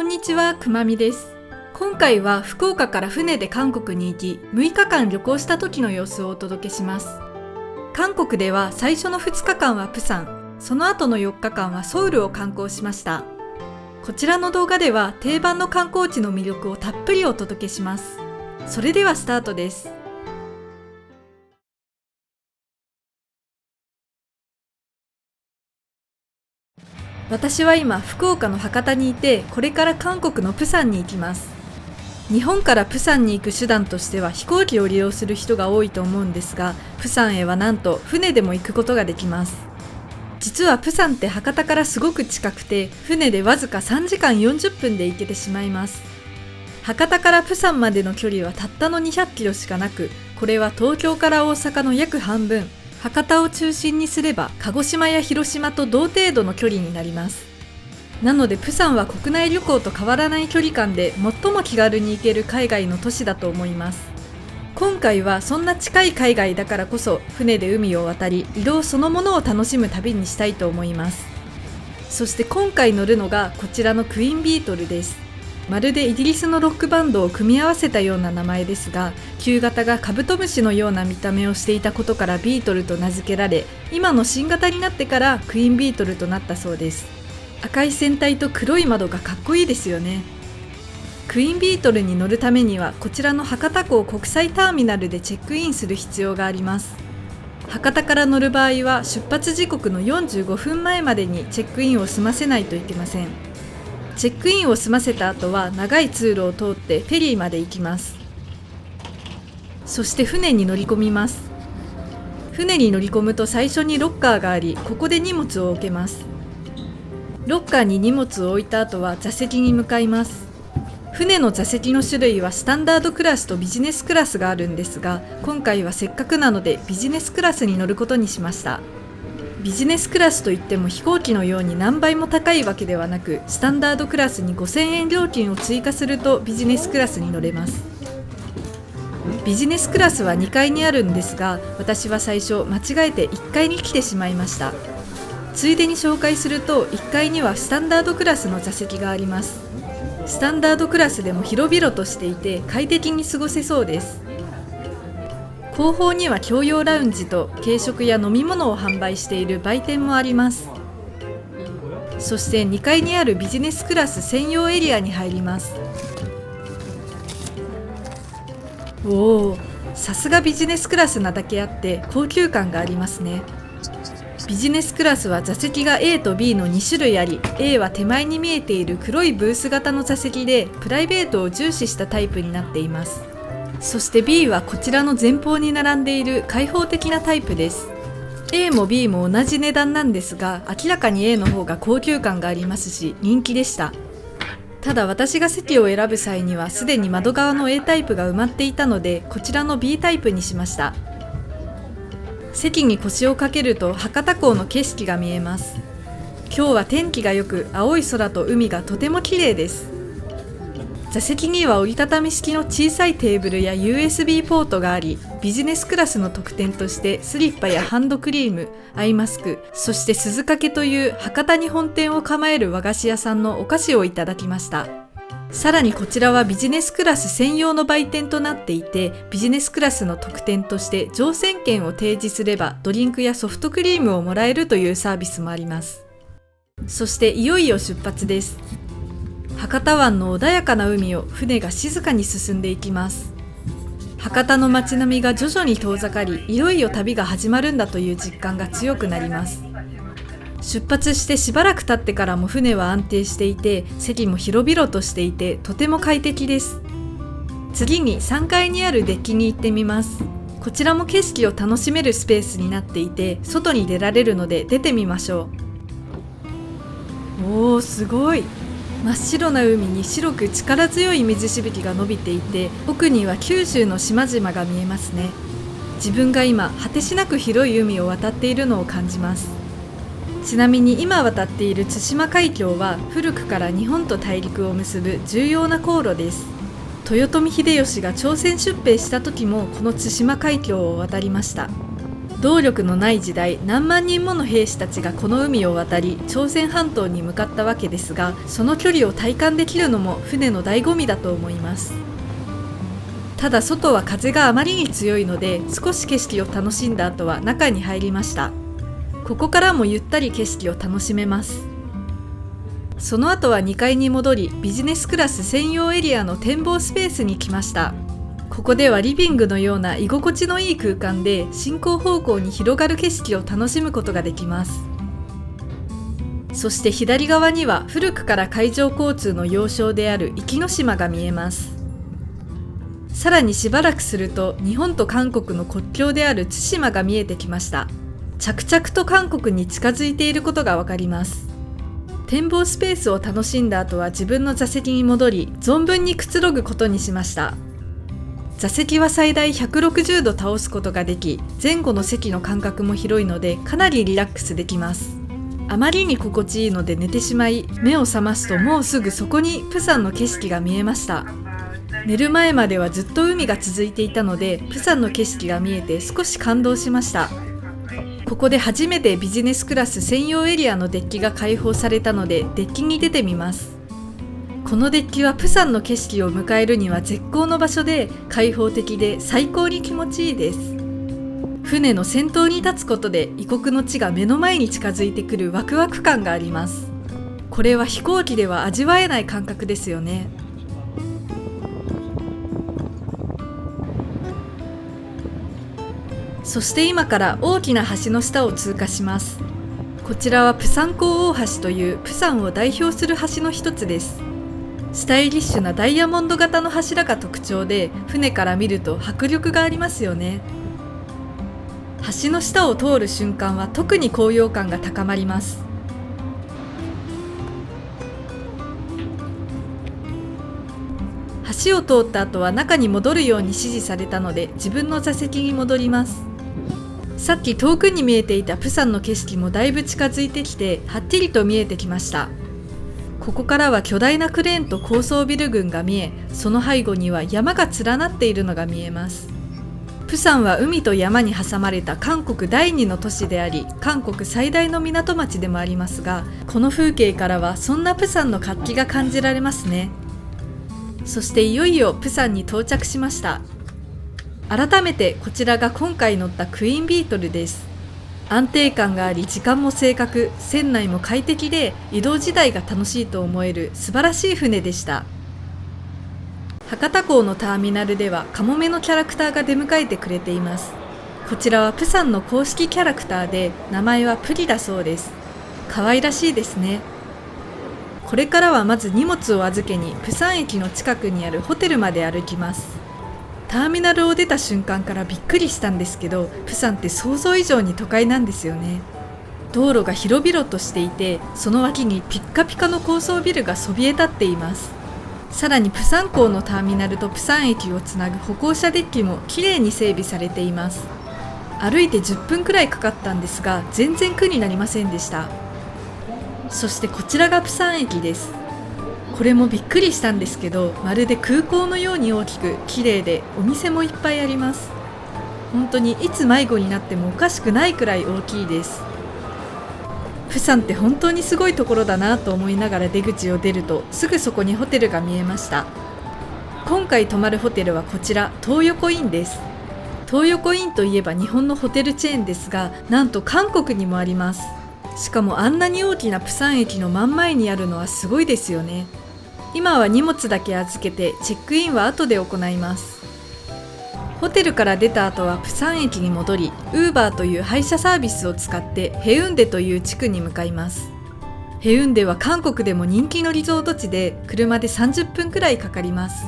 んにちは、くまみです。今回は福岡から船で韓国に行き、6日間旅行した時の様子をお届けします。韓国では最初の2日間はプサン、その後の4日間はソウルを観光しました。こちらの動画では定番の観光地の魅力をたっぷりお届けします。それではスタートです。私は今福岡の博多にいて、これから韓国のプサンに行きます。日本からプサンに行く手段としては飛行機を利用する人が多いと思うんですが、プサンへはなんと船でも行くことができます。実はプサンって博多からすごく近くて、船でわずか3時間40分で行けてしまいます。博多からプサンまでの距離はたったの200キロしかなく、これは東京から大阪の約半分。博多を中心にすれば鹿児島や広島と同程度の距離になります。なのでプサンは国内旅行と変わらない距離感で最も気軽に行ける海外の都市だと思います。今回はそんな近い海外だからこそ船で海を渡り、移動そのものを楽しむ旅にしたいと思います。そして今回乗るのがこちらのクイーンビートルです。まるでイギリスのロックバンドを組み合わせたような名前ですが、旧型がカブトムシのような見た目をしていたことからビートルと名付けられ、今の新型になってからクイーンビートルとなったそうです。赤い船体と黒い窓がかっこいいですよね。クイーンビートルに乗るためにはこちらの博多港国際ターミナルでチェックインする必要があります。博多から乗る場合は出発時刻の45分前までにチェックインを済ませないといけません。チェックインを済ませた後は長い通路を通ってフェリーまで行きます。そして船に乗り込みます。船に乗り込むと最初にロッカーがあり、ここで荷物を置けます。ロッカーに荷物を置いた後は座席に向かいます。船の座席の種類はスタンダードクラスとビジネスクラスがあるんですが、今回はせっかくなのでビジネスクラスに乗ることにしました。ビジネスクラスといっても飛行機のように何倍も高いわけではなく、スタンダードクラスに5000円料金を追加するとビジネスクラスに乗れます。ビジネスクラスは2階にあるんですが、私は最初間違えて1階に来てしまいました。ついでに紹介すると、1階にはスタンダードクラスの座席があります。スタンダードクラスでも広々としていて快適に過ごせそうです。後方には共用ラウンジと軽食や飲み物を販売している売店もあります。そして2階にあるビジネスクラス専用エリアに入ります。おー、さすがビジネスクラスなだけあって高級感がありますね。ビジネスクラスは座席が A と B の2種類あり、 A は手前に見えている黒いブース型の座席でプライベートを重視したタイプになっています。そして B はこちらの前方に並んでいる開放的なタイプです。 A も B も同じ値段なんですが、明らかに A の方が高級感がありますし人気でした。ただ私が席を選ぶ際にはすでに窓側の A タイプが埋まっていたので、こちらの B タイプにしました。席に腰をかけると博多港の景色が見えます。今日は天気が良く、青い空と海がとても綺麗です。座席には折りたたみ式の小さいテーブルや USB ポートがあり、ビジネスクラスの特典としてスリッパやハンドクリーム、アイマスク、そして鈴懸という博多に本店を構える和菓子屋さんのお菓子をいただきました。さらにこちらはビジネスクラス専用の売店となっていて、ビジネスクラスの特典として乗船券を提示すればドリンクやソフトクリームをもらえるというサービスもあります。そしていよいよ出発です。博多湾の穏やかな海を船が静かに進んでいきます。博多の街並みが徐々に遠ざかり、いよいよ旅が始まるんだという実感が強くなります。出発してしばらく経ってからも船は安定していて、席も広々としていてとても快適です。次に3階にあるデッキに行ってみます。こちらも景色を楽しめるスペースになっていて、外に出られるので出てみましょう。おー、すごい。真っ白な海に白く力強い水しぶきが伸びていて、奥には九州の島々が見えますね。自分が今果てしなく広い海を渡っているのを感じます。ちなみに今渡っている対馬海峡は古くから日本と大陸を結ぶ重要な航路です。豊臣秀吉が朝鮮出兵した時もこの対馬海峡を渡りました。動力のない時代、何万人もの兵士たちがこの海を渡り朝鮮半島に向かったわけですが、その距離を体感できるのも船の醍醐味だと思います。ただ外は風があまりに強いので、少し景色を楽しんだ後は中に入りました。ここからもゆったり景色を楽しめます。その後は2階に戻り、ビジネスクラス専用エリアの展望スペースに来ました。ここではリビングのような居心地のいい空間で、進行方向に広がる景色を楽しむことができます。そして左側には古くから海上交通の要衝である壱岐島が見えます。さらにしばらくすると、日本と韓国の国境である対馬が見えてきました。着々と韓国に近づいていることがわかります。展望スペースを楽しんだ後は自分の座席に戻り、存分にくつろぐことにしました。座席は最大160度倒すことができ、前後の席の間隔も広いのでかなりリラックスできます。あまりに心地いいので寝てしまい、目を覚ますともうすぐそこにプサンの景色が見えました。寝る前まではずっと海が続いていたので、プサンの景色が見えて少し感動しました。ここで初めてビジネスクラス専用エリアのデッキが開放されたので、デッキに出てみます。このデッキはプサンの景色を迎えるには絶好の場所で、開放的で最高に気持ちいいです。船の先頭に立つことで異国の地が目の前に近づいてくるワクワク感があります。これは飛行機では味わえない感覚ですよね。そして今から大きな橋の下を通過します。こちらはプサン港大橋というプサンを代表する橋の一つです。スタイリッシュなダイヤモンド型の柱が特徴で、船から見ると迫力がありますよね。橋の下を通る瞬間は特に高揚感が高まります。橋を通った後は中に戻るように指示されたので、自分の座席に戻ります。さっき遠くに見えていたプサンの景色もだいぶ近づいてきて、はっきりと見えてきました。ここからは巨大なクレーンと高層ビル群が見え、その背後には山が連なっているのが見えます。プサンは海と山に挟まれた韓国第2の都市であり、韓国最大の港町でもありますが、この風景からはそんなプサンの活気が感じられますね。そしていよいよプサンに到着しました。改めてこちらが今回乗ったクイーンビートルです。安定感があり、時間も正確、船内も快適で、移動自体が楽しいと思える素晴らしい船でした。博多港のターミナルではカモメのキャラクターが出迎えてくれています。こちらはプサンの公式キャラクターで、名前はプリだそうです。可愛らしいですね。これからはまず荷物を預けにプサン駅の近くにあるホテルまで歩きます。ターミナルを出た瞬間からびっくりしたんですけど、プサンって想像以上に都会なんですよね。道路が広々としていて、その脇にピッカピカの高層ビルがそびえ立っています。さらにプサン港のターミナルとプサン駅をつなぐ歩行者デッキもきれいに整備されています。歩いて10分くらいかかったんですが、全然苦になりませんでした。そしてこちらがプサン駅です。これもびっくりしたんですけど、まるで空港のように大きく綺麗で、お店もいっぱいあります。本当にいつ迷子になってもおかしくないくらい大きいです。プサンって本当にすごいところだなと思いながら出口を出ると、すぐそこにホテルが見えました。今回泊まるホテルはこちら、東横インです。東横インといえば日本のホテルチェーンですが、なんと韓国にもあります。しかもあんなに大きなプサン駅の真ん前にあるのはすごいですよね。今は荷物だけ預けて、チェックインは後で行います。ホテルから出た後はプサン駅に戻り、Uber という配車サービスを使ってヘウンデという地区に向かいます。ヘウンデは韓国でも人気のリゾート地で、車で30分くらいかかります。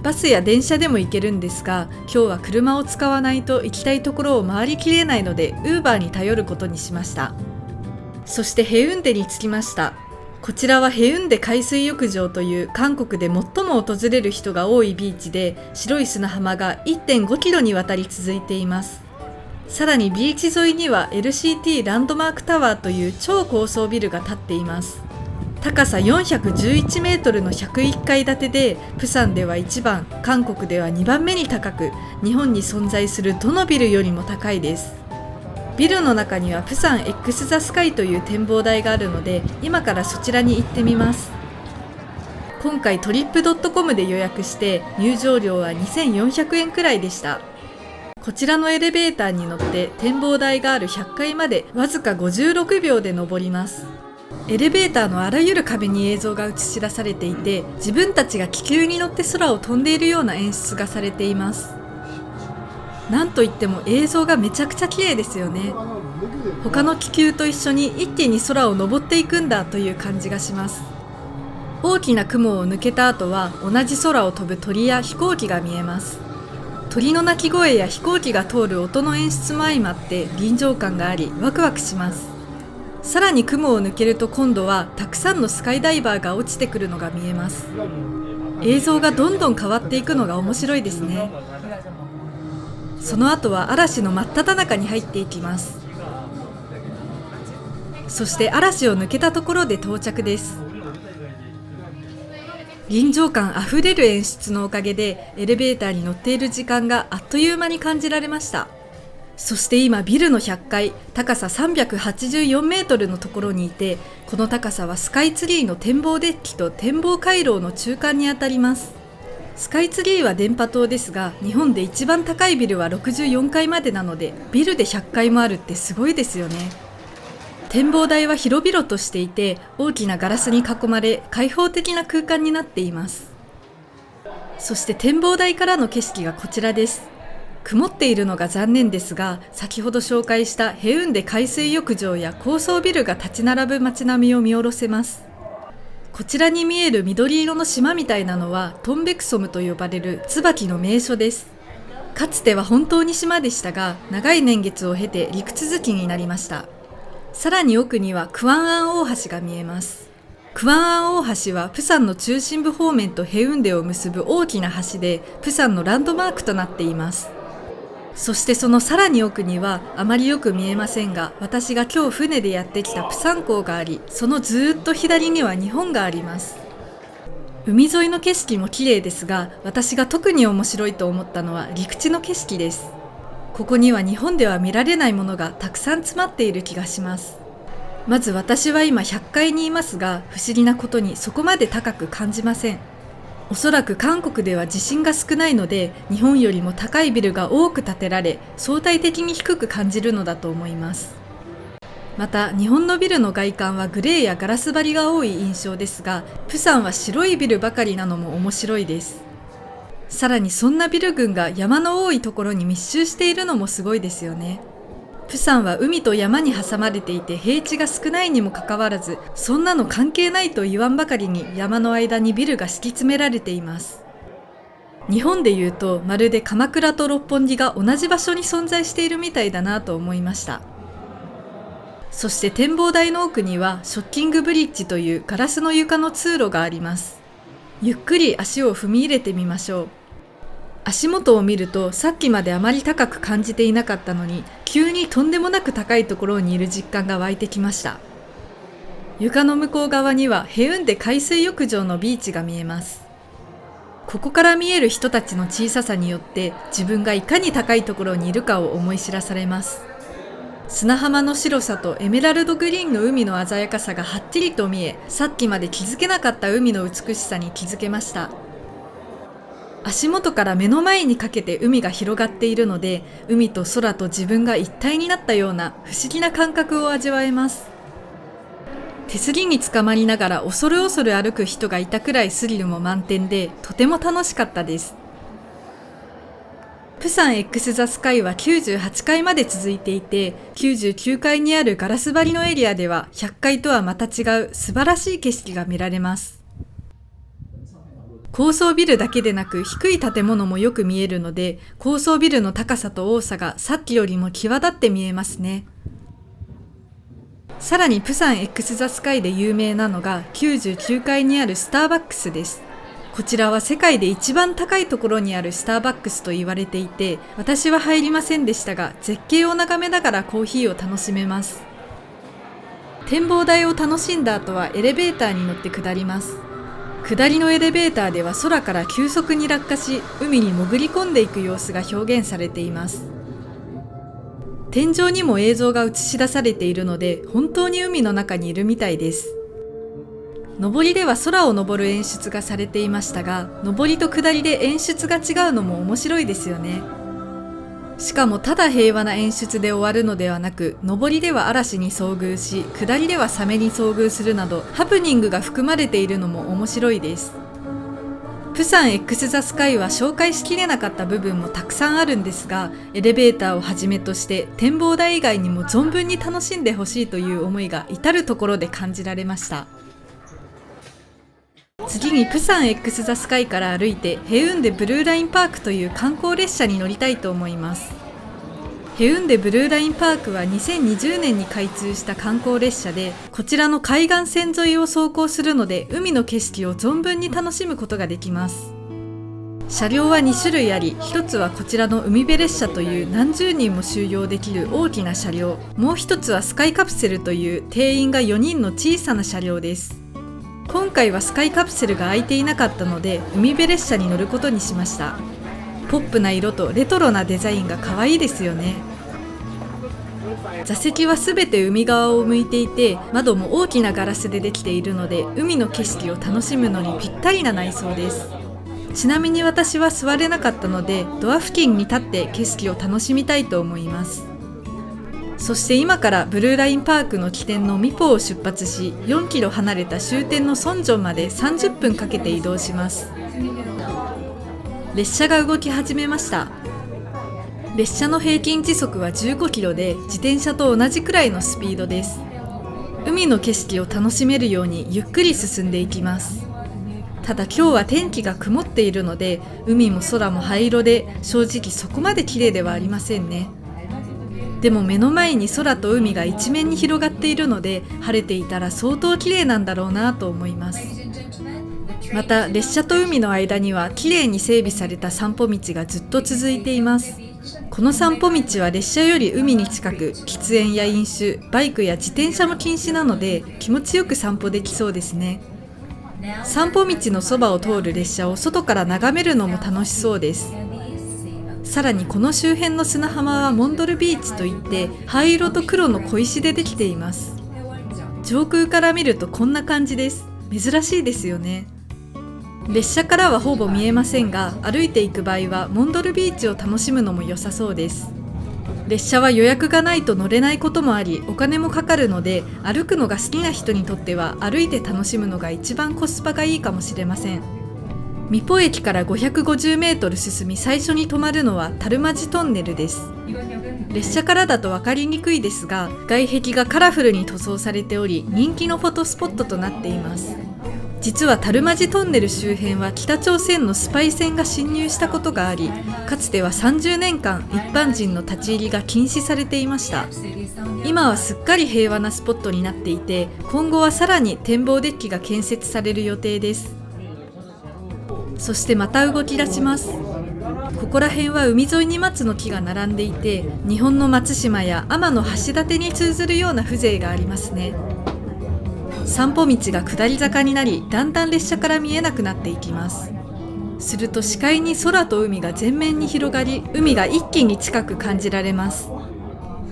バスや電車でも行けるんですが、今日は車を使わないと行きたいところを回りきれないので Uber に頼ることにしました。そしてヘウンデに着きました。こちらはヘウンデ海水浴場という韓国で最も訪れる人が多いビーチで、白い砂浜が 1.5 キロにわたり続いています。さらにビーチ沿いには LCT ランドマークタワーという超高層ビルが建っています。高さ411メートルの101階建てで、プサンでは1番、韓国では2番目に高く、日本に存在するどのビルよりも高いです。ビルの中にはプサン X ザスカイという展望台があるので、今からそちらに行ってみます。今回トリップドットコムで予約して入場料は2400円くらいでした。こちらのエレベーターに乗って展望台がある100階までわずか56秒で登ります。エレベーターのあらゆる壁に映像が映し出されていて、自分たちが気球に乗って空を飛んでいるような演出がされています。なんといっても映像がめちゃくちゃ綺麗ですよね。他の気球と一緒に一気に空を登っていくんだという感じがします。大きな雲を抜けた後は同じ空を飛ぶ鳥や飛行機が見えます。鳥の鳴き声や飛行機が通る音の演出も相まって臨場感がありワクワクします。さらに雲を抜けると今度はたくさんのスカイダイバーが落ちてくるのが見えます。映像がどんどん変わっていくのが面白いですね。その後は嵐の真っ只中に入っていきます。そして嵐を抜けたところで到着です。臨場感あふれる演出のおかげでエレベーターに乗っている時間があっという間に感じられました。そして今ビルの100階、高さ384メートルのところにいて、この高さはスカイツリーの展望デッキと展望回廊の中間にあたります。スカイツリーは電波塔ですが、日本で一番高いビルは64階までなので、ビルで100階もあるってすごいですよね。展望台は広々としていて、大きなガラスに囲まれ開放的な空間になっています。そして展望台からの景色がこちらです。曇っているのが残念ですが、先ほど紹介したヘウンデ海水浴場や高層ビルが立ち並ぶ街並みを見下ろせます。こちらに見える緑色の島みたいなのはトンベクソムと呼ばれる椿の名所です。かつては本当に島でしたが、長い年月を経て陸続きになりました。さらに奥にはクワンアン大橋が見えます。クワンアン大橋はプサンの中心部方面とヘウンデを結ぶ大きな橋で、プサンのランドマークとなっています。そしてそのさらに奥にはあまりよく見えませんが、私が今日船でやってきたプサン港があり、そのずーっと左には日本があります。海沿いの景色も綺麗ですが、私が特に面白いと思ったのは陸地の景色です。ここには日本では見られないものがたくさん詰まっている気がします。まず私は今100階にいますが、不思議なことにそこまで高く感じません。おそらく韓国では地震が少ないので、日本よりも高いビルが多く建てられ、相対的に低く感じるのだと思います。また日本のビルの外観はグレーやガラス張りが多い印象ですが、プサンは白いビルばかりなのも面白いです。さらにそんなビル群が山の多いところに密集しているのもすごいですよね。プサンは海と山に挟まれていて平地が少ないにもかかわらず、そんなの関係ないと言わんばかりに山の間にビルが敷き詰められています。日本でいうとまるで鎌倉と六本木が同じ場所に存在しているみたいだなと思いました。そして展望台の奥にはショッキングブリッジというガラスの床の通路があります。ゆっくり足を踏み入れてみましょう。足元を見るとさっきまであまり高く感じていなかったのに、急にとんでもなく高いところにいる実感が湧いてきました。床の向こう側にはヘウンデ海水浴場のビーチが見えます。ここから見える人たちの小ささによって自分がいかに高いところにいるかを思い知らされます。砂浜の白さとエメラルドグリーンの海の鮮やかさがはっきりと見え、さっきまで気づけなかった海の美しさに気づけました。足元から目の前にかけて海が広がっているので、海と空と自分が一体になったような不思議な感覚を味わえます。手すりにつかまりながら恐る恐る歩く人がいたくらいスリルも満点で、とても楽しかったです。プサン X ザスカイは98階まで続いていて、99階にあるガラス張りのエリアでは100階とはまた違う素晴らしい景色が見られます。高層ビルだけでなく低い建物もよく見えるので、高層ビルの高さと多さがさっきよりも際立って見えますね。さらにプサン X ザスカイで有名なのが99階にあるスターバックスです。こちらは世界で一番高いところにあるスターバックスと言われていて、私は入りませんでしたが、絶景を眺めながらコーヒーを楽しめます。展望台を楽しんだ後はエレベーターに乗って下ります。下りのエレベーターでは空から急速に落下し、海に潜り込んでいく様子が表現されています。天井にも映像が映し出されているので、本当に海の中にいるみたいです。上りでは空を登る演出がされていましたが、上りと下りで演出が違うのも面白いですよね。しかもただ平和な演出で終わるのではなく、上りでは嵐に遭遇し、下りではサメに遭遇するなど、ハプニングが含まれているのも面白いです。プサン X ザスカイは紹介しきれなかった部分もたくさんあるんですが、エレベーターをはじめとして展望台以外にも存分に楽しんでほしいという思いが至るところで感じられました。次にプサン X ザスカイから歩いてヘウンデブルーラインパークという観光列車に乗りたいと思います。ヘウンデブルーラインパークは2020年に開通した観光列車で、こちらの海岸線沿いを走行するので海の景色を存分に楽しむことができます。車両は2種類あり、一つはこちらの海辺列車という何十人も収容できる大きな車両、もう一つはスカイカプセルという定員が4人の小さな車両です。今回はスカイカプセルが空いていなかったので海辺列車に乗ることにしました。ポップな色とレトロなデザインが可愛いですよね。座席はすべて海側を向いていて、窓も大きなガラスでできているので海の景色を楽しむのにぴったりな内装です。ちなみに私は座れなかったのでドア付近に立って景色を楽しみたいと思います。そして今からブルーラインパークの起点のミポを出発し、4キロ離れた終点のソンジョンまで30分かけて移動します。列車が動き始めました。列車の平均時速は15キロで、自転車と同じくらいのスピードです。海の景色を楽しめるようにゆっくり進んでいきます。ただ今日は天気が曇っているので、海も空も灰色で、正直そこまで綺麗ではありませんね。でも目の前に空と海が一面に広がっているので、晴れていたら相当綺麗なんだろうなと思います。また列車と海の間には綺麗に整備された散歩道がずっと続いています。この散歩道は列車より海に近く、喫煙や飲酒、バイクや自転車も禁止なので気持ちよく散歩できそうですね。散歩道のそばを通る列車を外から眺めるのも楽しそうです。さらにこの周辺の砂浜はモンドルビーチといって、灰色と黒の小石でできています。上空から見るとこんな感じです。珍しいですよね。列車からはほぼ見えませんが、歩いていく場合はモンドルビーチを楽しむのも良さそうです。列車は予約がないと乗れないこともあり、お金もかかるので、歩くのが好きな人にとっては歩いて楽しむのが一番コスパがいいかもしれません。ミポ駅から550メートル進み、最初に止まるのはタルマジトンネルです。列車からだと分かりにくいですが、外壁がカラフルに塗装されており、人気のフォトスポットとなっています。実はタルマジトンネル周辺は北朝鮮のスパイ船が侵入したことがあり、かつては30年間一般人の立ち入りが禁止されていました。今はすっかり平和なスポットになっていて、今後はさらに展望デッキが建設される予定です。そしてまた動き出します。ここら辺は海沿いに松の木が並んでいて、日本の松島や天橋立に通ずるような風情がありますね。散歩道が下り坂になり、だんだん列車から見えなくなっていきます。すると視界に空と海が全面に広がり、海が一気に近く感じられます。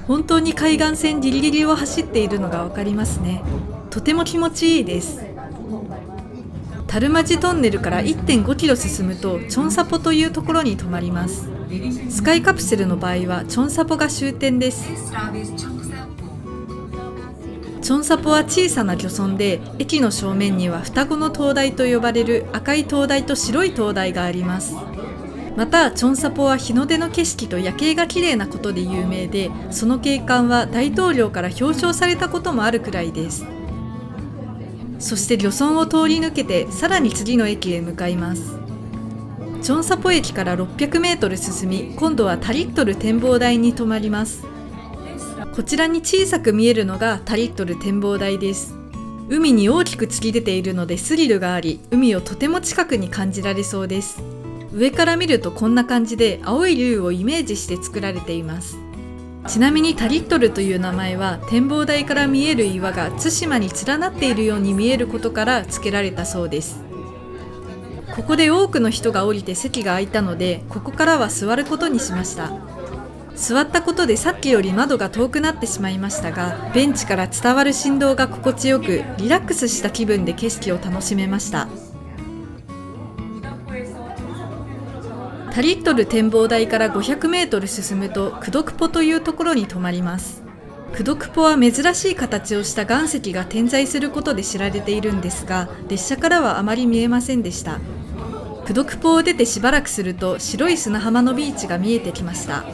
本当に海岸線ギリギリを走っているのがわかりますね。とても気持ちいいです。タルマジトンネルから 1.5 キロ進むとチョンサポというところに止まります。スカイカプセルの場合はチョンサポが終点です。チョンサポは小さな漁村で、駅の正面には双子の灯台と呼ばれる赤い灯台と白い灯台があります。またチョンサポは日の出の景色と夜景が綺麗なことで有名で、その景観は大統領から表彰されたこともあるくらいです。そして漁村を通り抜けてさらに次の駅へ向かいます。チョンサポ駅から600メートル進み、今度はタリットル展望台に止まります。こちらに小さく見えるのがタリットル展望台です。海に大きく突き出ているのでスリルがあり、海をとても近くに感じられそうです。上から見るとこんな感じで青い竜をイメージして作られています。ちなみにタリットルという名前は、展望台から見える岩が対馬に連なっているように見えることから付けられたそうです。ここで多くの人が降りて席が空いたので、ここからは座ることにしました。座ったことでさっきより窓が遠くなってしまいましたが、ベンチから伝わる振動が心地よく、リラックスした気分で景色を楽しめました。タリットル展望台から500メートル進むとクドクポというところに泊まります。クドクポは珍しい形をした岩石が点在することで知られているんですが、列車からはあまり見えませんでした。クドクポを出てしばらくすると白い砂浜のビーチが見えてきました。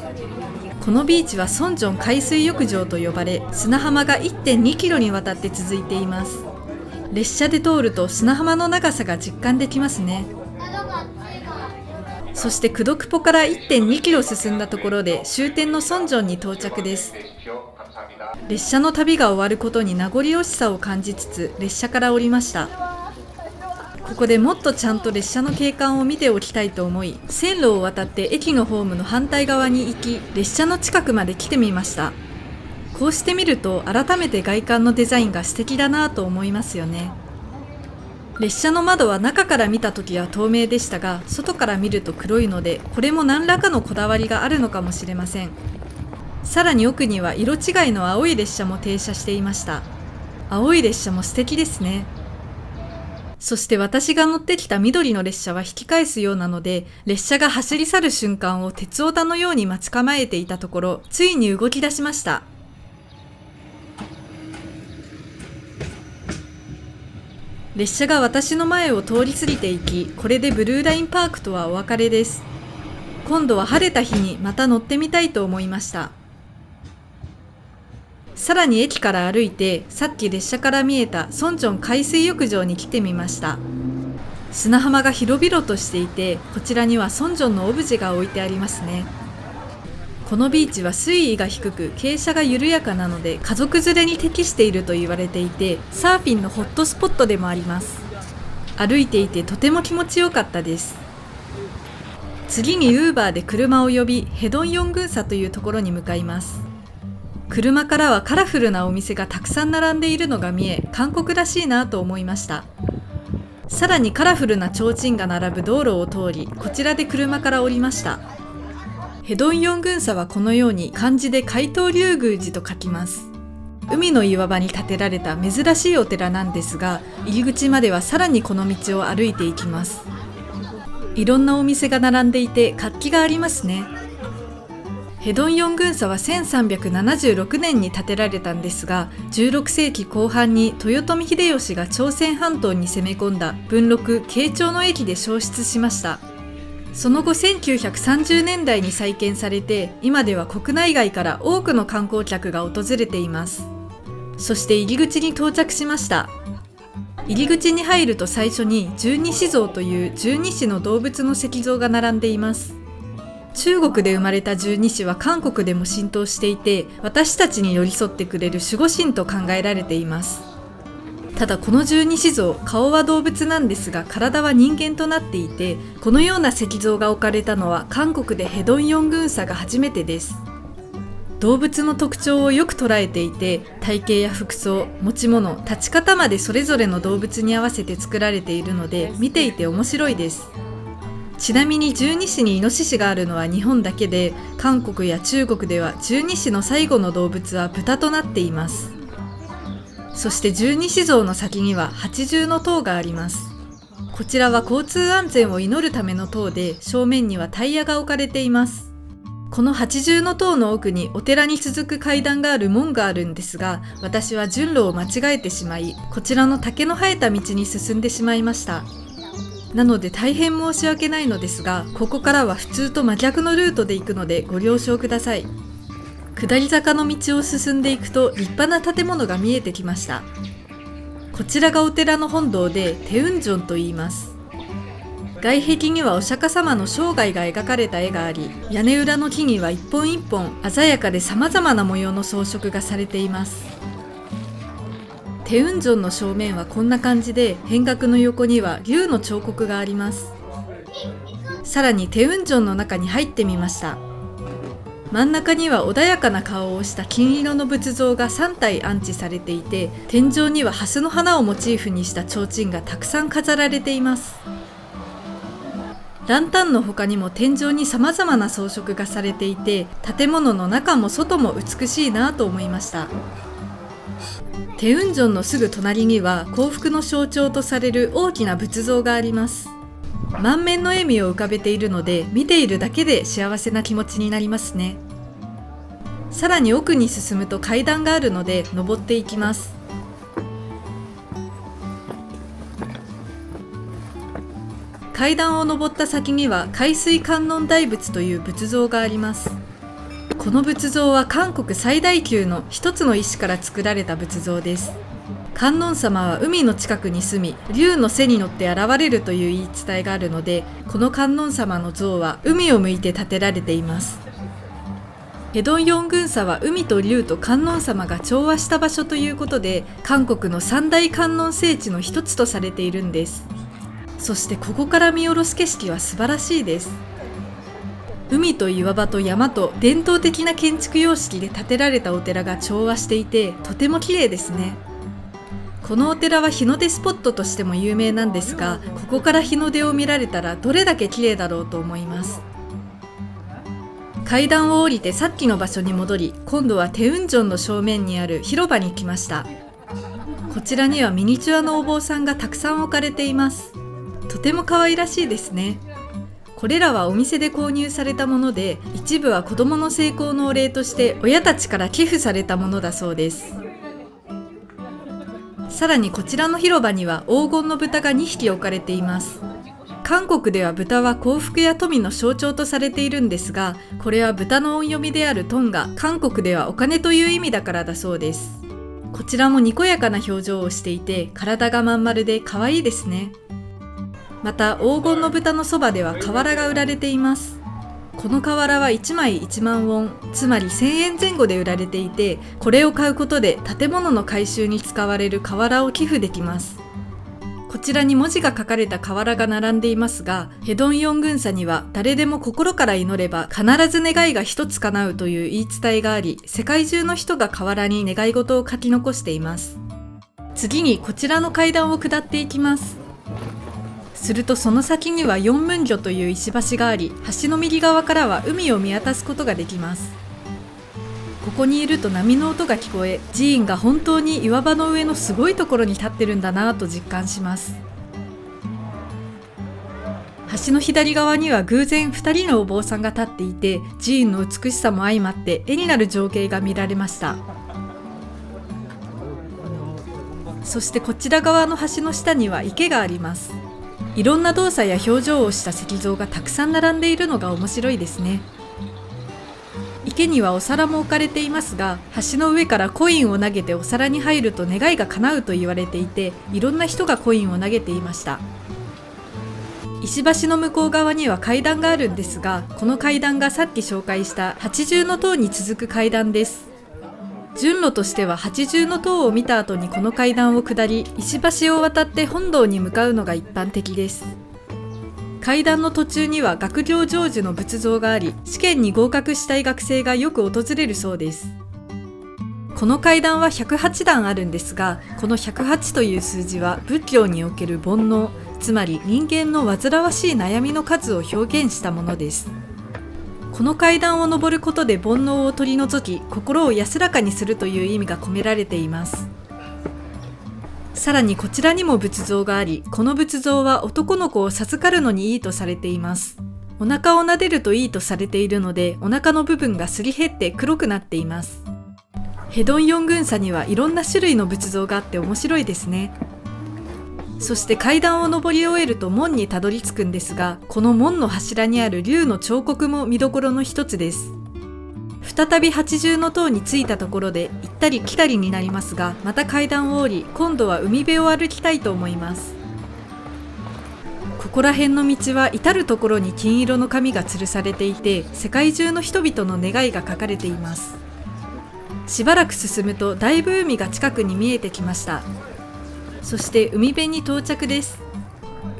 このビーチはソンジョン海水浴場と呼ばれ、砂浜が 1.2 キロにわたって続いています。列車で通ると砂浜の長さが実感できますね。そしてクドクポから 1.2 キロ進んだところで終点のソンジョンに到着です。列車の旅が終わることに名残惜しさを感じつつ列車から降りました。ここでもっとちゃんと列車の景観を見ておきたいと思い、線路を渡って駅のホームの反対側に行き、列車の近くまで来てみました。こうして見ると改めて外観のデザインが素敵だなと思いますよね。列車の窓は中から見た時は透明でしたが、外から見ると黒いので、これも何らかのこだわりがあるのかもしれません。さらに奥には色違いの青い列車も停車していました。青い列車も素敵ですね。そして私が乗ってきた緑の列車は引き返すようなので、列車が走り去る瞬間を鉄オタのように待ち構えていたところ、ついに動き出しました。列車が私の前を通り過ぎていき、これでブルーラインパークとはお別れです。今度は晴れた日にまた乗ってみたいと思いました。さらに駅から歩いて、さっき列車から見えたソンジョン海水浴場に来てみました。砂浜が広々としていて、こちらにはソンジョンのオブジェが置いてありますね。このビーチは水位が低く傾斜が緩やかなので家族連れに適していると言われていて、サーフィンのホットスポットでもあります。歩いていてとても気持ちよかったです。次にウーバーで車を呼び、ヘドンヨングンサというところに向かいます。車からはカラフルなお店がたくさん並んでいるのが見え、韓国らしいなと思いました。さらにカラフルな提灯が並ぶ道路を通り、こちらで車から降りました。ヘドンヨングンサはこのように漢字で海東龍宮寺と書きます。海の岩場に建てられた珍しいお寺なんですが、入り口まではさらにこの道を歩いていきます。いろんなお店が並んでいて活気がありますね。ヘドンヨングンサは1376年に建てられたんですが、16世紀後半に豊臣秀吉が朝鮮半島に攻め込んだ文禄・慶長の役で焼失しました。その後1930年代に再建されて、今では国内外から多くの観光客が訪れています。そして入り口に到着しました。入り口に入ると最初に十二支像という十二支の動物の石像が並んでいます。中国で生まれた十二支は韓国でも浸透していて、私たちに寄り添ってくれる守護神と考えられています。ただこの十二支像、顔は動物なんですが体は人間となっていて、このような石像が置かれたのは韓国でヘドンヨングンサが初めてです。動物の特徴をよく捉えていて、体型や服装、持ち物、立ち方までそれぞれの動物に合わせて作られているので、見ていて面白いです。ちなみに十二支にイノシシがあるのは日本だけで、韓国や中国では十二支の最後の動物は豚となっています。そして十二支像の先には八重塔があります。こちらは交通安全を祈るための塔で、正面にはタイヤが置かれています。この八重塔の奥にお寺に続く階段がある門があるんですが、私は順路を間違えてしまい、こちらの竹の生えた道に進んでしまいました。なので大変申し訳ないのですが、ここからは普通と真逆のルートで行くのでご了承ください。下り坂の道を進んでいくと立派な建物が見えてきました。こちらがお寺の本堂でテウンジョンと言います。外壁にはお釈迦様の生涯が描かれた絵があり、屋根裏の木には一本一本鮮やかで様々な模様の装飾がされています。テウンジョンの正面はこんな感じで、変額の横には竜の彫刻があります。さらにテウンジョンの中に入ってみました。真ん中には穏やかな顔をした金色の仏像が3体安置されていて、天井には蓮の花をモチーフにした提灯がたくさん飾られています。ランタンの他にも天井に様々な装飾がされていて、建物の中も外も美しいなと思いました。テウンジョンのすぐ隣には幸福の象徴とされる大きな仏像があります。満面の笑みを浮かべているので、見ているだけで幸せな気持ちになりますね。さらに奥に進むと階段があるので登っていきます。階段を登った先には海水観音大仏という仏像があります。この仏像は韓国最大級の一つの石から作られた仏像です。観音様は海の近くに住み、竜の背に乗って現れるという言い伝えがあるので、この観音様の像は海を向いて建てられています。ヘドンヨン群佐は海と竜と観音様が調和した場所ということで、韓国の三大観音聖地の一つとされているんです。そしてここから見下ろす景色は素晴らしいです。海と岩場と山と伝統的な建築様式で建てられたお寺が調和していて、とても綺麗ですね。このお寺は日の出スポットとしても有名なんですが、ここから日の出を見られたらどれだけ綺麗だろうと思います。階段を降りてさっきの場所に戻り、今度はテウンジョンの正面にある広場に来ました。こちらにはミニチュアのお坊さんがたくさん置かれています。とても可愛らしいですね。これらはお店で購入されたもので、一部は子供の成功のお礼として親たちから寄付されたものだそうです。さらにこちらの広場には黄金の豚が2匹置かれています。韓国では豚は幸福や富の象徴とされているんですが、これは豚の音読みであるトンが韓国ではお金という意味だからだそうです。こちらもにこやかな表情をしていて、体がまん丸で可愛いですね。また黄金の豚のそばでは瓦が売られています。この瓦は1枚1万ウォン、つまり1000円前後で売られていて、これを買うことで建物の改修に使われる瓦を寄付できます。こちらに文字が書かれた瓦が並んでいますが、ヘドンヨン群佐には誰でも心から祈れば必ず願いが一つ叶うという言い伝えがあり、世界中の人が瓦に願い事を書き残しています。次にこちらの階段を下っていきます。するとその先には四文魚という石橋があり、橋の右側からは海を見渡すことができます。ここにいると波の音が聞こえ、寺院が本当に岩場の上のすごいところに立ってるんだなぁと実感します。橋の左側には偶然2人のお坊さんが立っていて、寺院の美しさも相まって絵になる情景が見られました。そしてこちら側の橋の下には池があります。いろんな動作や表情をした石像がたくさん並んでいるのが面白いですね。池にはお皿も置かれていますが、橋の上からコインを投げてお皿に入ると願いが叶うと言われていて、いろんな人がコインを投げていました。石橋の向こう側には階段があるんですが、この階段がさっき紹介した八重塔に続く階段です。順路としては八重塔を見た後にこの階段を下り、石橋を渡って本堂に向かうのが一般的です。階段の途中には学業成就の仏像があり、試験に合格したい学生がよく訪れるそうです。この階段は108段あるんですが、この108という数字は仏教における煩悩、つまり人間の煩わしい悩みの数を表現したものです。この階段を登ることで煩悩を取り除き、心を安らかにするという意味が込められています。さらにこちらにも仏像があり、この仏像は男の子を授かるのにいいとされています。お腹を撫でるといいとされているので、お腹の部分がすり減って黒くなっています。ヘドンヨン群佐にはいろんな種類の仏像があって面白いですね。そして階段を登り終えると門にたどり着くんですが、この門の柱にある竜の彫刻も見どころの一つです。再び八重塔に着いたところで行ったり来たりになりますが、また階段を降り、今度は海辺を歩きたいと思います。ここら辺の道は至るところに金色の紙が吊るされていて、世界中の人々の願いが書かれています。しばらく進むとだいぶ海が近くに見えてきました。そして海辺に到着です。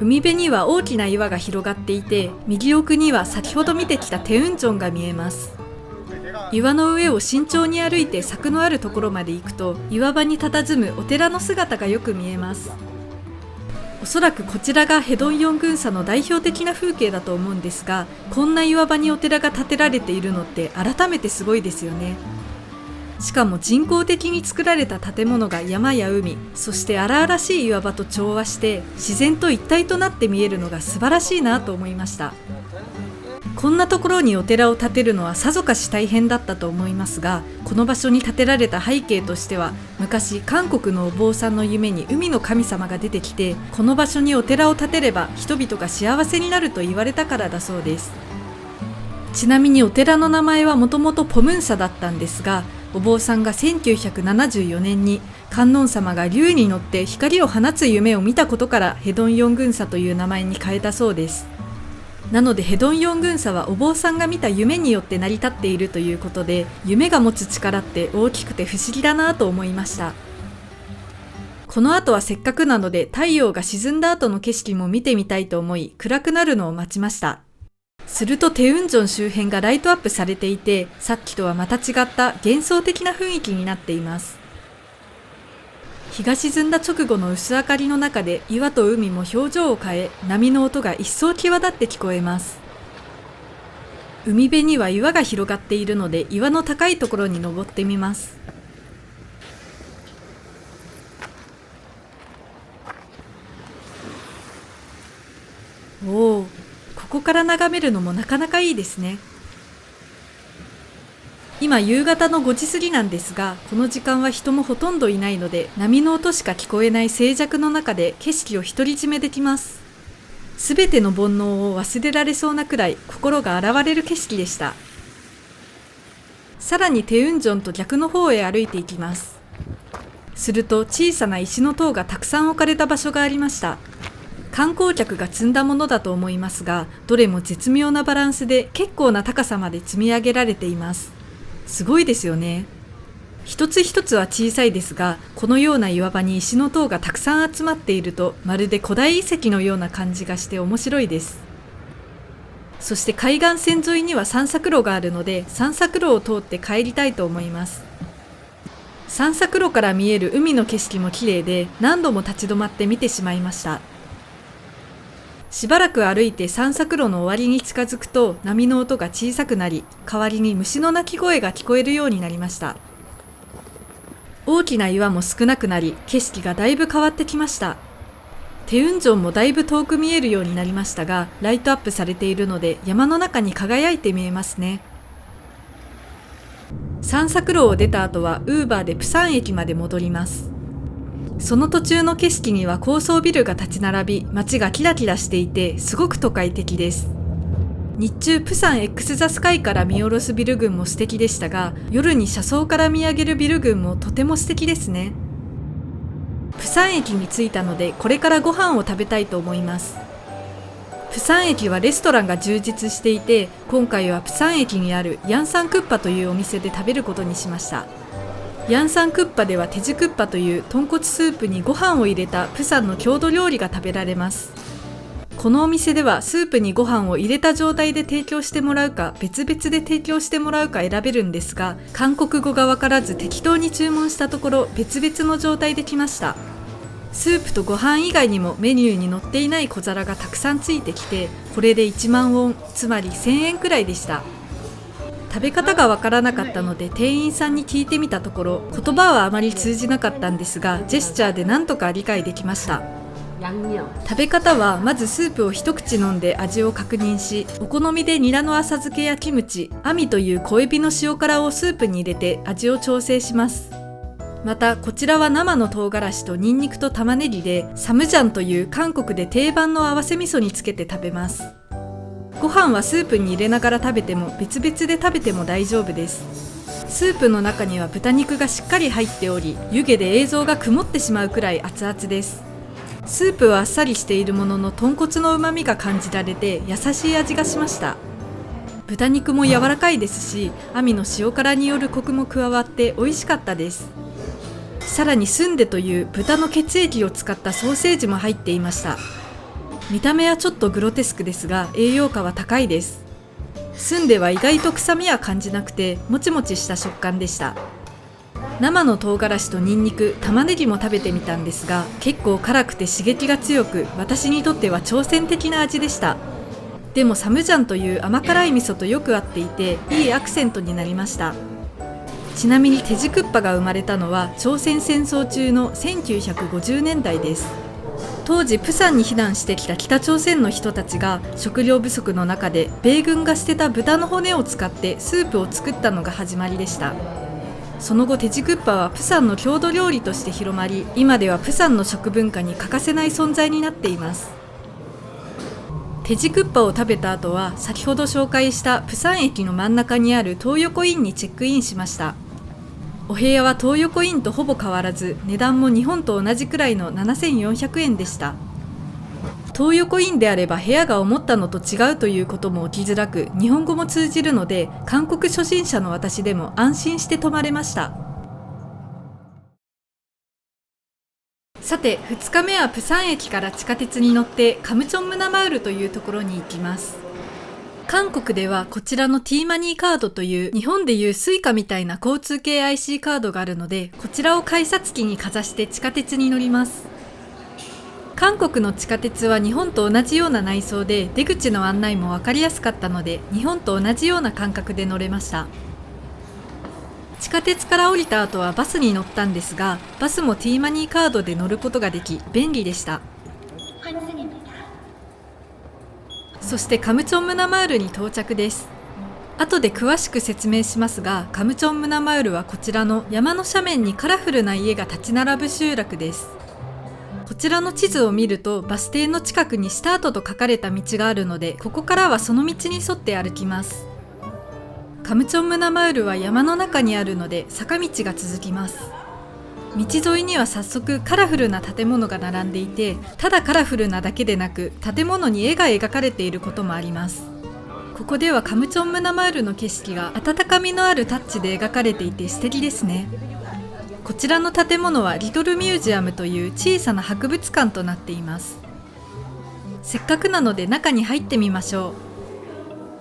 海辺には大きな岩が広がっていて、右奥には先ほど見てきたテウンジョンが見えます。岩の上を慎重に歩いて柵のあるところまで行くと、岩場に佇むお寺の姿がよく見えます。おそらくこちらがヘドンヨン群砂の代表的な風景だと思うんですが、こんな岩場にお寺が建てられているのって改めてすごいですよね。しかも人工的に作られた建物が山や海、そして荒々しい岩場と調和して自然と一体となって見えるのが素晴らしいなと思いました。こんなところにお寺を建てるのはさぞかし大変だったと思いますが、この場所に建てられた背景としては、昔韓国のお坊さんの夢に海の神様が出てきて、この場所にお寺を建てれば人々が幸せになると言われたからだそうです。ちなみにお寺の名前はもともとポムンサだったんですが、お坊さんが1974年に観音様が竜に乗って光を放つ夢を見たことからヘドンヨン群砂という名前に変えたそうです。なのでヘドンヨン群砂はお坊さんが見た夢によって成り立っているということで、夢が持つ力って大きくて不思議だなと思いました。この後はせっかくなので太陽が沈んだ後の景色も見てみたいと思い、暗くなるのを待ちました。するとテウンジョン周辺がライトアップされていて、さっきとはまた違った幻想的な雰囲気になっています。日が沈んだ直後の薄明かりの中で岩と海も表情を変え、波の音が一層際立って聞こえます。海辺には岩が広がっているので、岩の高いところに登ってみます。おお、ここから眺めるのもなかなかいいですね。今夕方の5時過ぎなんですが、この時間は人もほとんどいないので、波の音しか聞こえない静寂の中で景色を独り占めできます。すべての煩悩を忘れられそうなくらい心が洗われる景色でした。さらにテウンジョンと逆の方へ歩いていきます。すると小さな石の塔がたくさん置かれた場所がありました。観光客が積んだものだと思いますが、どれも絶妙なバランスで結構な高さまで積み上げられています。すごいですよね。一つ一つは小さいですが、このような岩場に石の塔がたくさん集まっていると、まるで古代遺跡のような感じがして面白いです。そして海岸線沿いには散策路があるので、散策路を通って帰りたいと思います。散策路から見える海の景色も綺麗で、何度も立ち止まって見てしまいました。しばらく歩いて散策路の終わりに近づくと、波の音が小さくなり、代わりに虫の鳴き声が聞こえるようになりました。大きな岩も少なくなり、景色がだいぶ変わってきました。テウンジョンもだいぶ遠く見えるようになりましたが、ライトアップされているので山の中に輝いて見えますね。散策路を出た後はウーバーでプサン駅まで戻ります。その途中の景色には高層ビルが立ち並び、街がキラキラしていてすごく都会的です。日中プサン X ザスカイから見下ろすビル群も素敵でしたが、夜に車窓から見上げるビル群もとても素敵ですね。プサン駅に着いたので、これからご飯を食べたいと思います。プサン駅はレストランが充実していて、今回はプサン駅にあるヤンサンクッパというお店で食べることにしました。ヤンサンクッパではテジクッパという豚骨スープにご飯を入れたプサンの郷土料理が食べられます。このお店ではスープにご飯を入れた状態で提供してもらうか、別々で提供してもらうか選べるんですが、韓国語がわからず適当に注文したところ、別々の状態で来ました。スープとご飯以外にもメニューに載っていない小皿がたくさんついてきて、これで1万ウォン、つまり1000円くらいでした。食べ方がわからなかったので店員さんに聞いてみたところ、言葉はあまり通じなかったんですが、ジェスチャーでなんとか理解できました。食べ方はまずスープを一口飲んで味を確認し、お好みでニラの浅漬けやキムチ、アミという小エビの塩辛をスープに入れて味を調整します。またこちらは生の唐辛子とニンニクと玉ねぎでサムジャンという韓国で定番の合わせ味噌につけて食べます。ご飯はスープに入れながら食べても別々で食べても大丈夫です。スープの中には豚肉がしっかり入っており、湯気で映像が曇ってしまうくらい熱々です。スープはあっさりしているものの豚骨の旨味が感じられて優しい味がしました。豚肉も柔らかいですし、アミの塩辛によるコクも加わって美味しかったです。さらにスンデという豚の血液を使ったソーセージも入っていました。見た目はちょっとグロテスクですが栄養価は高いです。スンデは意外と臭みは感じなくてもちもちした食感でした。生の唐辛子とニンニク、玉ねぎも食べてみたんですが、結構辛くて刺激が強く、私にとっては挑戦的な味でした。でもサムジャンという甘辛い味噌とよく合っていて、いいアクセントになりました。ちなみにテジクッパが生まれたのは朝鮮戦争中の1950年代です。当時プサンに避難してきた北朝鮮の人たちが食料不足の中で米軍が捨てた豚の骨を使ってスープを作ったのが始まりでした。その後テジクッパはプサンの郷土料理として広まり、今ではプサンの食文化に欠かせない存在になっています。テジクッパを食べた後は先ほど紹介したプサン駅の真ん中にある東横インにチェックインしました。お部屋は東横インとほぼ変わらず、値段も日本と同じくらいの7400円でした。東横インであれば部屋が思ったのと違うということも起きづらく、日本語も通じるので韓国初心者の私でも安心して泊まれました。さて2日目はプサン駅から地下鉄に乗ってカムチョンムナマウルというところに行きます。韓国ではこちらの T マニーカードという日本でいうスイカみたいな交通系 IC カードがあるので、こちらを改札機にかざして地下鉄に乗ります。韓国の地下鉄は日本と同じような内装で、出口の案内も分かりやすかったので日本と同じような感覚で乗れました。地下鉄から降りた後はバスに乗ったんですが、バスも T マニーカードで乗ることができ便利でした。そしてカムチョンムナマウルに到着です。後で詳しく説明しますが、カムチョンムナマウルはこちらの山の斜面にカラフルな家が立ち並ぶ集落です。こちらの地図を見るとバス停の近くにスタートと書かれた道があるので、ここからはその道に沿って歩きます。カムチョンムナマウルは山の中にあるので坂道が続きます。道沿いには早速カラフルな建物が並んでいて、ただカラフルなだけでなく建物に絵が描かれていることもあります。ここではカムチョンムナマウルの景色が温かみのあるタッチで描かれていて素敵ですね。こちらの建物はリトルミュージアムという小さな博物館となっています。せっかくなので中に入ってみましょ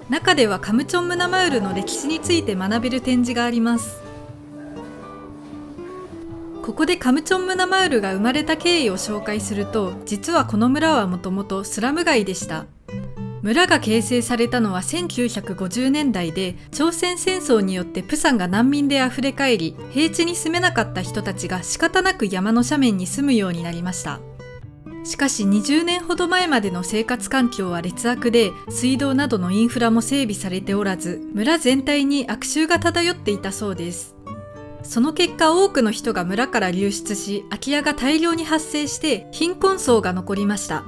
う。中ではカムチョンムナマウルの歴史について学べる展示があります。ここでカムチョンムナマウルが生まれた経緯を紹介すると、実はこの村はもともとスラム街でした。村が形成されたのは1950年代で、朝鮮戦争によってプサンが難民であふれ返り、平地に住めなかった人たちが仕方なく山の斜面に住むようになりました。しかし20年ほど前までの生活環境は劣悪で、水道などのインフラも整備されておらず、村全体に悪臭が漂っていたそうです。その結果多くの人が村から流出し、空き家が大量に発生して貧困層が残りました。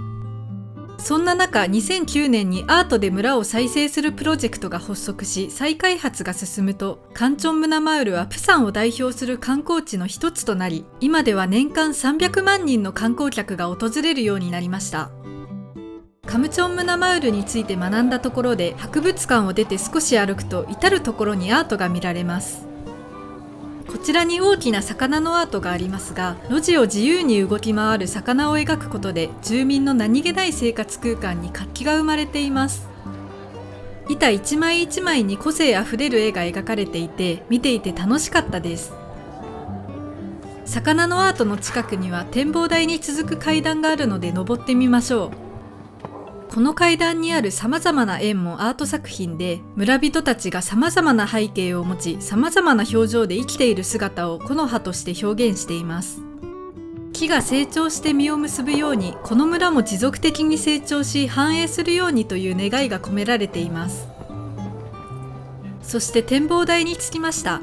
そんな中、2009年にアートで村を再生するプロジェクトが発足し、再開発が進むと、カンチョンムナマウルはプサンを代表する観光地の一つとなり、今では年間300万人の観光客が訪れるようになりました。カムチョンムナマウルについて学んだところで、博物館を出て少し歩くと至る所にアートが見られます。こちらに大きな魚のアートがありますが、路地を自由に動き回る魚を描くことで住民の何気ない生活空間に活気が生まれています。板一枚一枚に個性あふれる絵が描かれていて、見ていて楽しかったです。魚のアートの近くには展望台に続く階段があるので登ってみましょう。この階段にある様々な円もアート作品で、村人たちが様々な背景を持ち、様々な表情で生きている姿を木の葉として表現しています。木が成長して実を結ぶように、この村も持続的に成長し繁栄するようにという願いが込められています。そして展望台に着きました。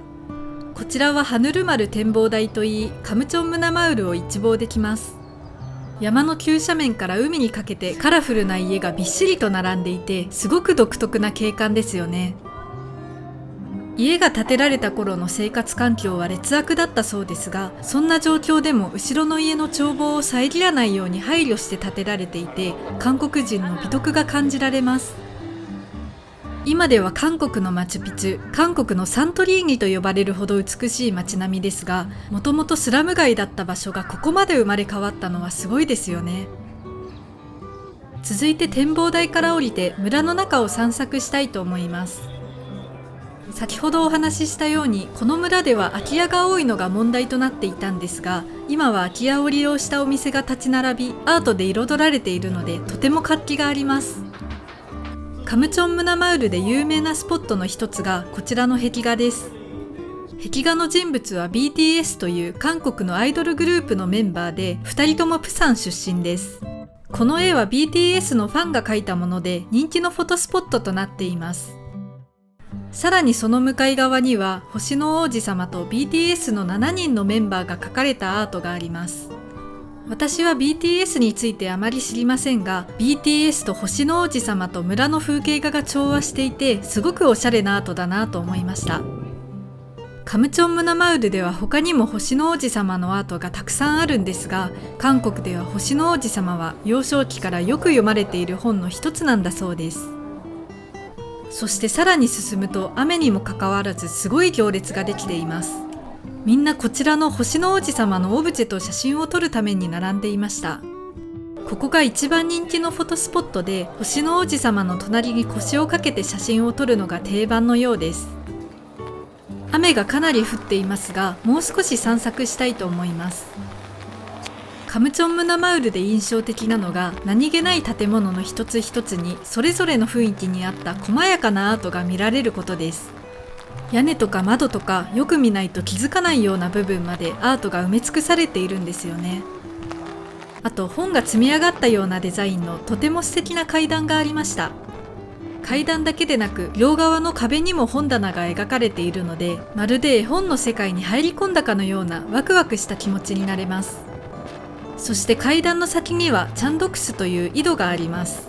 こちらはハヌルマル展望台といい、カムチョンムナマウルを一望できます。山の急斜面から海にかけてカラフルな家がびっしりと並んでいて、すごく独特な景観ですよね。家が建てられた頃の生活環境は劣悪だったそうですが、そんな状況でも後ろの家の眺望を遮らないように配慮して建てられていて、韓国人の美徳が感じられます。今では韓国のマチュピチュ、韓国のサントリーニと呼ばれるほど美しい街並みですが、もともとスラム街だった場所がここまで生まれ変わったのはすごいですよね。続いて展望台から降りて村の中を散策したいと思います。先ほどお話ししたように、この村では空き家が多いのが問題となっていたんですが、今は空き家を利用したお店が立ち並び、アートで彩られているので、とても活気があります。カムチョンムナマウルで有名なスポットの一つがこちらの壁画です。壁画の人物は BTS という韓国のアイドルグループのメンバーで、2人ともプサン出身です。この絵は BTS のファンが描いたもので、人気のフォトスポットとなっています。さらにその向かい側には星の王子様と BTS の7人のメンバーが描かれたアートがあります。私は BTS についてあまり知りませんが、 BTS と星の王子様と村の風景画が調和していて、すごくおしゃれなアートだなと思いました。カムチョンムナマウルでは他にも星の王子様のアートがたくさんあるんですが、韓国では星の王子様は幼少期からよく読まれている本の一つなんだそうです。そしてさらに進むと、雨にもかかわらずすごい行列ができています。みんなこちらの星の王子様のオブジェと写真を撮るために並んでいました。ここが一番人気のフォトスポットで、星の王子様の隣に腰をかけて写真を撮るのが定番のようです。雨がかなり降っていますが、もう少し散策したいと思います。カムチョンムナマウルで印象的なのが、何気ない建物の一つ一つにそれぞれの雰囲気に合った細やかなアートが見られることです。屋根とか窓とか、よく見ないと気づかないような部分までアートが埋め尽くされているんですよね。あと本が積み上がったようなデザインのとても素敵な階段がありました。階段だけでなく、両側の壁にも本棚が描かれているので、まるで絵本の世界に入り込んだかのようなワクワクした気持ちになれます。そして階段の先にはチャンドクスという井戸があります。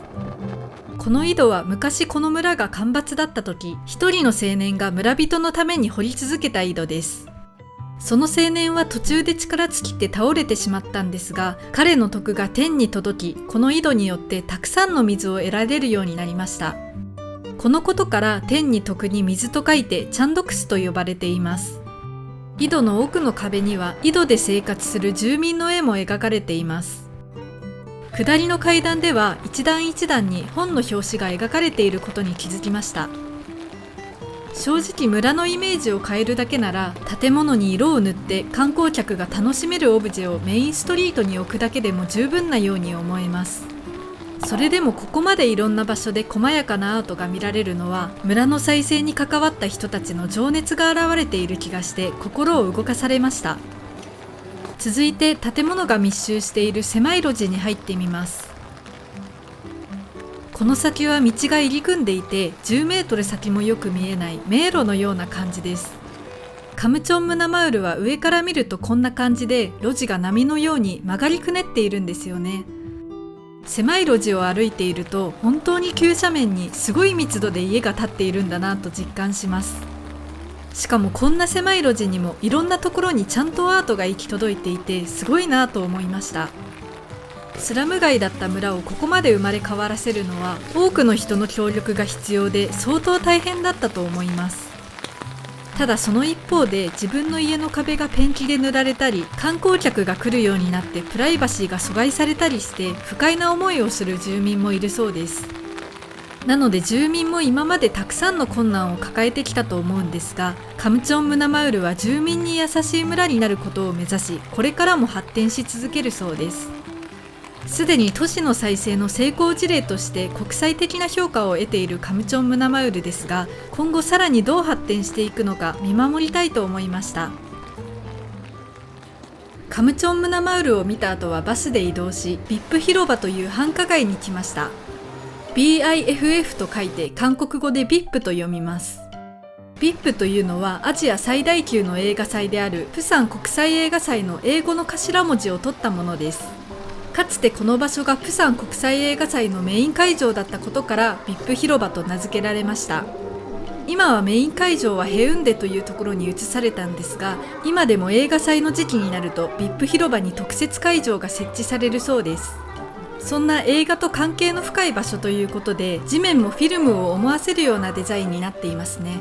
この井戸は昔この村が干ばつだった時、一人の青年が村人のために掘り続けた井戸です。その青年は途中で力尽きて倒れてしまったんですが、彼の徳が天に届き、この井戸によってたくさんの水を得られるようになりました。このことから天に徳に水と書いてチャンドクスと呼ばれています。井戸の奥の壁には井戸で生活する住民の絵も描かれています。下りの階段では一段一段に本の表紙が描かれていることに気づきました。正直村のイメージを変えるだけなら、建物に色を塗って観光客が楽しめるオブジェをメインストリートに置くだけでも十分なように思えます。それでもここまでいろんな場所で細やかなアートが見られるのは、村の再生に関わった人たちの情熱が現れている気がして心を動かされました。続いて建物が密集している狭い路地に入ってみます。この先は道が入り組んでいて、10メートル先もよく見えない迷路のような感じです。カムチョンムナマウルは上から見るとこんな感じで、路地が波のように曲がりくねっているんですよね。狭い路地を歩いていると、本当に急斜面にすごい密度で家が建っているんだなと実感します。しかもこんな狭い路地にもいろんなところにちゃんとアートが行き届いていて、すごいなと思いました。スラム街だった村をここまで生まれ変わらせるのは、多くの人の協力が必要で相当大変だったと思います。ただその一方で、自分の家の壁がペンキで塗られたり、観光客が来るようになってプライバシーが阻害されたりして不快な思いをする住民もいるそうです。なので住民も今までたくさんの困難を抱えてきたと思うんですが、カムチョンムナマウルは住民に優しい村になることを目指し、これからも発展し続けるそうです。すでに都市の再生の成功事例として国際的な評価を得ているカムチョンムナマウルですが、今後さらにどう発展していくのか見守りたいと思いました。カムチョンムナマウルを見た後はバスで移動し、ビップ広場という繁華街に来ました。 BIFF と書いて韓国語で VIP と読みます。 VIP というのはアジア最大級の映画祭であるプサン国際映画祭の英語の頭文字を取ったものです。かつてこの場所がプサン国際映画祭のメイン会場だったことから VIP 広場と名付けられました。今はメイン会場はヘウンデというところに移されたんですが、今でも映画祭の時期になると VIP 広場に特設会場が設置されるそうです。そんな映画と関係の深い場所ということで、地面もフィルムを思わせるようなデザインになっていますね。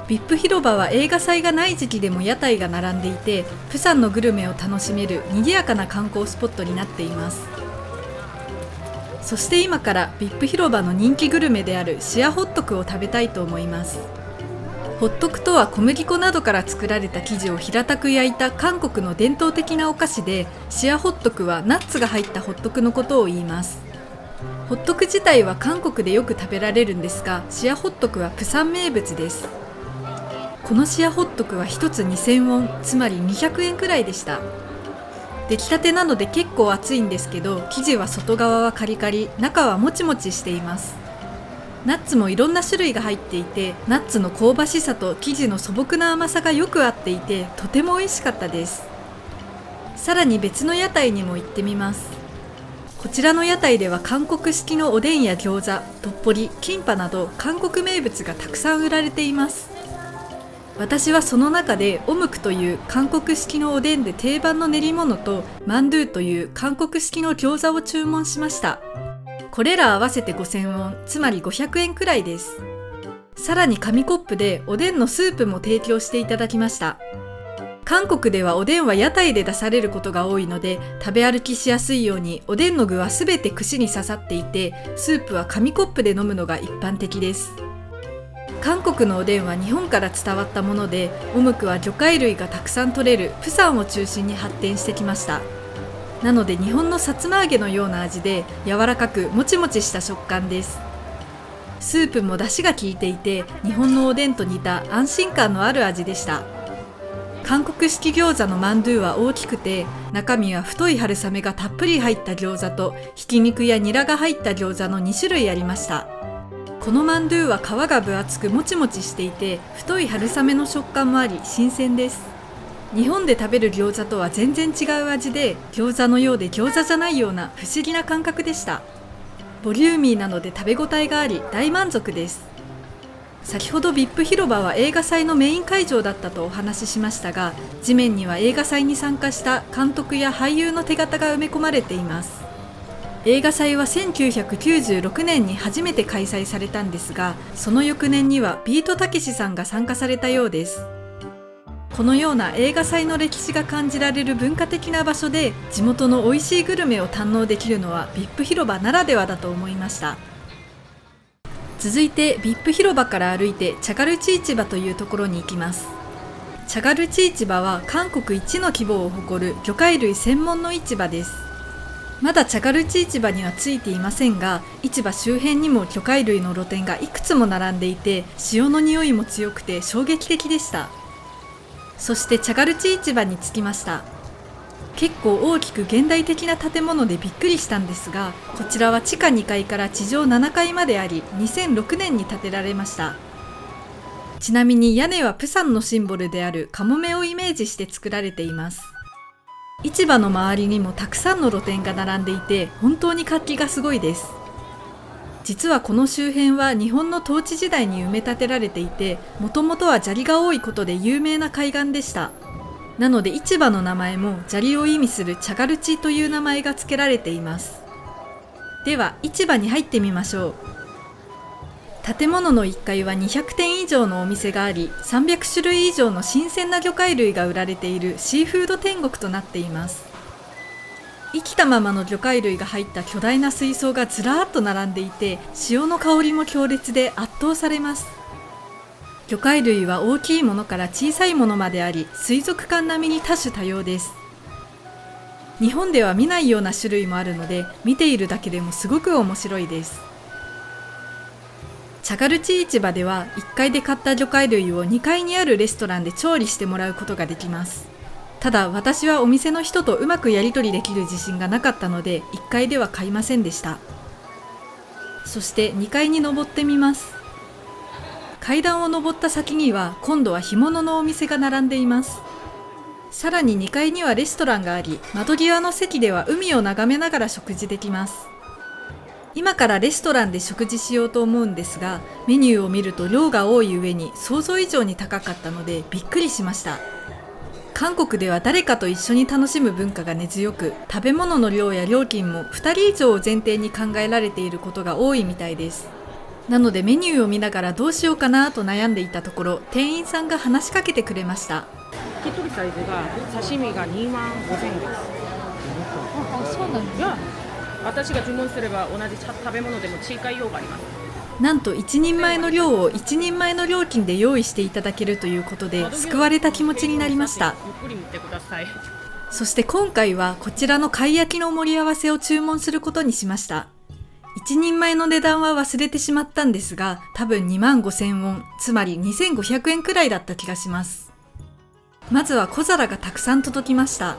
VIP 広場は映画祭がない時期でも屋台が並んでいて、プサンのグルメを楽しめる賑やかな観光スポットになっています。そして今から VIP 広場の人気グルメであるシアホットクを食べたいと思います。ホットクとは小麦粉などから作られた生地を平たく焼いた韓国の伝統的なお菓子で、シアホットクはナッツが入ったホットクのことを言います。ホットク自体は韓国でよく食べられるんですが、シアホットクはプサン名物です。このシアホットクは1つ2000ウォン、つまり200円くらいでした。出来たてなので結構熱いんですけど、生地は外側はカリカリ、中はもちもちしています。ナッツもいろんな種類が入っていて、ナッツの香ばしさと生地の素朴な甘さがよく合っていて、とても美味しかったです。さらに別の屋台にも行ってみます。こちらの屋台では韓国式のおでんや餃子、トッポリ、キンパなど韓国名物がたくさん売られています。私はその中でオムクという韓国式のおでんで定番の練り物とマンドゥという韓国式の餃子を注文しました。これら合わせて5000ウォン、つまり500円くらいです。さらに紙コップでおでんのスープも提供していただきました。韓国ではおでんは屋台で出されることが多いので、食べ歩きしやすいようにおでんの具はすべて串に刺さっていて、スープは紙コップで飲むのが一般的です。韓国のおでんは日本から伝わったもので、オムクは魚介類がたくさん取れるプサンを中心に発展してきました。なので日本のさつま揚げのような味で、柔らかくもちもちした食感です。スープも出汁が効いていて、日本のおでんと似た安心感のある味でした。韓国式餃子のマンドゥは大きくて、中身は太い春雨がたっぷり入った餃子と、ひき肉やニラが入った餃子の2種類ありました。このマンドゥは皮が分厚くもちもちしていて、太い春雨の食感もあり新鮮です。日本で食べる餃子とは全然違う味で、餃子のようで餃子じゃないような不思議な感覚でした。ボリューミーなので食べ応えがあり大満足です。先ほど VIP 広場は映画祭のメイン会場だったとお話ししましたが、地面には映画祭に参加した監督や俳優の手形が埋め込まれています。映画祭は1996年に初めて開催されたんですが、その翌年にはビートたけしさんが参加されたようです。このような映画祭の歴史が感じられる文化的な場所で、地元の美味しいグルメを堪能できるのは VIP 広場ならではだと思いました。続いて VIP 広場から歩いてチャガルチ市場というところに行きます。チャガルチ市場は韓国一の規模を誇る魚介類専門の市場です。まだチャガルチ市場にはついていませんが、市場周辺にも魚介類の露店がいくつも並んでいて、潮の匂いも強くて衝撃的でした。そしてチャガルチ市場に着きました。結構大きく現代的な建物でびっくりしたんですが、こちらは地下2階から地上7階まであり、2006年に建てられました。ちなみに屋根はプサンのシンボルであるカモメをイメージして作られています。市場の周りにもたくさんの露店が並んでいて、本当に活気がすごいです。実はこの周辺は日本の統治時代に埋め立てられていて、もともとは砂利が多いことで有名な海岸でした。なので市場の名前も砂利を意味するチャガルチという名前が付けられています。では市場に入ってみましょう。建物の1階は200店以上のお店があり、300種類以上の新鮮な魚介類が売られているシーフード天国となっています。生きたままの魚介類が入った巨大な水槽がずらーっと並んでいて、潮の香りも強烈で圧倒されます。魚介類は大きいものから小さいものまであり、水族館並みに多種多様です。日本では見ないような種類もあるので、見ているだけでもすごく面白いです。チャガルチ市場では1階で買った魚介類を2階にあるレストランで調理してもらうことができます。ただ私はお店の人とうまくやり取りできる自信がなかったので1階では買いませんでした。そして2階に登ってみます。階段を登った先には今度は干物のお店が並んでいます。さらに2階にはレストランがあり、窓際の席では海を眺めながら食事できます。今からレストランで食事しようと思うんですが、メニューを見ると量が多い上に想像以上に高かったのでびっくりしました。韓国では誰かと一緒に楽しむ文化が根強く、食べ物の量や料金も2人以上を前提に考えられていることが多いみたいです。なのでメニューを見ながらどうしようかなと悩んでいたところ、店員さんが話しかけてくれました。一人サイズが刺身が2万5,000円です。あ、そうなんです。私が注文すれば同じ食べ物でも追加用があります。なんと1人前の量を1人前の料金で用意していただけるということで救われた気持ちになりました。そして今回はこちらの貝焼きの盛り合わせを注文することにしました。1人前の値段は忘れてしまったんですが、多分25,000ウォン、つまり2500円くらいだった気がします。まずは小皿がたくさん届きました。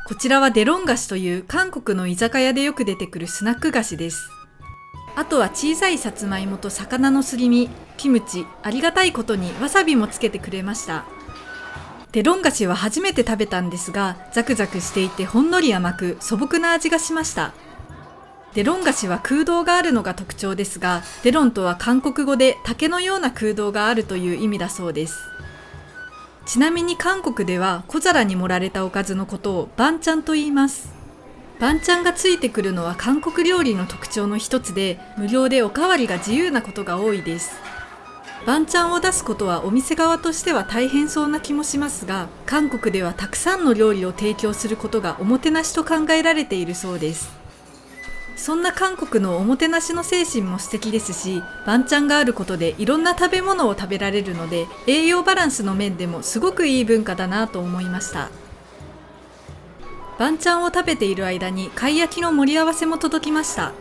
こちらはデロン菓子という韓国の居酒屋でよく出てくるスナック菓子です。あとは小さいさつまいもと魚のすり身、キムチ、ありがたいことにわさびもつけてくれました。デロン菓子は初めて食べたんですが、ザクザクしていてほんのり甘く素朴な味がしました。デロン菓子は空洞があるのが特徴ですが、デロンとは韓国語で竹のような空洞があるという意味だそうです。ちなみに韓国では小皿に盛られたおかずのことをバンチャンと言います。バンチャンがついてくるのは韓国料理の特徴の一つで、無料でおかわりが自由なことが多いです。バンチャンを出すことはお店側としては大変そうな気もしますが、韓国ではたくさんの料理を提供することがおもてなしと考えられているそうです。そんな韓国のおもてなしの精神も素敵ですし、バンチャンがあることでいろんな食べ物を食べられるので、栄養バランスの面でもすごくいい文化だなと思いました。バンチャンを食べている間に貝焼きの盛り合わせも届きました。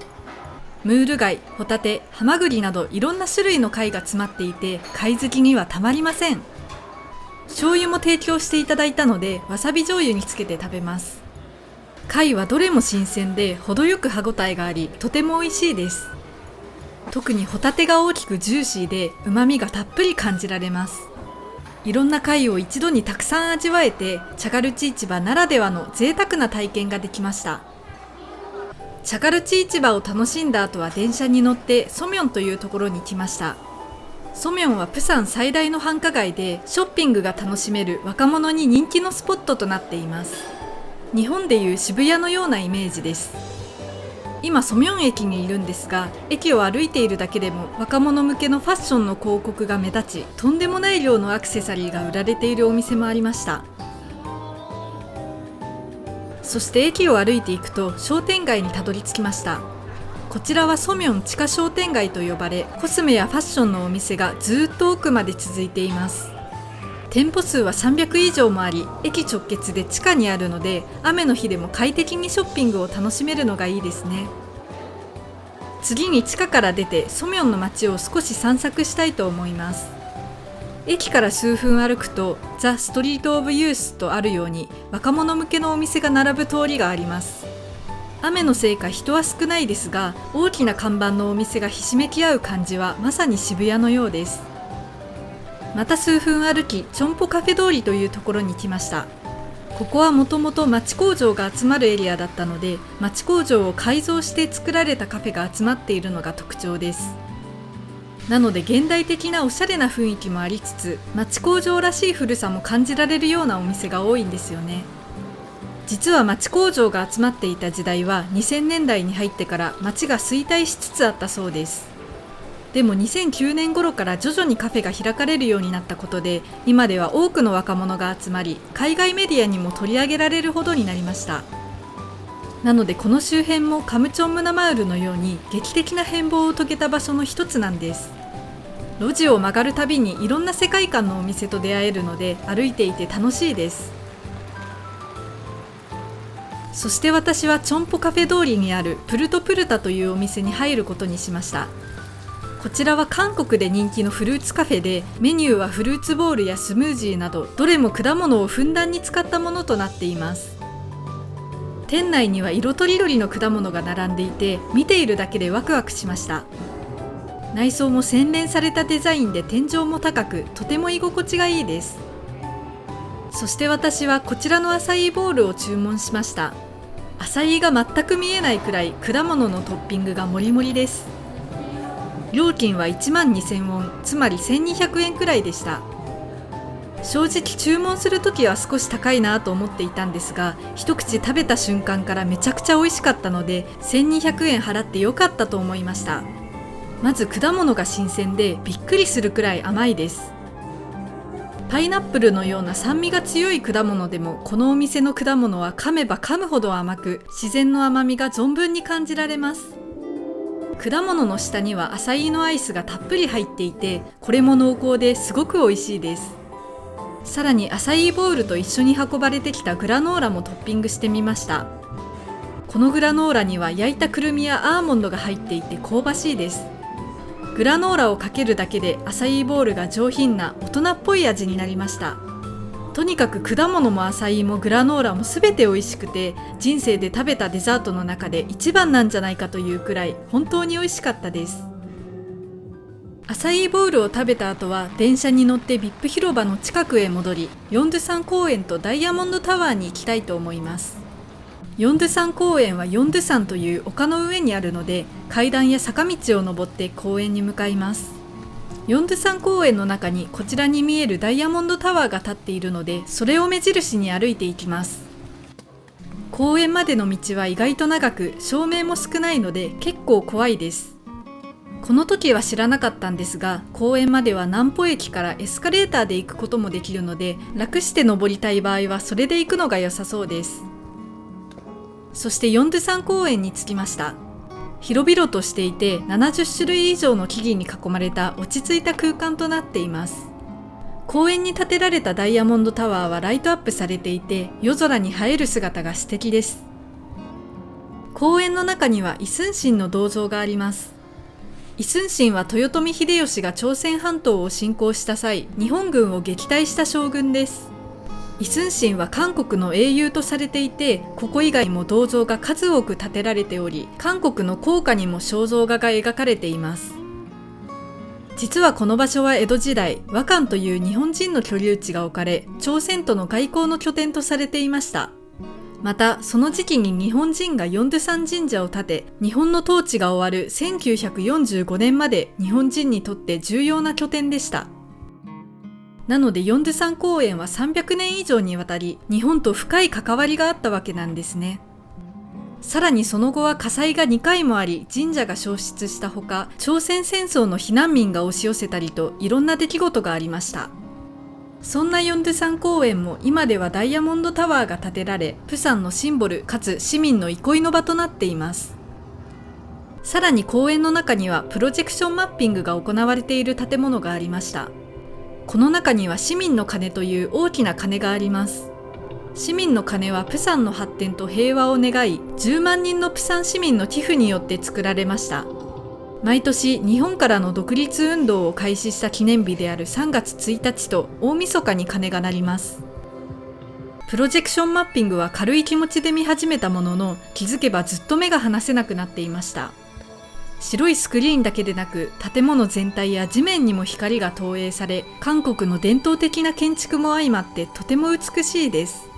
ムール貝、ホタテ、ハマグリなどいろんな種類の貝が詰まっていて、貝好きにはたまりません。醤油も提供していただいたので、わさび醤油につけて食べます。貝はどれも新鮮で程よく歯ごたえがあり、とても美味しいです。特にホタテが大きくジューシーで旨味がたっぷり感じられます。いろんな貝を一度にたくさん味わえて、チャガルチ市場ならではの贅沢な体験ができました。チャガルチ市場を楽しんだ後は電車に乗ってソミョンというところに来ました。ソミョンはプサン最大の繁華街で、ショッピングが楽しめる若者に人気のスポットとなっています。日本でいう渋谷のようなイメージです。今ソミョン駅にいるんですが、駅を歩いているだけでも若者向けのファッションの広告が目立ち、とんでもない量のアクセサリーが売られているお店もありました。そして駅を歩いていくと商店街にたどり着きました。こちらはソミョン地下商店街と呼ばれ、コスメやファッションのお店がずっと奥まで続いています。店舗数は300以上もあり、駅直結で地下にあるので、雨の日でも快適にショッピングを楽しめるのがいいですね。次に地下から出てソミョンの街を少し散策したいと思います。駅から数分歩くとザ・ストリート・オブ・ユースとあるように、若者向けのお店が並ぶ通りがあります。雨のせいか人は少ないですが、大きな看板のお店がひしめき合う感じはまさに渋谷のようです。また数分歩き、チョンポカフェ通りというところに来ました。ここはもともと町工場が集まるエリアだったので、町工場を改造して作られたカフェが集まっているのが特徴です。なので現代的なおしゃれな雰囲気もありつつ、町工場らしい古さも感じられるようなお店が多いんですよね。実は町工場が集まっていた時代は2000年代に入ってから町が衰退しつつあったそうです。でも2009年頃から徐々にカフェが開かれるようになったことで、今では多くの若者が集まり、海外メディアにも取り上げられるほどになりました。なのでこの周辺もカムチョンムナマウルのように劇的な変貌を遂げた場所の一つなんです。路地を曲がるたびにいろんな世界観のお店と出会えるので、歩いていて楽しいです。そして私はチョンポカフェ通りにあるプルトプルタというお店に入ることにしました。こちらは韓国で人気のフルーツカフェで、メニューはフルーツボールやスムージーなど、どれも果物をふんだんに使ったものとなっています。店内には色とりどりの果物が並んでいて、見ているだけでワクワクしました。内装も洗練されたデザインで天井も高く、とても居心地がいいです。そして私はこちらのアサイーボールを注文しました。アサイーが全く見えないくらい果物のトッピングがもりもりです。料金は12,000ウォン、つまり1200円くらいでした。正直注文するときは少し高いなと思っていたんですが、一口食べた瞬間からめちゃくちゃ美味しかったので、1200円払ってよかったと思いました。まず果物が新鮮でびっくりするくらい甘いです。パイナップルのような酸味が強い果物でも、このお店の果物は噛めば噛むほど甘く、自然の甘みが存分に感じられます。果物の下にはアサイーのアイスがたっぷり入っていて、これも濃厚ですごく美味しいです。さらにアサイーボウルと一緒に運ばれてきたグラノーラもトッピングしてみました。このグラノーラには焼いたくるみやアーモンドが入っていて香ばしいです。グラノーラをかけるだけでアサイーボウルが上品な大人っぽい味になりました。とにかく果物もアサイーもグラノーラも全て美味しくて、人生で食べたデザートの中で一番なんじゃないかというくらい本当に美味しかったです。アサイーボウルを食べた後は電車に乗ってビップ広場の近くへ戻り、ヨンドゥサン公園とダイヤモンドタワーに行きたいと思います。ヨンドゥサン公園はヨンドゥ山という丘の上にあるので、階段や坂道を登って公園に向かいます。ヨンドゥサン公園の中にこちらに見えるダイヤモンドタワーが立っているので、それを目印に歩いていきます。公園までの道は意外と長く、照明も少ないので結構怖いです。この時は知らなかったんですが、公園までは南浦駅からエスカレーターで行くこともできるので、楽して登りたい場合はそれで行くのが良さそうです。そしてヨンドゥサン公園に着きました。広々としていて70種類以上の木々に囲まれた落ち着いた空間となっています。公園に建てられたダイヤモンドタワーはライトアップされていて、夜空に映える姿が素敵です。公園の中にはイスンシンの銅像があります。イスンシンは豊臣秀吉が朝鮮半島を侵攻した際、日本軍を撃退した将軍です。イスンシンは韓国の英雄とされていて、ここ以外も銅像が数多く建てられており、韓国の硬貨にも肖像画が描かれています。実はこの場所は江戸時代、和漢という日本人の居留地が置かれ、朝鮮との外交の拠点とされていました。また、その時期に日本人がヨンドゥサン神社を建て、日本の統治が終わる1945年まで日本人にとって重要な拠点でした。なのでヨンドゥサン公園は300年以上にわたり日本と深い関わりがあったわけなんですね。さらにその後は火災が2回もあり、神社が焼失したほか、朝鮮戦争の避難民が押し寄せたりといろんな出来事がありました。そんなヨンドゥサン公園も今ではダイヤモンドタワーが建てられ、プサンのシンボルかつ市民の憩いの場となっています。さらに公園の中にはプロジェクションマッピングが行われている建物がありました。この中には市民の鐘という大きな鐘があります。市民の鐘はプサンの発展と平和を願い、10万人のプサン市民の寄付によって作られました。毎年日本からの独立運動を開始した記念日である3月1日と大晦日に鐘が鳴ります。プロジェクションマッピングは軽い気持ちで見始めたものの、気づけばずっと目が離せなくなっていました。白いスクリーンだけでなく、建物全体や地面にも光が投影され、韓国の伝統的な建築も相まってとても美しいです。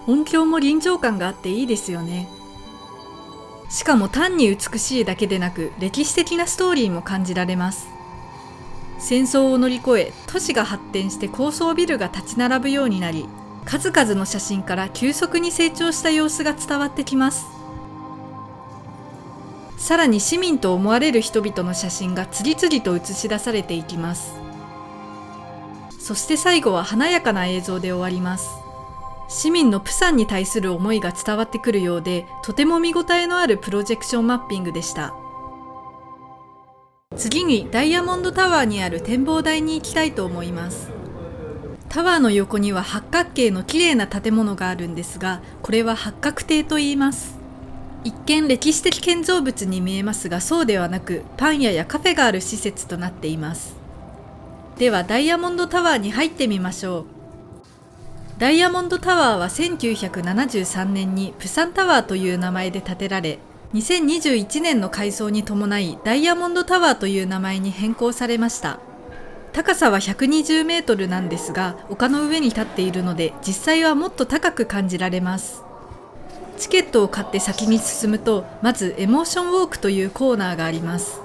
音響も臨場感があっていいですよね。しかも単に美しいだけでなく、歴史的なストーリーも感じられます。戦争を乗り越え、都市が発展して高層ビルが立ち並ぶようになり、数々の写真から急速に成長した様子が伝わってきます。さらに市民と思われる人々の写真が次々と映し出されていきます。そして最後は華やかな映像で終わります。市民のプサンに対する思いが伝わってくるようで、とても見応えのあるプロジェクションマッピングでした。次にダイヤモンドタワーにある展望台に行きたいと思います。タワーの横には八角形の綺麗な建物があるんですが、これは八角亭と言います。一見歴史的建造物に見えますが、そうではなくパン屋やカフェがある施設となっています。ではダイヤモンドタワーに入ってみましょう。ダイヤモンドタワーは1973年にプサンタワーという名前で建てられ、2021年の改装に伴いダイヤモンドタワーという名前に変更されました。高さは120メートルなんですが、丘の上に立っているので実際はもっと高く感じられます。チケットを買って先に進むと、まずエモーションウォークというコーナーがあります。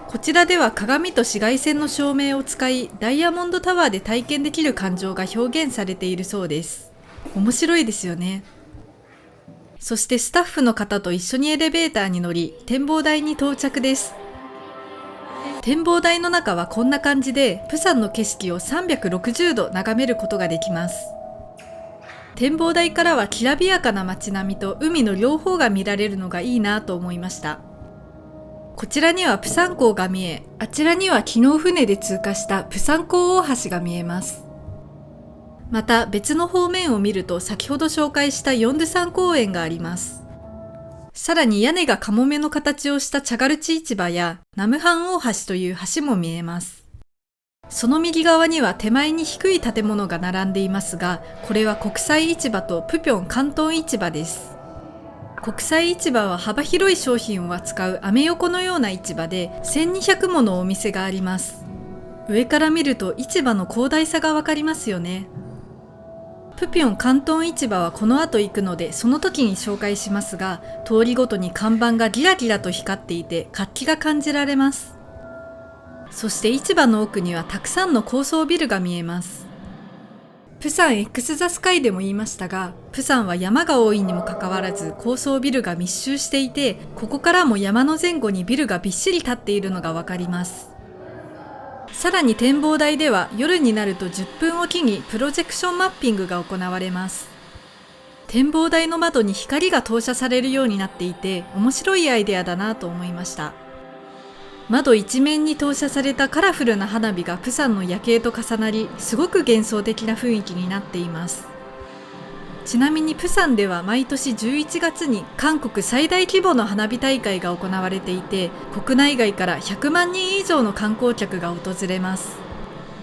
こちらでは鏡と紫外線の照明を使い、ダイヤモンドタワーで体験できる感情が表現されているそうです。面白いですよね。そしてスタッフの方と一緒にエレベーターに乗り、展望台に到着です。展望台の中はこんな感じで、プサンの景色を360度眺めることができます。展望台からはきらびやかな街並みと海の両方が見られるのがいいなと思いました。こちらにはプサン港が見え、あちらには昨日船で通過したプサン港大橋が見えます。また別の方面を見ると先ほど紹介したヨンドゥサン公園があります。さらに屋根がカモメの形をしたチャガルチ市場やナムハン大橋という橋も見えます。その右側には手前に低い建物が並んでいますが、これは国際市場とプピョン広東市場です。国際市場は幅広い商品を扱うアメ横のような市場で1200ものお店があります。上から見ると市場の広大さがわかりますよね。プピョン広東市場はこの後行くのでその時に紹介しますが、通りごとに看板がギラギラと光っていて活気が感じられます。そして市場の奥にはたくさんの高層ビルが見えます。プサン X ザスカイでも言いましたが、プサンは山が多いにもかかわらず高層ビルが密集していて、ここからも山の前後にビルがびっしり立っているのがわかります。さらに展望台では夜になると10分おきにプロジェクションマッピングが行われます。展望台の窓に光が投射されるようになっていて面白いアイデアだなと思いました。窓一面に投射されたカラフルな花火がプサンの夜景と重なり、すごく幻想的な雰囲気になっています。ちなみにプサンでは毎年11月に韓国最大規模の花火大会が行われていて、国内外から100万人以上の観光客が訪れます。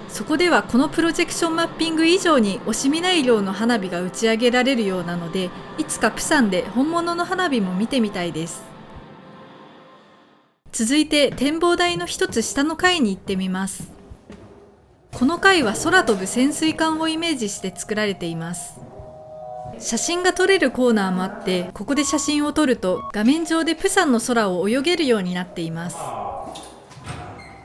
そこではこのプロジェクションマッピング以上に惜しみない量の花火が打ち上げられるようなので、いつかプサンで本物の花火も見てみたいです。続いて展望台の一つ下の階に行ってみます。この階は空飛ぶ潜水艦をイメージして作られています。写真が撮れるコーナーもあって、ここで写真を撮ると画面上でプサンの空を泳げるようになっています。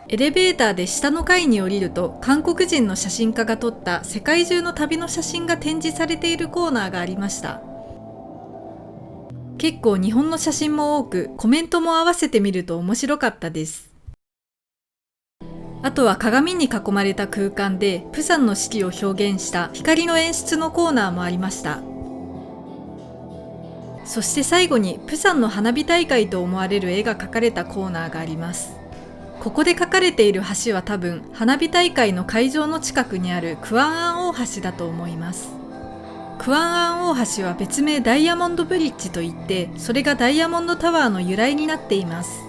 エレベーターで下の階に降りると、韓国人の写真家が撮った世界中の旅の写真が展示されているコーナーがありました。結構日本の写真も多く、コメントも合わせてみると面白かったです。あとは鏡に囲まれた空間でプサンの四季を表現した光の演出のコーナーもありました。そして最後にプサンの花火大会と思われる絵が描かれたコーナーがあります。ここで描かれている橋は多分花火大会の会場の近くにあるクアンアン大橋だと思います。クアンアン大橋は別名ダイヤモンドブリッジといって、それがダイヤモンドタワーの由来になっています。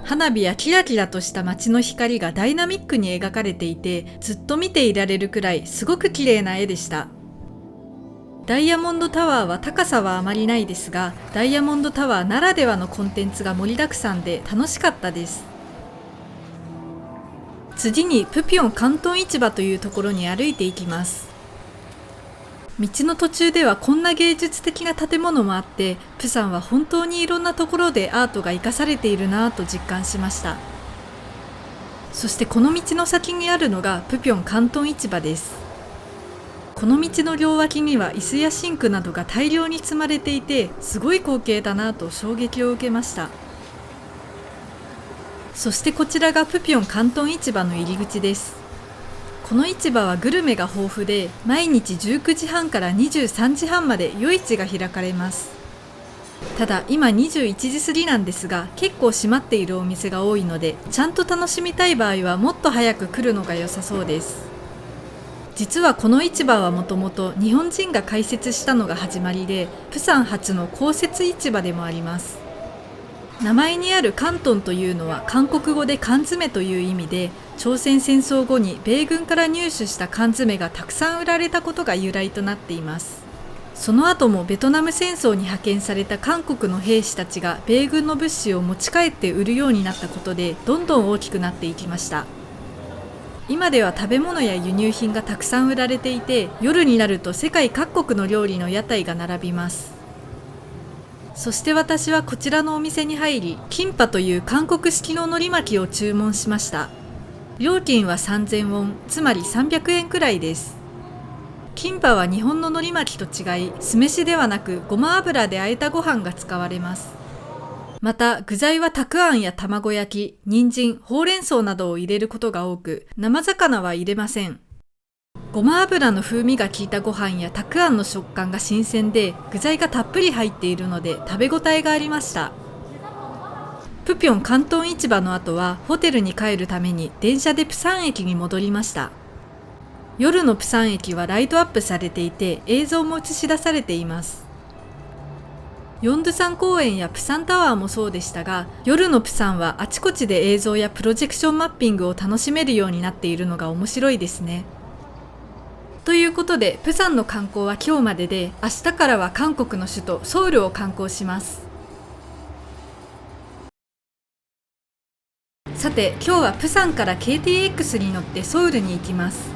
花火やキラキラとした街の光がダイナミックに描かれていて、ずっと見ていられるくらいすごく綺麗な絵でした。ダイヤモンドタワーは高さはあまりないですが、ダイヤモンドタワーならではのコンテンツが盛りだくさんで楽しかったです。次にプピョン広東市場というところに歩いていきます。道の途中ではこんな芸術的な建物もあって、プサンは本当にいろんなところでアートが生かされているなぁと実感しました。そしてこの道の先にあるのがプピョン広東市場です。この道の両脇には椅子やシンクなどが大量に積まれていて、すごい光景だなぁと衝撃を受けました。そしてこちらがプピョン広東市場の入り口です。この市場はグルメが豊富で、毎日19時半から23時半まで夜市が開かれます。ただ今21時過ぎなんですが、結構閉まっているお店が多いので、ちゃんと楽しみたい場合はもっと早く来るのが良さそうです。実はこの市場はもともと日本人が開設したのが始まりで、プサン初の公設市場でもあります。名前にある広東というのは韓国語で缶詰という意味で、朝鮮戦争後に米軍から入手した缶詰がたくさん売られたことが由来となっています。その後もベトナム戦争に派遣された韓国の兵士たちが米軍の物資を持ち帰って売るようになったことで、どんどん大きくなっていきました。今では食べ物や輸入品がたくさん売られていて、夜になると世界各国の料理の屋台が並びます。そして私はこちらのお店に入り、キンパという韓国式の海苔巻きを注文しました。料金は3000ウォン、つまり300円くらいです。キンパは日本の海苔巻きと違い、酢飯ではなくごま油で和えたご飯が使われます。また具材はたくあんや卵焼き、人参、ほうれん草などを入れることが多く、生魚は入れません。ごま油の風味が効いたご飯やたくあんの食感が新鮮で、具材がたっぷり入っているので食べ応えがありました。プピョン広東市場の後はホテルに帰るために電車でプサン駅に戻りました。夜のプサン駅はライトアップされていて映像も映し出されています。ヨンドゥサン公園やプサンタワーもそうでしたが、夜のプサンはあちこちで映像やプロジェクションマッピングを楽しめるようになっているのが面白いですね。ということで、プサンの観光は今日までで、明日からは韓国の首都ソウルを観光します。さて、今日はプサンから KTX に乗ってソウルに行きます。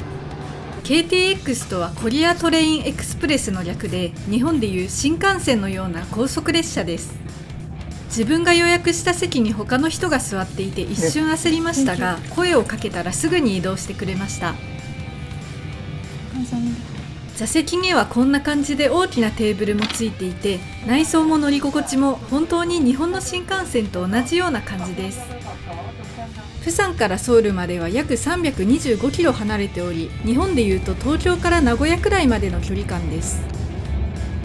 KTX とはコリアトレインエクスプレスの略で、日本でいう新幹線のような高速列車です。自分が予約した席に他の人が座っていて一瞬焦りましたが、声をかけたらすぐに移動してくれました。座席にはこんな感じで大きなテーブルもついていて、内装も乗り心地も本当に日本の新幹線と同じような感じです。プサンからソウルまでは約325キロ離れており、日本でいうと東京から名古屋くらいまでの距離感です。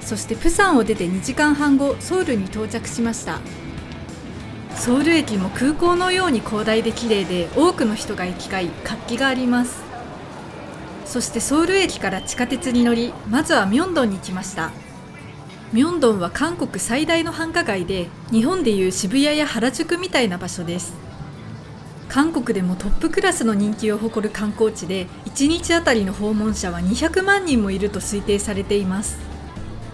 そしてプサンを出て2時間半後、ソウルに到着しました。ソウル駅も空港のように広大で綺麗で、多くの人が行き交い、活気があります。そしてソウル駅から地下鉄に乗り、まずはミョンドンに来ました。ミョンドンは韓国最大の繁華街で、日本でいう渋谷や原宿みたいな場所です。韓国でもトップクラスの人気を誇る観光地で、1日あたりの訪問者は200万人もいると推定されています。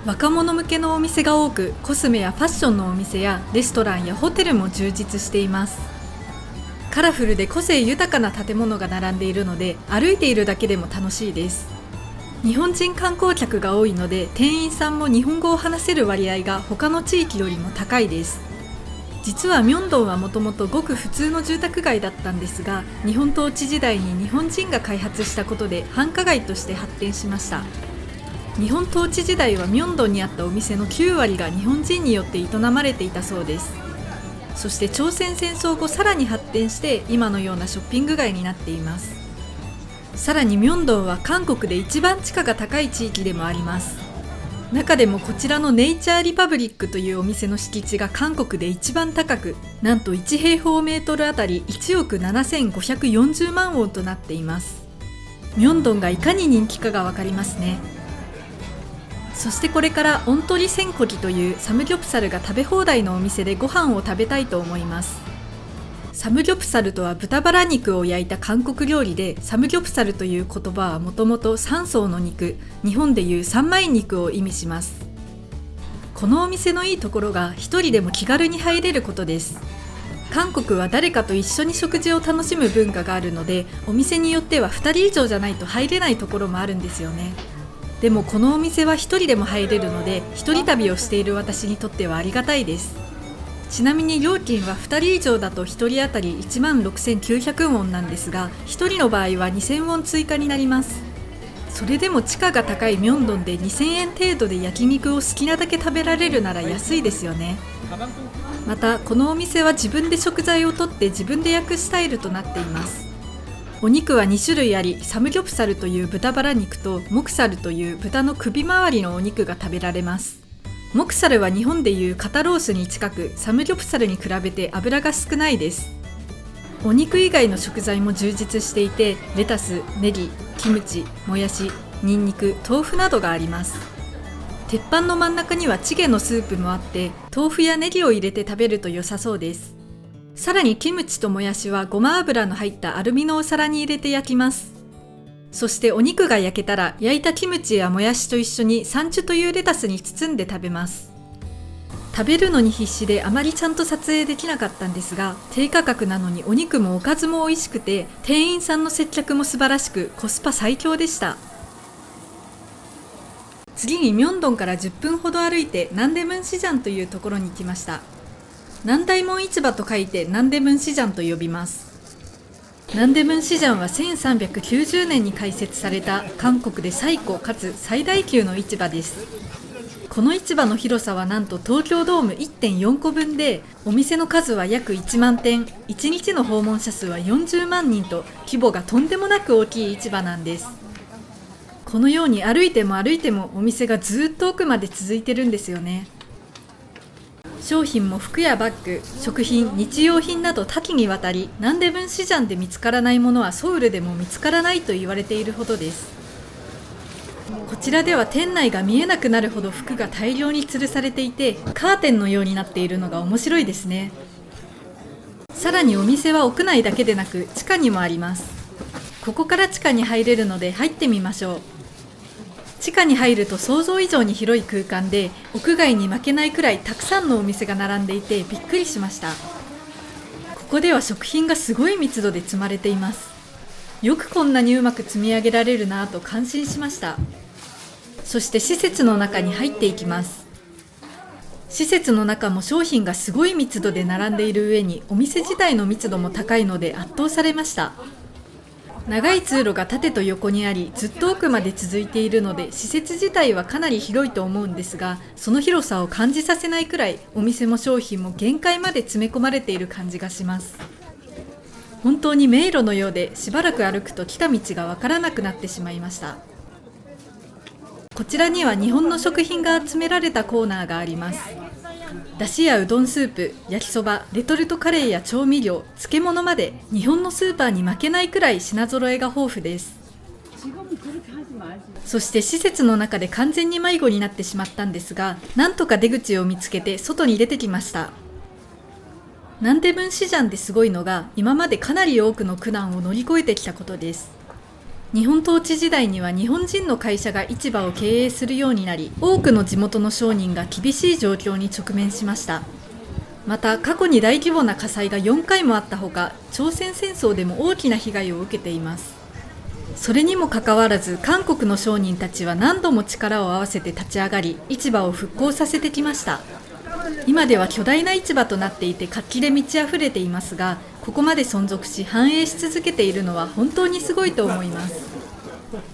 若者向けのお店が多く、コスメやファッションのお店やレストランやホテルも充実しています。カラフルで個性豊かな建物が並んでいるので、歩いているだけでも楽しいです。日本人観光客が多いので、店員さんも日本語を話せる割合が他の地域よりも高いです。実はミョンドンはもともとごく普通の住宅街だったんですが、日本統治時代に日本人が開発したことで繁華街として発展しました。日本統治時代はミョンドンにあったお店の9割が日本人によって営まれていたそうです。そして朝鮮戦争後さらに発展して今のようなショッピング街になっています。さらにミョンドンは韓国で一番地価が高い地域でもあります。中でもこちらのネイチャーリパブリックというお店の敷地が韓国で一番高く、なんと1平方メートルあたり1億7540万ウォンとなっています。ミョンドンがいかに人気かがわかりますね。そしてこれからオントリセンコキというサムギョプサルが食べ放題のお店でご飯を食べたいと思います。サムギョプサルとは豚バラ肉を焼いた韓国料理で、サムギョプサルという言葉はもともと3層の肉、日本でいう三枚肉を意味します。このお店のいいところが一人でも気軽に入れることです。韓国は誰かと一緒に食事を楽しむ文化があるので、お店によっては2人以上じゃないと入れないところもあるんですよね。でもこのお店は1人でも入れるので、一人旅をしている私にとってはありがたいです。ちなみに料金は2人以上だと1人当たり16,900ウォンなんですが、1人の場合は2000ウォン追加になります。それでも地価が高いミョンドンで2000円程度で焼肉を好きなだけ食べられるなら安いですよね。またこのお店は自分で食材を取って自分で焼くスタイルとなっています。お肉は2種類あり、サムギョプサルという豚バラ肉とモクサルという豚の首周りのお肉が食べられます。モクサルは日本でいう肩ロースに近く、サムギョプサルに比べて脂が少ないです。お肉以外の食材も充実していて、レタス、ネギ、キムチ、もやし、ニンニク、豆腐などがあります。鉄板の真ん中にはチゲのスープもあって、豆腐やネギを入れて食べると良さそうです。さらにキムチともやしはごま油の入ったアルミのお皿に入れて焼きます。そしてお肉が焼けたら、焼いたキムチやもやしと一緒にサンチュというレタスに包んで食べます。食べるのに必死であまりちゃんと撮影できなかったんですが、低価格なのにお肉もおかずも美味しくて、店員さんの接客も素晴らしく、コスパ最強でした。次にミョンドンから10分ほど歩いてナンデムンシジャンというところに来ました。南大門市場と書いてナンデムンシジャンと呼びます。ナンデムンシジャンは1390年に開設された韓国で最古かつ最大級の市場です。この市場の広さはなんと東京ドーム 1.4 個分で、お店の数は約1万店、1日の訪問者数は40万人と規模がとんでもなく大きい市場なんです。このように歩いても歩いてもお店がずっと奥まで続いてるんですよね。商品も服やバッグ、食品、日用品など多岐にわたり、ナンデブンシジャンで見つからないものはソウルでも見つからないと言われているほどです。こちらでは店内が見えなくなるほど服が大量に吊るされていて、カーテンのようになっているのが面白いですね。さらにお店は屋内だけでなく地下にもあります。ここから地下に入れるので入ってみましょう。地下に入ると想像以上に広い空間で、屋外に負けないくらいたくさんのお店が並んでいてびっくりしました。ここでは食品がすごい密度で積まれています。よくこんなにうまく積み上げられるなぁと感心しました。そして施設の中に入っていきます。施設の中も商品がすごい密度で並んでいる上に、お店自体の密度も高いので圧倒されました。長い通路が縦と横にあり、ずっと奥まで続いているので、施設自体はかなり広いと思うんですが、その広さを感じさせないくらい、お店も商品も限界まで詰め込まれている感じがします。本当に迷路のようで、しばらく歩くと来た道がわからなくなってしまいました。こちらには日本の食品が集められたコーナーがあります。だしやうどんスープ、焼きそば、レトルトカレーや調味料、漬物まで、日本のスーパーに負けないくらい品揃えが豊富です。そして施設の中で完全に迷子になってしまったんですが、なんとか出口を見つけて外に出てきました。ナンデブンシジャンですごいのが、今までかなり多くの苦難を乗り越えてきたことです。日本統治時代には日本人の会社が市場を経営するようになり、多くの地元の商人が厳しい状況に直面しました。また過去に大規模な火災が4回もあったほか、朝鮮戦争でも大きな被害を受けています。それにもかかわらず、韓国の商人たちは何度も力を合わせて立ち上がり、市場を復興させてきました。今では巨大な市場となっていて活気で満ち溢れていますが、ここまで存続し繁栄し続けているのは本当にすごいと思います。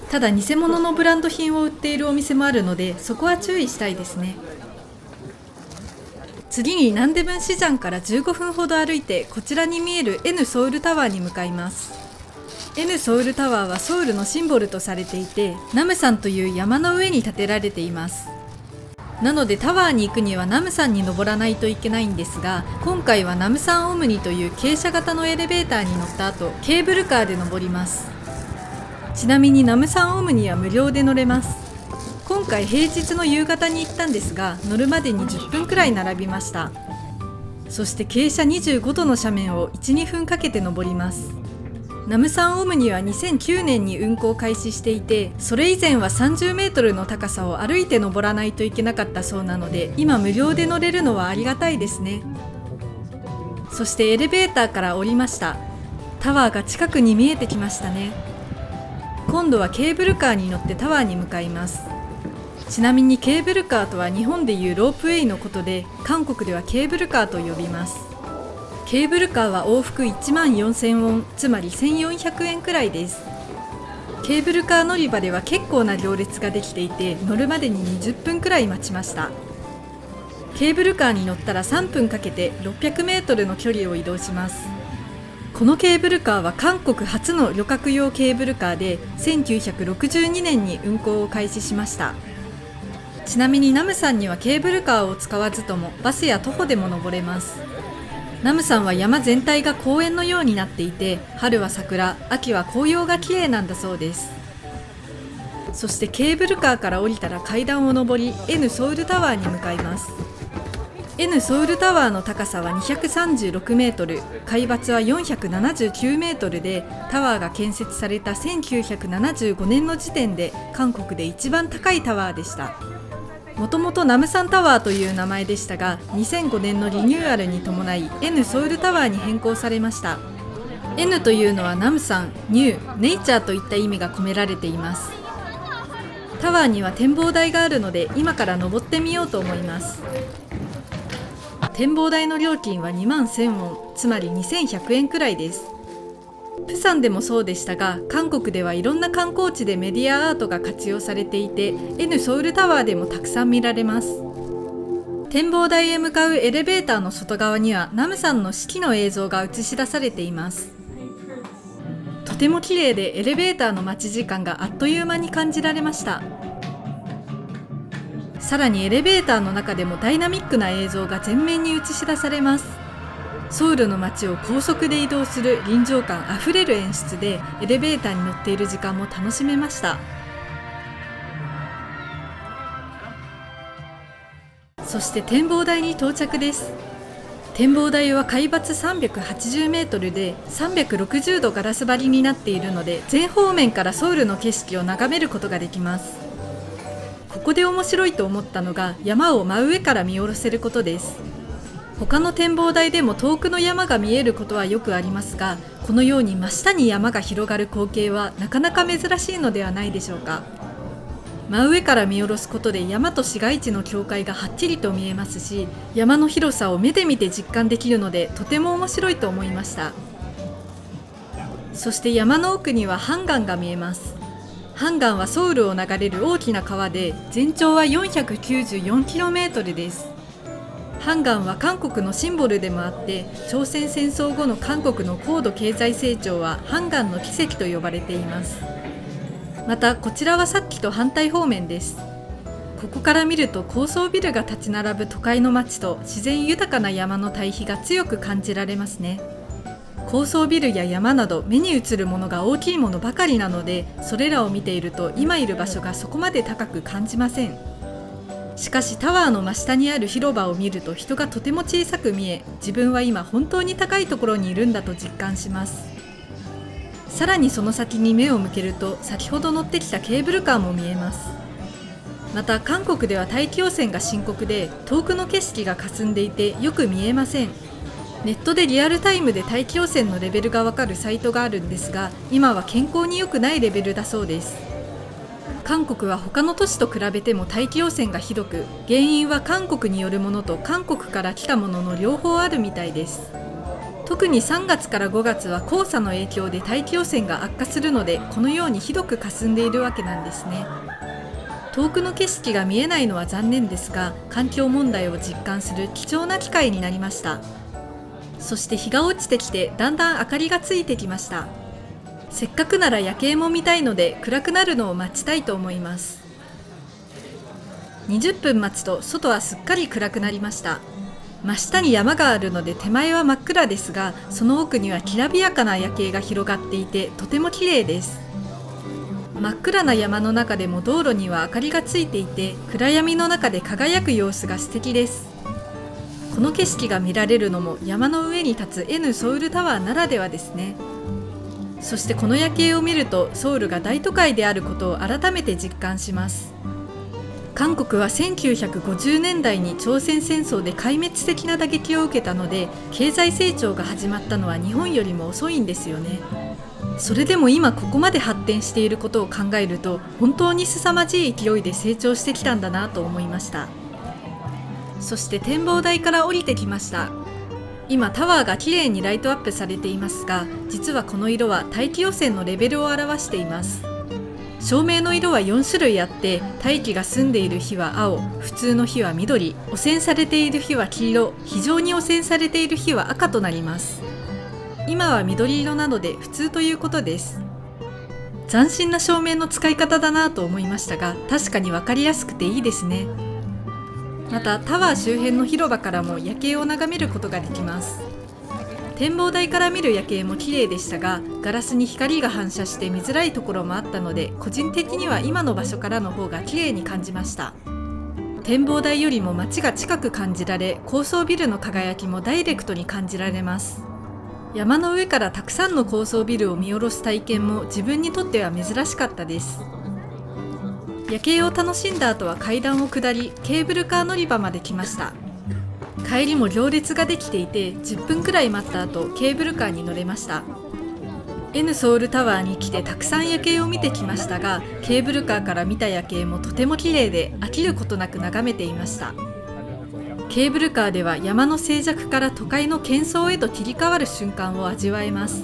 ただ偽物のブランド品を売っているお店もあるので、そこは注意したいですね。次にナンデブンシジャンから15分ほど歩いて、こちらに見える N ソウルタワーに向かいます。N ソウルタワーはソウルのシンボルとされていて、ナム山という山の上に建てられています。なのでタワーに行くにはナム山に登らないといけないんですが、今回はナム山オムニという傾斜型のエレベーターに乗った後、ケーブルカーで登ります。ちなみにナム山オムニは無料で乗れます。今回平日の夕方に行ったんですが、乗るまでに10分くらい並びました。そして傾斜25度の斜面を 1,2 分かけて登ります。ナム山オムニは2009年に運行開始していて、それ以前は30メートルの高さを歩いて登らないといけなかったそうなので、今無料で乗れるのはありがたいですね。そしてエレベーターから降りました。タワーが近くに見えてきましたね。今度はケーブルカーに乗ってタワーに向かいます。ちなみにケーブルカーとは日本でいうロープウェイのことで、韓国ではケーブルカーと呼びます。ケーブルカーは往復14,000ウォン、つまり1,400円くらいです。ケーブルカー乗り場では結構な行列ができていて、乗るまでに20分くらい待ちました。ケーブルカーに乗ったら3分かけて600メートルの距離を移動します。このケーブルカーは韓国初の旅客用ケーブルカーで、1962年に運行を開始しました。ちなみにナム山にはケーブルカーを使わずともバスや徒歩でも登れます。ナム山は山全体が公園のようになっていて、春は桜、秋は紅葉が綺麗なんだそうです。そしてケーブルカーから降りたら階段を上り、N ソウルタワーに向かいます。N ソウルタワーの高さは236メートル、海抜は479メートルで、タワーが建設された1975年の時点で韓国で一番高いタワーでした。もともとナムサンタワーという名前でしたが、2005年のリニューアルに伴い N ソウルタワーに変更されました。 N というのはナムサン、ニュー、ネイチャーといった意味が込められています。タワーには展望台があるので、今から登ってみようと思います。展望台の料金は21,000ウォン、つまり2100円くらいです。プサンでもそうでしたが、韓国ではいろんな観光地でメディアアートが活用されていて、N ソウルタワーでもたくさん見られます。展望台へ向かうエレベーターの外側にはナム山の四季の映像が映し出されています。とても綺麗で、エレベーターの待ち時間があっという間に感じられました。さらにエレベーターの中でもダイナミックな映像が前面に映し出されます。ソウルの街を高速で移動する臨場感あふれる演出で、エレベーターに乗っている時間も楽しめました。そして展望台に到着です。展望台は海抜380メートルで360度ガラス張りになっているので、全方面からソウルの景色を眺めることができます。ここで面白いと思ったのが、山を真上から見下ろせることです。他の展望台でも遠くの山が見えることはよくありますが、このように真下に山が広がる光景はなかなか珍しいのではないでしょうか。真上から見下ろすことで山と市街地の境界がはっきりと見えますし、山の広さを目で見て実感できるので、とても面白いと思いました。そして山の奥にはハンガンが見えます。ハンガンはソウルを流れる大きな川で、全長は 494km です。ハンガンは韓国のシンボルでもあって、朝鮮戦争後の韓国の高度経済成長はハンガンの奇跡と呼ばれています。またこちらはさっきと反対方面です。ここから見ると高層ビルが立ち並ぶ都会の街と自然豊かな山の対比が強く感じられますね。高層ビルや山など目に映るものが大きいものばかりなので、それらを見ていると今いる場所がそこまで高く感じません。しかしタワーの真下にある広場を見ると人がとても小さく見え、自分は今本当に高いところにいるんだと実感します。さらにその先に目を向けると、先ほど乗ってきたケーブルカーも見えます。また韓国では大気汚染が深刻で、遠くの景色が霞んでいてよく見えません。ネットでリアルタイムで大気汚染のレベルがわかるサイトがあるんですが、今は健康に良くないレベルだそうです。韓国は他の都市と比べても大気汚染がひどく、原因は韓国によるものと韓国から来たものの両方あるみたいです。特に3月から5月は黄砂の影響で大気汚染が悪化するので、このようにひどく霞んでいるわけなんですね。遠くの景色が見えないのは残念ですが、環境問題を実感する貴重な機会になりました。そして日が落ちてきて、だんだん明かりがついてきました。せっかくなら夜景も見たいので、暗くなるのを待ちたいと思います。20分待つと外はすっかり暗くなりました。真下に山があるので手前は真っ暗ですが、その奥にはきらびやかな夜景が広がっていてとても綺麗です。真っ暗な山の中でも道路には明かりがついていて、暗闇の中で輝く様子が素敵です。この景色が見られるのも山の上に立つ N ソウルタワーならではですね。そしてこの夜景を見ると、ソウルが大都会であることを改めて実感します。韓国は1950年代に朝鮮戦争で壊滅的な打撃を受けたので、経済成長が始まったのは日本よりも遅いんですよね。それでも今ここまで発展していることを考えると、本当に凄まじい勢いで成長してきたんだなと思いました。そして展望台から降りてきました。今タワーが綺麗にライトアップされていますが、実はこの色は大気汚染のレベルを表しています。照明の色は4種類あって、大気が澄んでいる日は青、普通の日は緑、汚染されている日は黄色、非常に汚染されている日は赤となります。今は緑色なので普通ということです。斬新な照明の使い方だなと思いましたが、確かに分かりやすくていいですね。またタワー周辺の広場からも夜景を眺めることができます。展望台から見る夜景も綺麗でしたが、ガラスに光が反射して見づらいところもあったので、個人的には今の場所からの方が綺麗に感じました。展望台よりも街が近く感じられ、高層ビルの輝きもダイレクトに感じられます。山の上からたくさんの高層ビルを見下ろす体験も自分にとっては珍しかったです。夜景を楽しんだ後は階段を下り、ケーブルカー乗り場まで来ました。帰りも行列ができていて、10分くらい待った後ケーブルカーに乗れました。 N ソウルタワーに来てたくさん夜景を見てきましたが、ケーブルカーから見た夜景もとても綺麗で飽きることなく眺めていました。ケーブルカーでは山の静寂から都会の喧騒へと切り替わる瞬間を味わえます。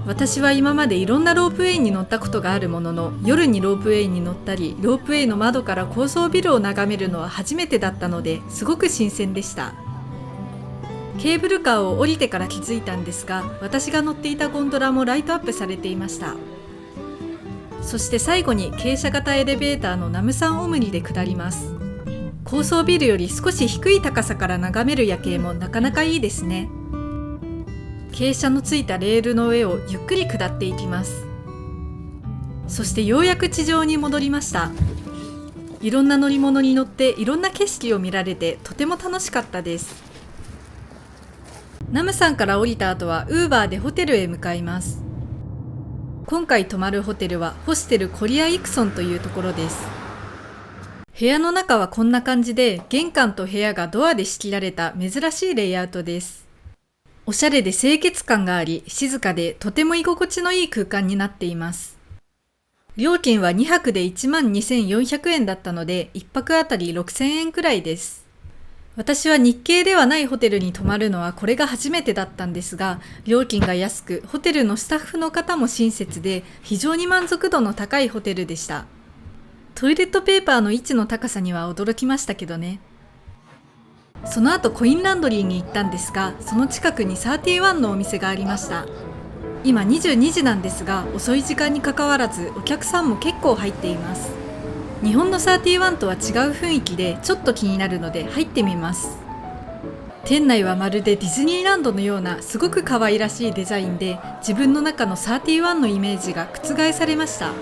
私は今までいろんなロープウェイに乗ったことがあるものの、夜にロープウェイに乗ったり、ロープウェイの窓から高層ビルを眺めるのは初めてだったので、すごく新鮮でした。ケーブルカーを降りてから気づいたんですが、私が乗っていたゴンドラもライトアップされていました。そして最後に傾斜型エレベーターのナムサンオムニで下ります。高層ビルより少し低い高さから眺める夜景もなかなかいいですね。傾斜のついたレールの上をゆっくり下っていきます。そしてようやく地上に戻りました。いろんな乗り物に乗っていろんな景色を見られてとても楽しかったです。ナムさんから降りた後はウーバーでホテルへ向かいます。今回泊まるホテルはホステルコリアイクソンというところです。部屋の中はこんな感じで、玄関と部屋がドアで仕切られた珍しいレイアウトです。おしゃれで清潔感があり、静かでとても居心地のいい空間になっています。料金は2泊で12,400円だったので、1泊あたり6,000円くらいです。私は日系ではないホテルに泊まるのはこれが初めてだったんですが、料金が安く、ホテルのスタッフの方も親切で、非常に満足度の高いホテルでした。トイレットペーパーの位置の高さには驚きましたけどね。その後コインランドリーに行ったんですが、その近くに31のお店がありました。今22時なんですが、遅い時間にかかわらずお客さんも結構入っています。日本の31とは違う雰囲気でちょっと気になるので入ってみます。店内はまるでディズニーランドのようなすごく可愛らしいデザインで、自分の中の31のイメージが覆されました。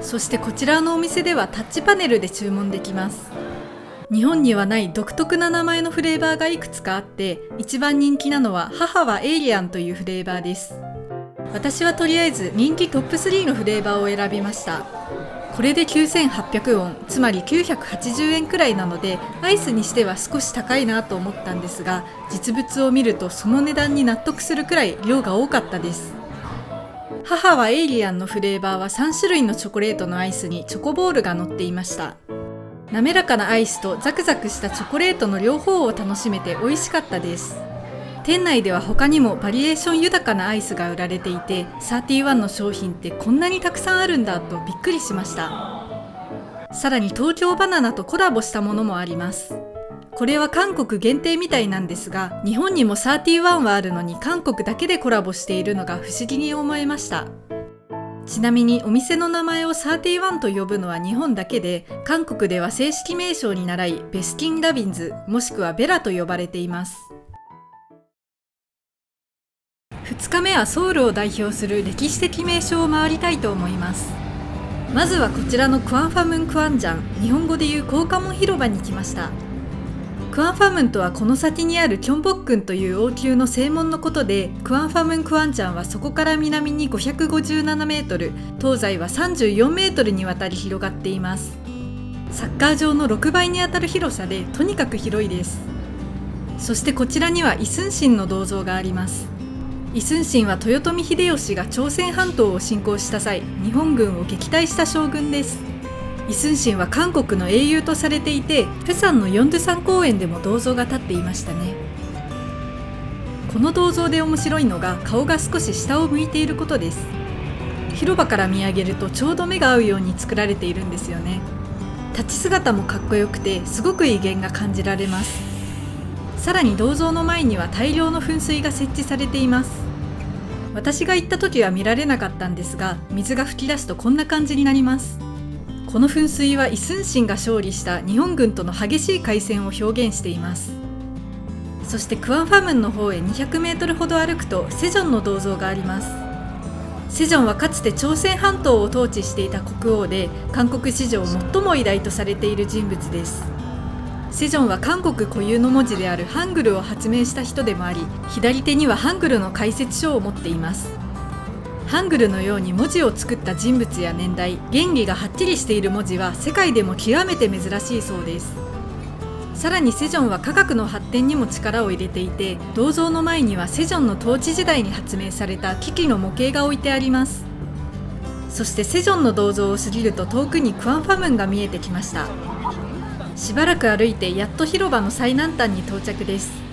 そしてこちらのお店ではタッチパネルで注文できます。日本にはない独特な名前のフレーバーがいくつかあって、一番人気なのは母はエイリアンというフレーバーです。私はとりあえず人気トップ3のフレーバーを選びました。これで9800ウォン、つまり980円くらいなので、アイスにしては少し高いなと思ったんですが、実物を見るとその値段に納得するくらい量が多かったです。母はエイリアンのフレーバーは3種類のチョコレートのアイスにチョコボールが乗っていました。滑らかなアイスとザクザクしたチョコレートの両方を楽しめて美味しかったです。店内では他にもバリエーション豊かなアイスが売られていて、31の商品ってこんなにたくさんあるんだとびっくりしました。さらに東京バナナとコラボしたものもあります。これは韓国限定みたいなんですが、日本にも31はあるのに韓国だけでコラボしているのが不思議に思えました。ちなみにお店の名前を31と呼ぶのは日本だけで、韓国では正式名称に倣いベスキンラビンズもしくはベラと呼ばれています。2日目はソウルを代表する歴史的名所を回りたいと思います。まずはこちらのクアンファムンクアンジャン、日本語でいう光化門広場に来ました。クアンファムンとはこの先にあるキョンボックンという王宮の正門のことで、クアンファムンクアンジャンはそこから南に557メートル、東西は34メートルにわたり広がっています。サッカー場の6倍にあたる広さでとにかく広いです。そしてこちらにはイスンシンの銅像があります。イスンシンは豊臣秀吉が朝鮮半島を侵攻した際、日本軍を撃退した将軍です。イスンシンは韓国の英雄とされていて、プサンのヨンドゥサン公園でも銅像が立っていましたね。この銅像で面白いのが顔が少し下を向いていることです。広場から見上げるとちょうど目が合うように作られているんですよね。立ち姿もかっこよくてすごく威厳が感じられます。さらに銅像の前には大量の噴水が設置されています。私が行った時は見られなかったんですが、水が噴き出すとこんな感じになります。この噴水はイスンシンが勝利した日本軍との激しい海戦を表現しています。そしてクアンファムンの方へ200メートルほど歩くとセジョンの銅像があります。セジョンはかつて朝鮮半島を統治していた国王で、韓国史上最も偉大とされている人物です。セジョンは韓国固有の文字であるハングルを発明した人でもあり、左手にはハングルの解説書を持っています。ハングルのように文字を作った人物や年代、原理がはっきりしている文字は世界でも極めて珍しいそうです。さらにセジョンは科学の発展にも力を入れていて、銅像の前にはセジョンの統治時代に発明された機器の模型が置いてあります。そしてセジョンの銅像を過ぎると遠くにクアンファムンが見えてきました。しばらく歩いてやっと広場の最南端に到着です。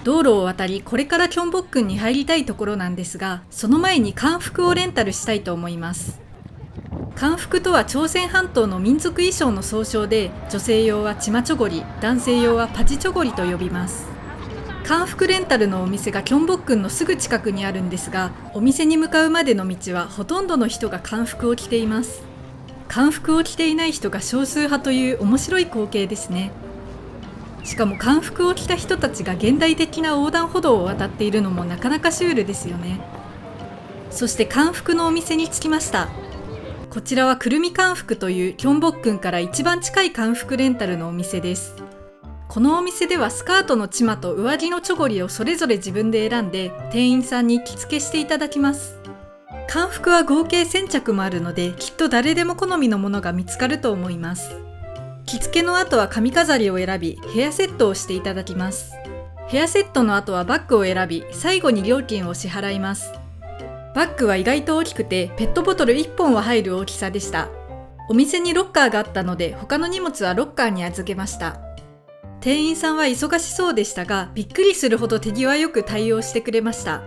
道路を渡り、これからキョンボックンに入りたいところなんですが、その前に漢服をレンタルしたいと思います。漢服とは朝鮮半島の民族衣装の総称で、女性用はチマチョゴリ、男性用はパチチョゴリと呼びます。漢服レンタルのお店がキョンボックンのすぐ近くにあるんですが、お店に向かうまでの道はほとんどの人が漢服を着ています。漢服を着ていない人が少数派という面白い光景ですね。しかも漢服を着た人たちが現代的な横断歩道を渡っているのもなかなかシュールですよね。そして漢服のお店に着きました。こちらはくるみ漢服というキョンボックンから一番近い漢服レンタルのお店です。このお店ではスカートのチマと上着のチョゴリをそれぞれ自分で選んで店員さんに着付けしていただきます。漢服は合計1000着もあるのできっと誰でも好みのものが見つかると思います。着付けの後は髪飾りを選びヘアセットをしていただきます。ヘアセットの後はバッグを選び最後に料金を支払います。バッグは意外と大きくてペットボトル1本は入る大きさでした。お店にロッカーがあったので他の荷物はロッカーに預けました。店員さんは忙しそうでしたがびっくりするほど手際よく対応してくれました。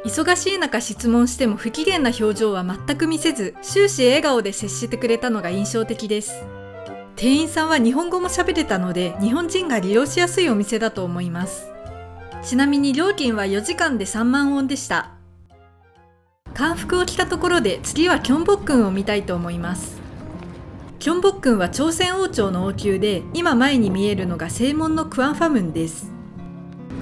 忙しい中質問しても不機嫌な表情は全く見せず終始笑顔で接してくれたのが印象的です。店員さんは日本語も喋れたので日本人が利用しやすいお店だと思います。ちなみに料金は4時間で3万ウォンでした。漢服を着たところで次はキョンボックンを見たいと思います。キョンボックンは朝鮮王朝の王宮で今前に見えるのが正門のクアンファムンです。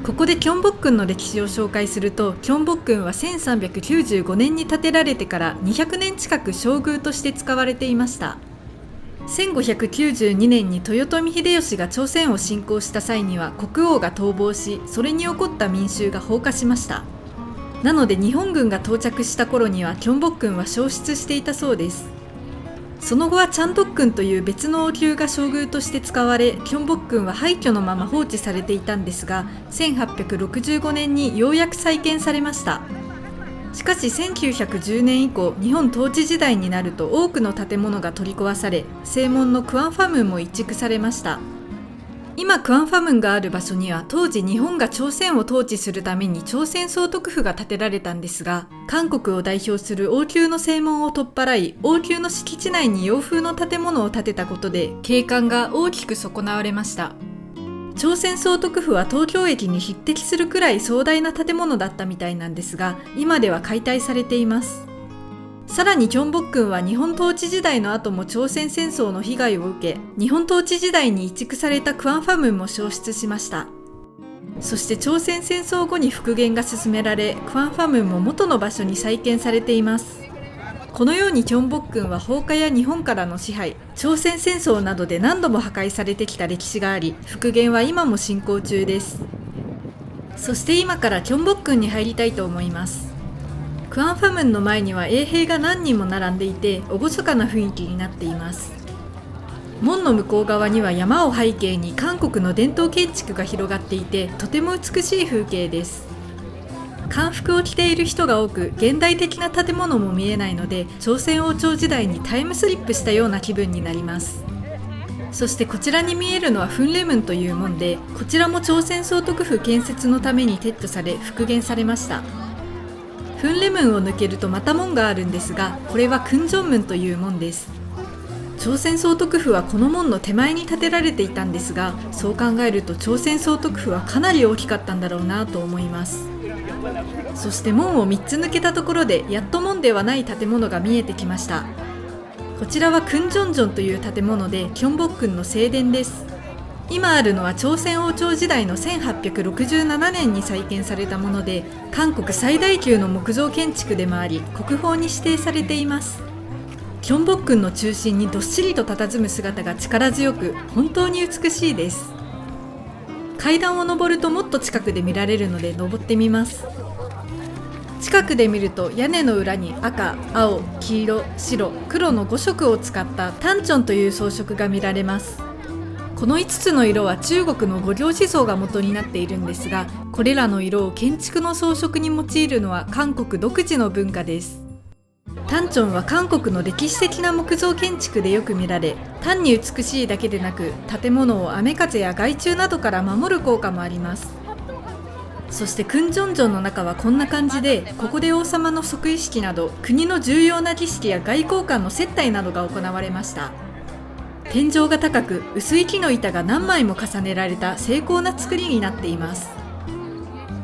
ここでキョンボックンの歴史を紹介するとキョンボックンは1395年に建てられてから200年近く将軍として使われていました。1592年に豊臣秀吉が朝鮮を侵攻した際には国王が逃亡しそれに起こった民衆が放火しました。なので日本軍が到着した頃にはキョンボックンは消失していたそうです。その後はチャンドックンという別の王宮が将軍として使われキョンボックンは廃墟のまま放置されていたんですが1865年にようやく再建されました。しかし1910年以降日本統治時代になると多くの建物が取り壊され正門のクアンファムンも移築されました。今クアンファムンがある場所には当時日本が朝鮮を統治するために朝鮮総督府が建てられたんですが韓国を代表する王宮の正門を取っ払い王宮の敷地内に洋風の建物を建てたことで景観が大きく損なわれました。朝鮮総督府は東京駅に匹敵するくらい壮大な建物だったみたいなんですが今では解体されています。さらにキョンボックンは日本統治時代の後も朝鮮戦争の被害を受け日本統治時代に移築されたクアンファムンも消失しました。そして朝鮮戦争後に復元が進められクアンファムンも元の場所に再建されています。このようにキョンボックンは放火や日本からの支配朝鮮戦争などで何度も破壊されてきた歴史があり復元は今も進行中です。そして今からキョンボックンに入りたいと思います。クアンファムンの前には衛兵が何人も並んでいて厳かな雰囲気になっています。門の向こう側には山を背景に韓国の伝統建築が広がっていてとても美しい風景です。漢服を着ている人が多く現代的な建物も見えないので朝鮮王朝時代にタイムスリップしたような気分になります。そしてこちらに見えるのはフンレムンという門でこちらも朝鮮総督府建設のために撤去され復元されました。フンレムンを抜けるとまた門があるんですがこれはクンジョンムンという門です。朝鮮総督府はこの門の手前に建てられていたんですがそう考えると朝鮮総督府はかなり大きかったんだろうなと思います。そして門を3つ抜けたところでやっと門ではない建物が見えてきました。こちらはクンジョンジョンという建物でキョンボックンの正殿です。今あるのは朝鮮王朝時代の1867年に再建されたもので韓国最大級の木造建築でもあり国宝に指定されています。キョンボックンの中心にどっしりと佇む姿が力強く本当に美しいです。階段を上るともっと近くで見られるので登ってみます。近くで見ると屋根の裏に赤、青、黄色、白、黒の5色を使ったタンチョンという装飾が見られます。この5つの色は中国の五行思想が元になっているんですがこれらの色を建築の装飾に用いるのは韓国独自の文化です。タンチョンは韓国の歴史的な木造建築でよく見られ単に美しいだけでなく建物を雨風や害虫などから守る効果もあります。そしてクンジョンジョンの中はこんな感じでここで王様の即位式など国の重要な儀式や外交官の接待などが行われました。天井が高く薄い木の板が何枚も重ねられた精巧な作りになっています。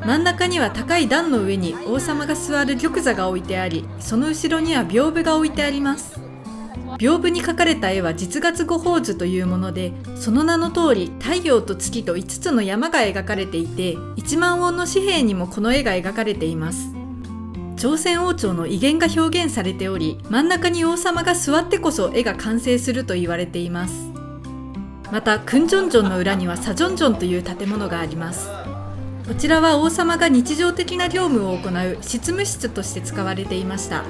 真ん中には高い段の上に王様が座る玉座が置いてありその後ろには屏風が置いてあります。屏風に描かれた絵は実月五法図というもので、その名の通り太陽と月と5つの山が描かれていて、1万ウォンの紙幣にもこの絵が描かれています。朝鮮王朝の威厳が表現されており、真ん中に王様が座ってこそ絵が完成すると言われています。またクンジョンジョンの裏にはサジョンジョンという建物があります。こちらは王様が日常的な業務を行う執務室として使われていました。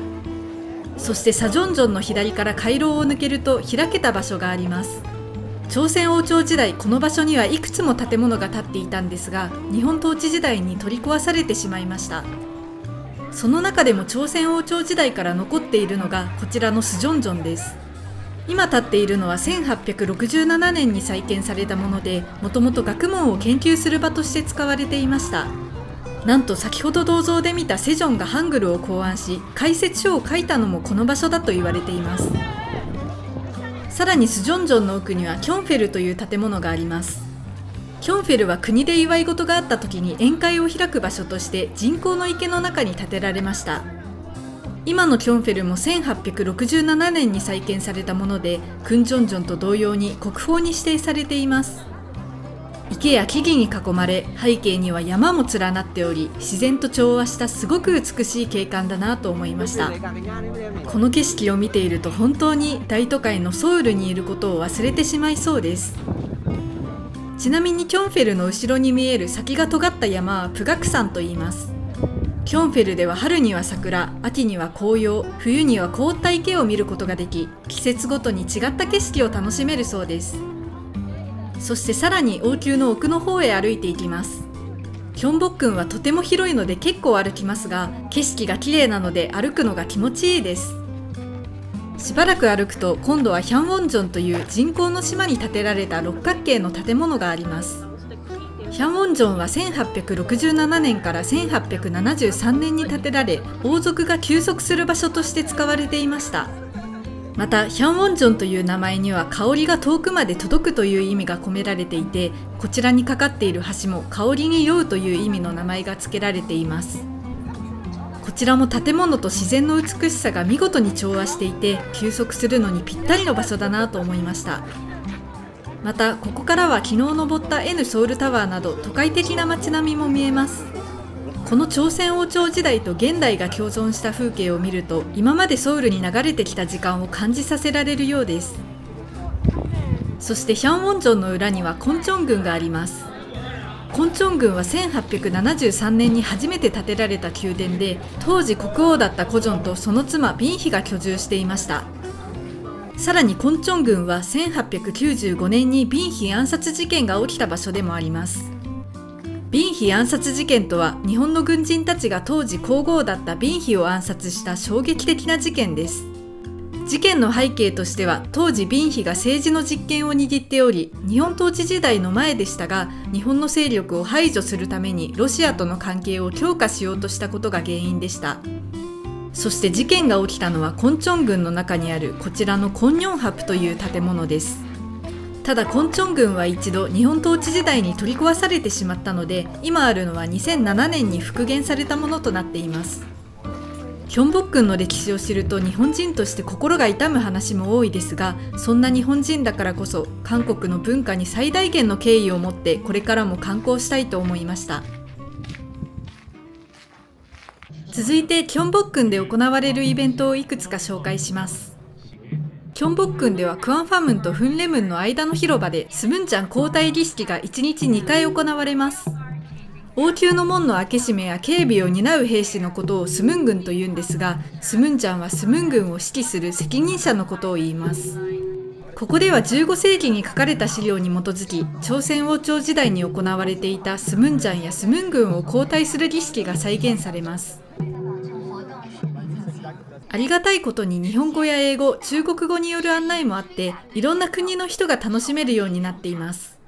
そしてサジョンジョンの左から回廊を抜けると開けた場所があります。朝鮮王朝時代、この場所にはいくつも建物が建っていたんですが、日本統治時代に取り壊されてしまいました。その中でも朝鮮王朝時代から残っているのがこちらのスジョンジョンです。今建っているのは1867年に再建されたもので、もともと学問を研究する場として使われていました。なんと先ほど銅像で見たセジョンがハングルを考案し、解説書を書いたのもこの場所だと言われています。さらにスジョンジョンの奥にはキョンフェルという建物があります。キョンフェルは国で祝い事があった時に宴会を開く場所として人工の池の中に建てられました。今のキョンフェルも1867年に再建されたもので、クンジョンジョンと同様に国宝に指定されています。池や木々に囲まれ、背景には山も連なっており、自然と調和したすごく美しい景観だなと思いました。この景色を見ていると本当に大都会のソウルにいることを忘れてしまいそうです。ちなみにキョンフェルの後ろに見える先が尖った山はプガク山と言います。キョンフェルでは春には桜、秋には紅葉、冬には凍った池を見ることができ、季節ごとに違った景色を楽しめるそうです。そしてさらに王宮の奥の方へ歩いていきます。キョンボックンはとても広いので結構歩きますが、景色が綺麗なので歩くのが気持ちいいです。しばらく歩くと今度はヒャンウォンジョンという人工の島に建てられた六角形の建物があります。ヒャンウォンジョンは1867年から1873年に建てられ、王族が休息する場所として使われていました。またヒャンウォンジョンという名前には香りが遠くまで届くという意味が込められていて、こちらにかかっている橋も香りに酔うという意味の名前が付けられています。こちらも建物と自然の美しさが見事に調和していて、休息するのにぴったりの場所だなと思いました。またここからは昨日登った N ソウルタワーなど都会的な街並みも見えます。この朝鮮王朝時代と現代が共存した風景を見ると、今までソウルに流れてきた時間を感じさせられるようです。そしてヒャンウォンジョンの裏にはコンチョン郡があります。コンチョン郡は1873年に初めて建てられた宮殿で、当時国王だったコジョンとその妻ビンヒが居住していました。さらにコンチョン郡は1895年にビンヒ暗殺事件が起きた場所でもあります。ビンヒ暗殺事件とは、日本の軍人たちが当時皇后だったビンヒを暗殺した衝撃的な事件です。事件の背景としては、当時ビンヒが政治の実権を握っており、日本統治時代の前でしたが、日本の勢力を排除するためにロシアとの関係を強化しようとしたことが原因でした。そして事件が起きたのはコンチョン郡の中にあるこちらのコンニョンハプという建物です。ただコンチョン郡は一度日本統治時代に取り壊されてしまったので、今あるのは2007年に復元されたものとなっています。キョンボックンの歴史を知ると日本人として心が痛む話も多いですが、そんな日本人だからこそ韓国の文化に最大限の敬意を持ってこれからも観光したいと思いました。続いてキョンボックンで行われるイベントをいくつか紹介します。キョンボックンではクアンファムンとフンレムンの間の広場でスムンチャン交代儀式が1日2回行われます。王宮の門の開け閉めや警備を担う兵士のことをスムン軍と言うんですが、スムンチャンはスムン軍を指揮する責任者のことを言います。ここでは15世紀に書かれた資料に基づき、朝鮮王朝時代に行われていたスムンチャンやスムン軍を交代する儀式が再現されます。ありがたいことに日本語や英語、中国語による案内もあって、いろんな国の人が楽しめるようになっています。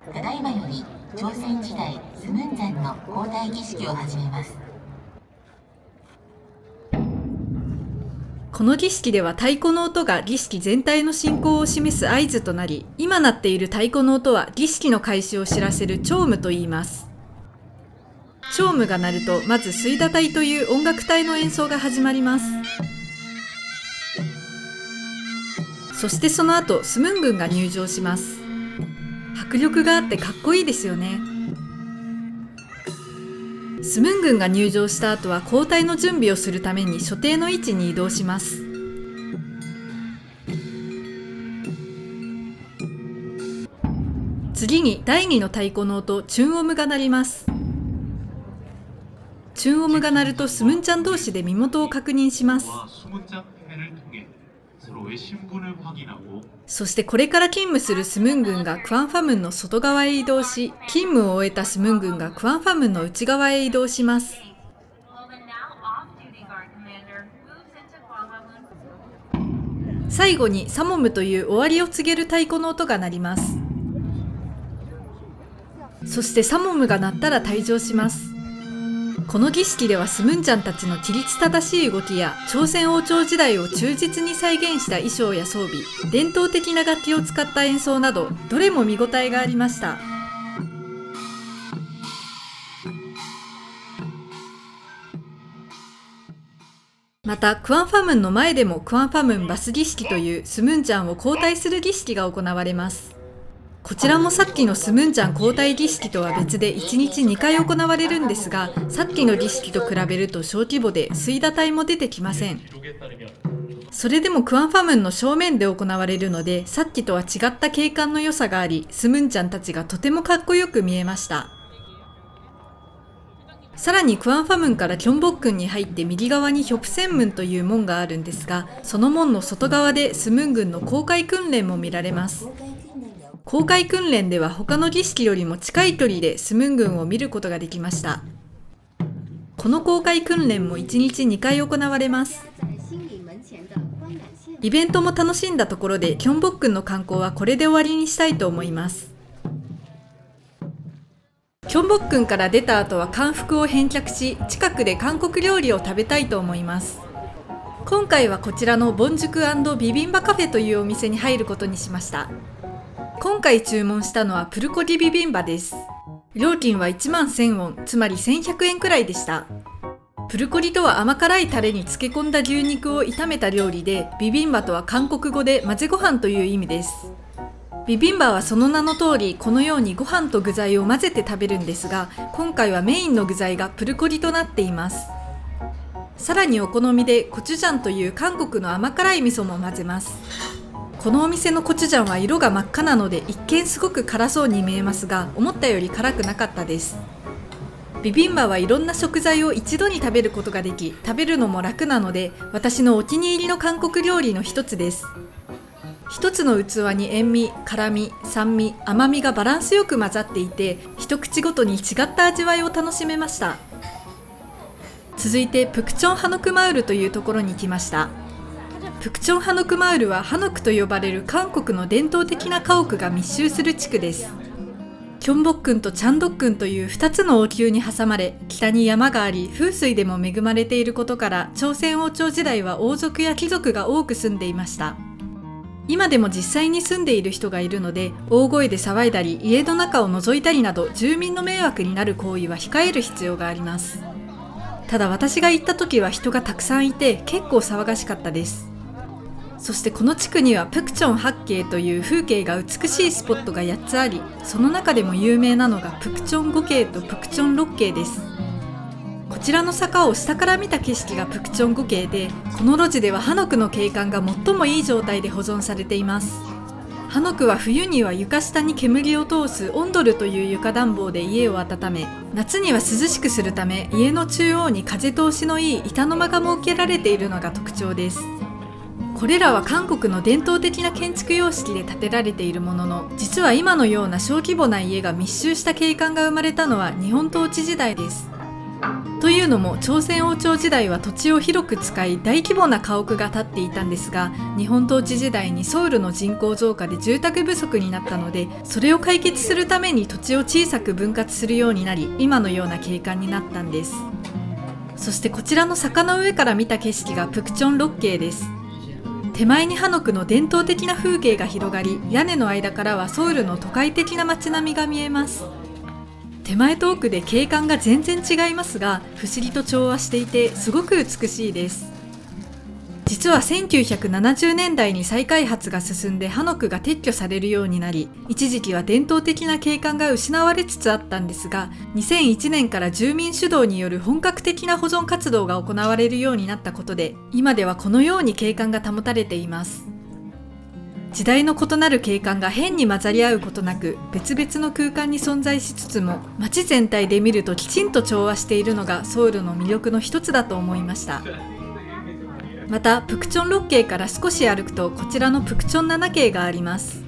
ただいまより朝鮮時代スムンジャンの交代儀式を始めます。この儀式では太鼓の音が儀式全体の進行を示す合図となり、今鳴っている太鼓の音は儀式の開始を知らせるチョームと言います。チョームが鳴ると、まず水打隊という音楽隊の演奏が始まります。そしてその後スムン軍が入場します。迫力があってかっこいいですよね。スムン軍が入場した後は交代の準備をするために所定の位置に移動します。次に第2の太鼓の音、チュンオムが鳴ります。チュンオムが鳴るとスムンちゃん同士で身元を確認します。そしてこれから勤務するスムン軍がクアンファムンの外側へ移動し、勤務を終えたスムン軍がクアンファムンの内側へ移動します。最後にサモムという終わりを告げる太鼓の音が鳴ります。そしてサモムが鳴ったら退場します。この儀式ではスムンちゃんたちの規律正しい動きや朝鮮王朝時代を忠実に再現した衣装や装備、伝統的な楽器を使った演奏など、どれも見応えがありました。またクアンファムンの前でもクアンファムンバス儀式というスムンちゃんを交代する儀式が行われます。こちらもさっきのスムンちゃん交代儀式とは別で1日2回行われるんですが、さっきの儀式と比べると小規模で水打帯も出てきません。それでもクアンファムンの正面で行われるので、さっきとは違った景観の良さがあり、スムンちゃんたちがとてもかっこよく見えました。さらにクアンファムンからキョンボックンに入って右側にヒョプセンムンという門があるんですが、その門の外側でスムン軍の公開訓練も見られます。公開訓練では他の儀式よりも近い距離でスムン軍を見ることができました。この公開訓練も1日2回行われます。イベントも楽しんだところでキョンボックンの観光はこれで終わりにしたいと思います。キョンボックンから出た後は韓服を返却し、近くで韓国料理を食べたいと思います。今回はこちらのボンジュク&ビビンバカフェというお店に入ることにしました。今回注文したのはプルコギビビンバです。料金は1万1000ウォン、つまり1100円くらいでした。プルコギとは甘辛いタレに漬け込んだ牛肉を炒めた料理で、ビビンバとは韓国語で混ぜご飯という意味です。ビビンバはその名の通り、このようにご飯と具材を混ぜて食べるんですが、今回はメインの具材がプルコギとなっています。さらにお好みでコチュジャンという韓国の甘辛い味噌も混ぜます。このお店のコチュジャンは色が真っ赤なので一見すごく辛そうに見えますが、思ったより辛くなかったです。ビビンバはいろんな食材を一度に食べることができ、食べるのも楽なので私のお気に入りの韓国料理の一つです。一つの器に塩味、辛味、酸味、甘みがバランスよく混ざっていて、一口ごとに違った味わいを楽しめました。続いてプクチョンハノクマウルというところに来ました。プクチョンハノクマウルはハノクと呼ばれる韓国の伝統的な家屋が密集する地区です。キョンボックンとチャンドックンという2つの王宮に挟まれ、北に山があり風水でも恵まれていることから、朝鮮王朝時代は王族や貴族が多く住んでいました。今でも実際に住んでいる人がいるので、大声で騒いだり家の中を覗いたりなど住民の迷惑になる行為は控える必要があります。ただ私が行った時は人がたくさんいて結構騒がしかったです。そしてこの地区にはプクチョン八景という風景が美しいスポットが8つあり、その中でも有名なのがプクチョン5景とプクチョン6景です。こちらの坂を下から見た景色がプクチョン5景で、この路地ではハノクの景観が最もいい状態で保存されています。ハノクは冬には床下に煙を通すオンドルという床暖房で家を温め、夏には涼しくするため家の中央に風通しのいい板の間が設けられているのが特徴です。これらは韓国の伝統的な建築様式で建てられているものの、実は今のような小規模な家が密集した景観が生まれたのは日本統治時代です。というのも朝鮮王朝時代は土地を広く使い大規模な家屋が建っていたんですが、日本統治時代にソウルの人口増加で住宅不足になったので、それを解決するために土地を小さく分割するようになり、今のような景観になったんです。そしてこちらの坂の上から見た景色がプクチョン6景です。手前にハノクの伝統的な風景が広がり、屋根の間からはソウルの都会的な街並みが見えます。手前と奥で景観が全然違いますが、不思議と調和していてすごく美しいです。実は1970年代に再開発が進んでハノクが撤去されるようになり、一時期は伝統的な景観が失われつつあったんですが、2001年から住民主導による本格的な保存活動が行われるようになったことで、今ではこのように景観が保たれています。時代の異なる景観が変に混ざり合うことなく、別々の空間に存在しつつも、街全体で見るときちんと調和しているのがソウルの魅力の一つだと思いました。またプクチョン6系から少し歩くとこちらのプクチョン7系があります。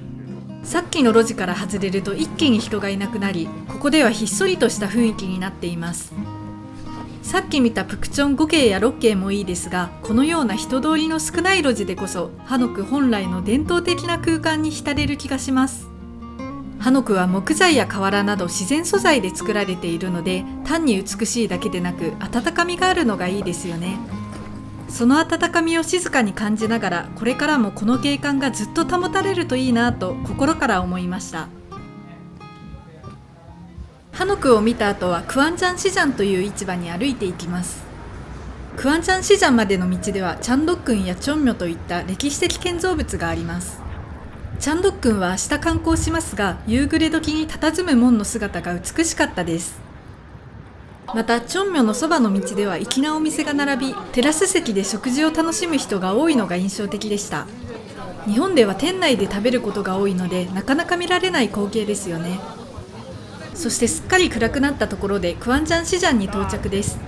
さっきの路地から外れると一気に人がいなくなり、ここではひっそりとした雰囲気になっています。さっき見たプクチョン5系や6系もいいですが、このような人通りの少ない路地でこそハノク本来の伝統的な空間に浸れる気がします。ハノクは木材や瓦など自然素材で作られているので、単に美しいだけでなく温かみがあるのがいいですよね。その温かみを静かに感じながら、これからもこの景観がずっと保たれるといいなと心から思いました。ハノクを見た後はクアンジャンシジャンという市場に歩いていきます。クアンジャンシジャンまでの道ではチャンドックンやチョンミョといった歴史的建造物があります。チャンドックンは明日観光しますが、夕暮れ時に佇む門の姿が美しかったです。またチョンミョのそばの道では粋なお店が並び、テラス席で食事を楽しむ人が多いのが印象的でした。日本では店内で食べることが多いので、なかなか見られない光景ですよね。そしてすっかり暗くなったところでクアンジャンシジャンに到着です。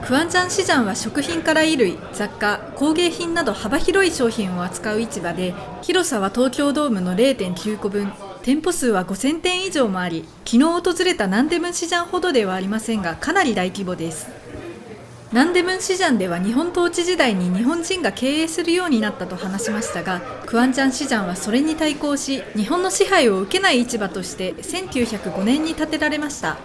クアンジャンシジャンは食品から衣類、雑貨、工芸品など幅広い商品を扱う市場で、広さは東京ドームの 0.9 個分、店舗数は5000店以上もあり、昨日訪れたナンデムンシジャンほどではありませんが、かなり大規模です。ナンデムンシジャンでは日本統治時代に日本人が経営するようになったと話しましたが、クアンジャンシジャンはそれに対抗し、日本の支配を受けない市場として1905年に建てられました。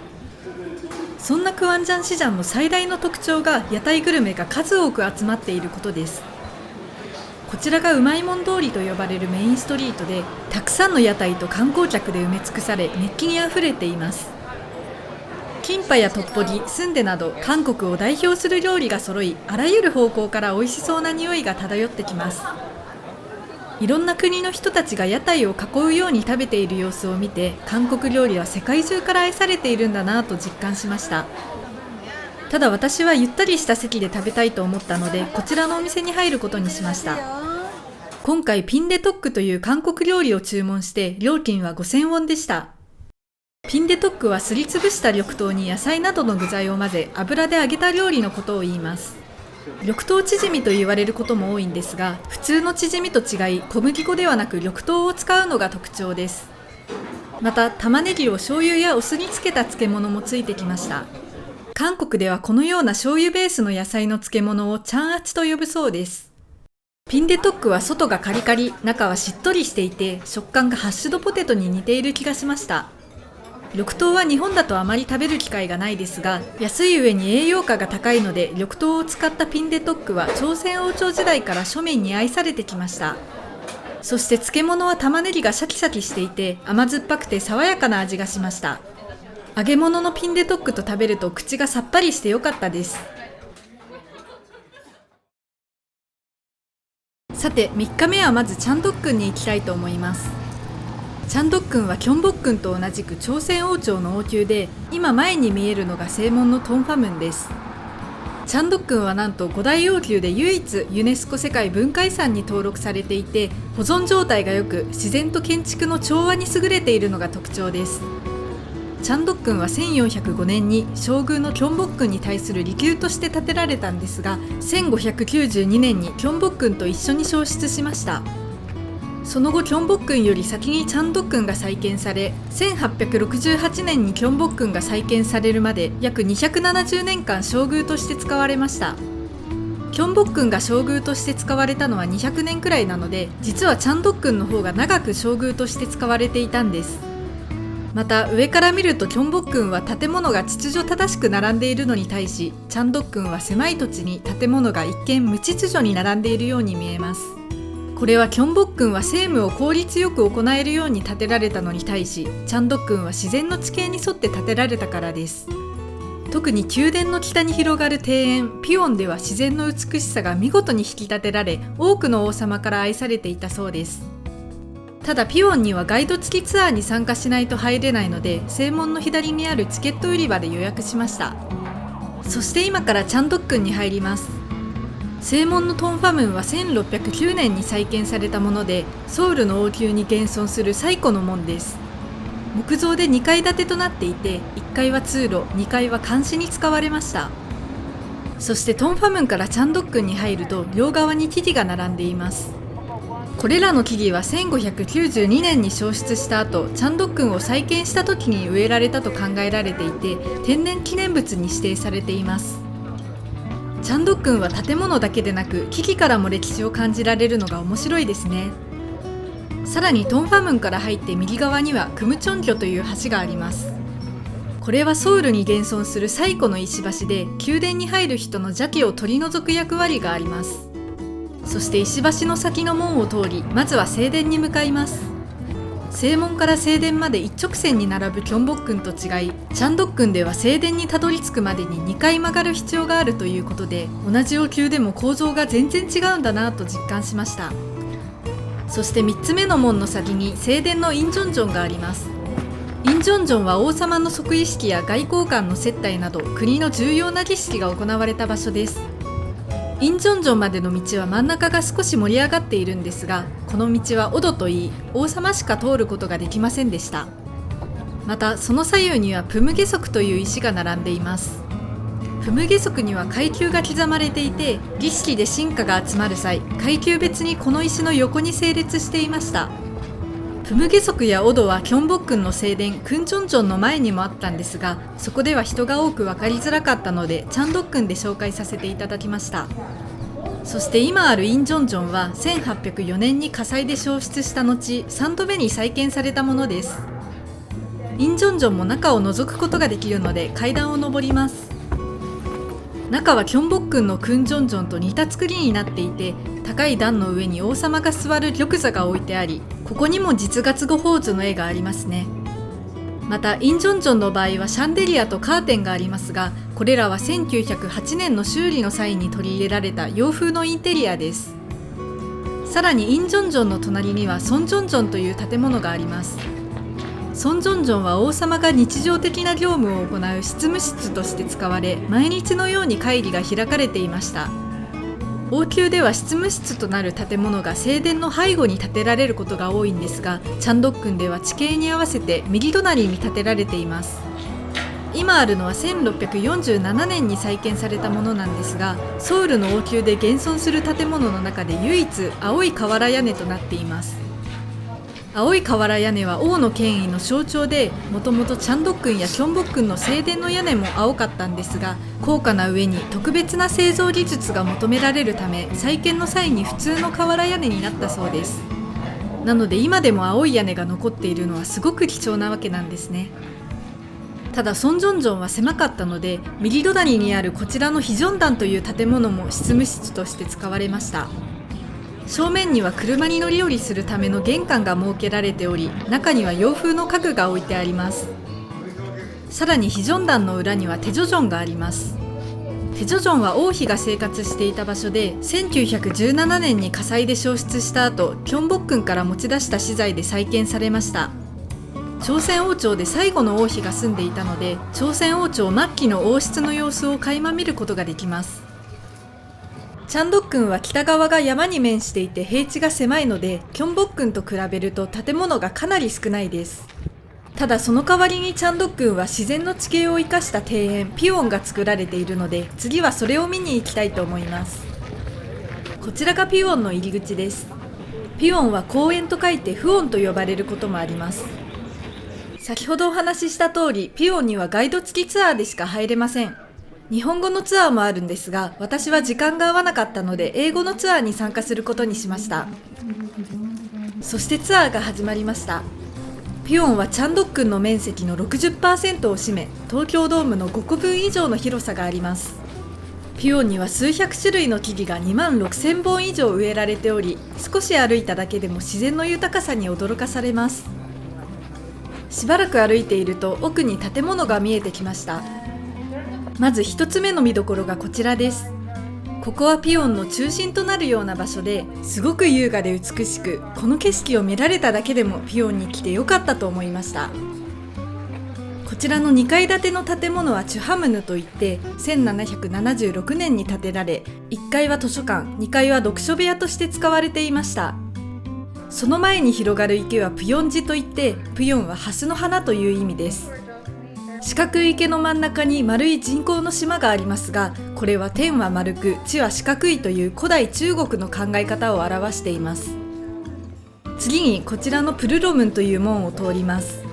そんなクアンジャンシジャンの最大の特徴が屋台グルメが数多く集まっていることです。こちらがうまいもん通りと呼ばれるメインストリートで、たくさんの屋台と観光客で埋め尽くされ、熱気にあふれています。キンパやトッポギ、スンデなど韓国を代表する料理が揃い、あらゆる方向から美味しそうな匂いが漂ってきます。いろんな国の人たちが屋台を囲うように食べている様子を見て、韓国料理は世界中から愛されているんだなと実感しました。ただ私はゆったりした席で食べたいと思ったので、こちらのお店に入ることにしました。今回ピンデトックという韓国料理を注文して、料金は5000ウォンでした。ピンデトックはすりつぶした緑豆に野菜などの具材を混ぜ、油で揚げた料理のことを言います。緑豆チヂミと言われることも多いんですが、普通のチヂミと違い、小麦粉ではなく緑豆を使うのが特徴です。また玉ねぎを醤油やお酢につけた漬物もついてきました。韓国ではこのような醤油ベースの野菜の漬物をチャンアチと呼ぶそうです。ピンデトックは外がカリカリ、中はしっとりしていて、食感がハッシュドポテトに似ている気がしました。緑豆は日本だとあまり食べる機会がないですが、安い上に栄養価が高いので、緑豆を使ったピンデトックは朝鮮王朝時代から庶民に愛されてきました。そして漬物は玉ねぎがシャキシャキしていて、甘酸っぱくて爽やかな味がしました。揚げ物のピンデトックと食べると口がさっぱりしてよかったです。さて3日目はまずチャンドックンに行きたいと思います。チャンドックンはキョンボックンと同じく朝鮮王朝の王宮で、今前に見えるのが正門のトンファムンです。チャンドックンはなんと5大王宮で唯一ユネスコ世界文化遺産に登録されていて、保存状態が良く自然と建築の調和に優れているのが特徴です。チャンドックンは1405年に将軍のキョンボックンに対する離宮として建てられたんですが、1592年にキョンボックンと一緒に焼失しました。その後キョンボックンより先にチャンドックンが再建され、1868年にキョンボックンが再建されるまで約270年間将軍として使われました。キョンボックンが将軍として使われたのは200年くらいなので、実はチャンドックンの方が長く将軍として使われていたんです。また上から見るとキョンボックンは建物が秩序正しく並んでいるのに対し、チャンドックンは狭い土地に建物が一見無秩序に並んでいるように見えます。これはキョンボックンは政務を効率よく行えるように建てられたのに対し、チャンドックンは自然の地形に沿って建てられたからです。特に宮殿の北に広がる庭園ピオンでは自然の美しさが見事に引き立てられ、多くの王様から愛されていたそうです。ただピオンにはガイド付きツアーに参加しないと入れないので、正門の左にあるチケット売り場で予約しました。そして今からチャンドックンに入ります。正門のトンファムンは1609年に再建されたもので、ソウルの王宮に現存する最古の門です。木造で2階建てとなっていて、1階は通路、2階は監視に使われました。そしてトンファムンからチャンドックンに入ると、両側に木々が並んでいます。これらの木々は1592年に消失した後、チャンドックンを再建した時に植えられたと考えられていて、天然記念物に指定されています。チャンドックンは建物だけでなく、木々からも歴史を感じられるのが面白いですね。さらにトンファムンから入って右側にはクムチョンギョという橋があります。これはソウルに現存する最古の石橋で、宮殿に入る人の邪気を取り除く役割があります。そして石橋の先の門を通り、まずは正殿に向かいます。正門から正殿まで一直線に並ぶキョンボックンと違い、チャンドックンでは正殿にたどり着くまでに2回曲がる必要があるということで、同じ王宮でも構造が全然違うんだなと実感しました。そして3つ目の門の先に正殿のインジョンジョンがあります。インジョンジョンは王様の即位式や外交官の接待など国の重要な儀式が行われた場所です。インジョンジョンまでの道は真ん中が少し盛り上がっているんですが、この道はオドといい、王様しか通ることができませんでした。またその左右にはプムゲソクという石が並んでいます。プムゲソクには階級が刻まれていて、儀式で神花が集まる際、階級別にこの石の横に整列していました。プムゲソクやオドはキョンボックンの正殿クンチョンチョンの前にもあったんですが、そこでは人が多く分かりづらかったのでチャンドックンで紹介させていただきました。そして今あるインジョンジョンは1804年に火災で焼失した後、3度目に再建されたものです。インジョンジョンも中を覗くことができるので階段を上ります。中はキョンボックンのクンジョンジョンと似た作りになっていて、高い段の上に王様が座る玉座が置いてあり、ここにも実月護法図の絵がありますね。またインジョンジョンの場合はシャンデリアとカーテンがありますが、これらは1908年の修理の際に取り入れられた洋風のインテリアです。さらにインジョンジョンの隣にはソンジョンジョンという建物があります。ソンジョンジョンは王様が日常的な業務を行う執務室として使われ、毎日のように会議が開かれていました。王宮では執務室となる建物が正殿の背後に建てられることが多いんですが、チャンドックンでは地形に合わせて右隣に建てられています。今あるのは1647年に再建されたものなんですが、ソウルの王宮で現存する建物の中で唯一青い瓦屋根となっています。青い瓦屋根は王の権威の象徴で、もともとチャンドックンやキョンボックンの正殿の屋根も青かったんですが、高価な上に特別な製造技術が求められるため、再建の際に普通の瓦屋根になったそうです。なので今でも青い屋根が残っているのはすごく貴重なわけなんですね。ただソンジョンジョンは狭かったので、右隣にあるこちらのヒジョンダンという建物も執務室として使われました。正面には車に乗り降りするための玄関が設けられており、中には洋風の家具が置いてあります。さらにヒジョンダンの裏にはテジョジョンがあります。テジョジョンは王妃が生活していた場所で、1917年に火災で焼失した後、キョンボックンから持ち出した資材で再建されました。朝鮮王朝で最後の王妃が住んでいたので、朝鮮王朝末期の王室の様子を垣間見ることができます。チャンドックンは北側が山に面していて平地が狭いので、キョンボックンと比べると建物がかなり少ないです。ただその代わりにチャンドックンは自然の地形を生かした庭園ピオンが作られているので、次はそれを見に行きたいと思います。こちらがピオンの入り口です。ピオンは公園と書いてフオンと呼ばれることもあります。先ほどお話しした通り、ピオンにはガイド付きツアーでしか入れません。日本語のツアーもあるんですが、私は時間が合わなかったので英語のツアーに参加することにしました。そしてツアーが始まりました。ピオンはチャンドックンの面積の 60% を占め、東京ドームの5個分以上の広さがあります。ピオンには数百種類の木々が2万6000本以上植えられており、少し歩いただけでも自然の豊かさに驚かされます。しばらく歩いていると奥に建物が見えてきました。まず一つ目の見どころがこちらです。ここはピヨンの中心となるような場所で、すごく優雅で美しく、この景色を見られただけでもピヨンに来てよかったと思いました。こちらの2階建ての建物はチュハムヌといって、1776年に建てられ、1階は図書館、2階は読書部屋として使われていました。その前に広がる池はプヨン寺といって、プヨンは蓮の花という意味です。四角い池の真ん中に丸い人工の島がありますが、これは天は丸く地は四角いという古代中国の考え方を表しています。次にこちらのプルロムンという門を通ります。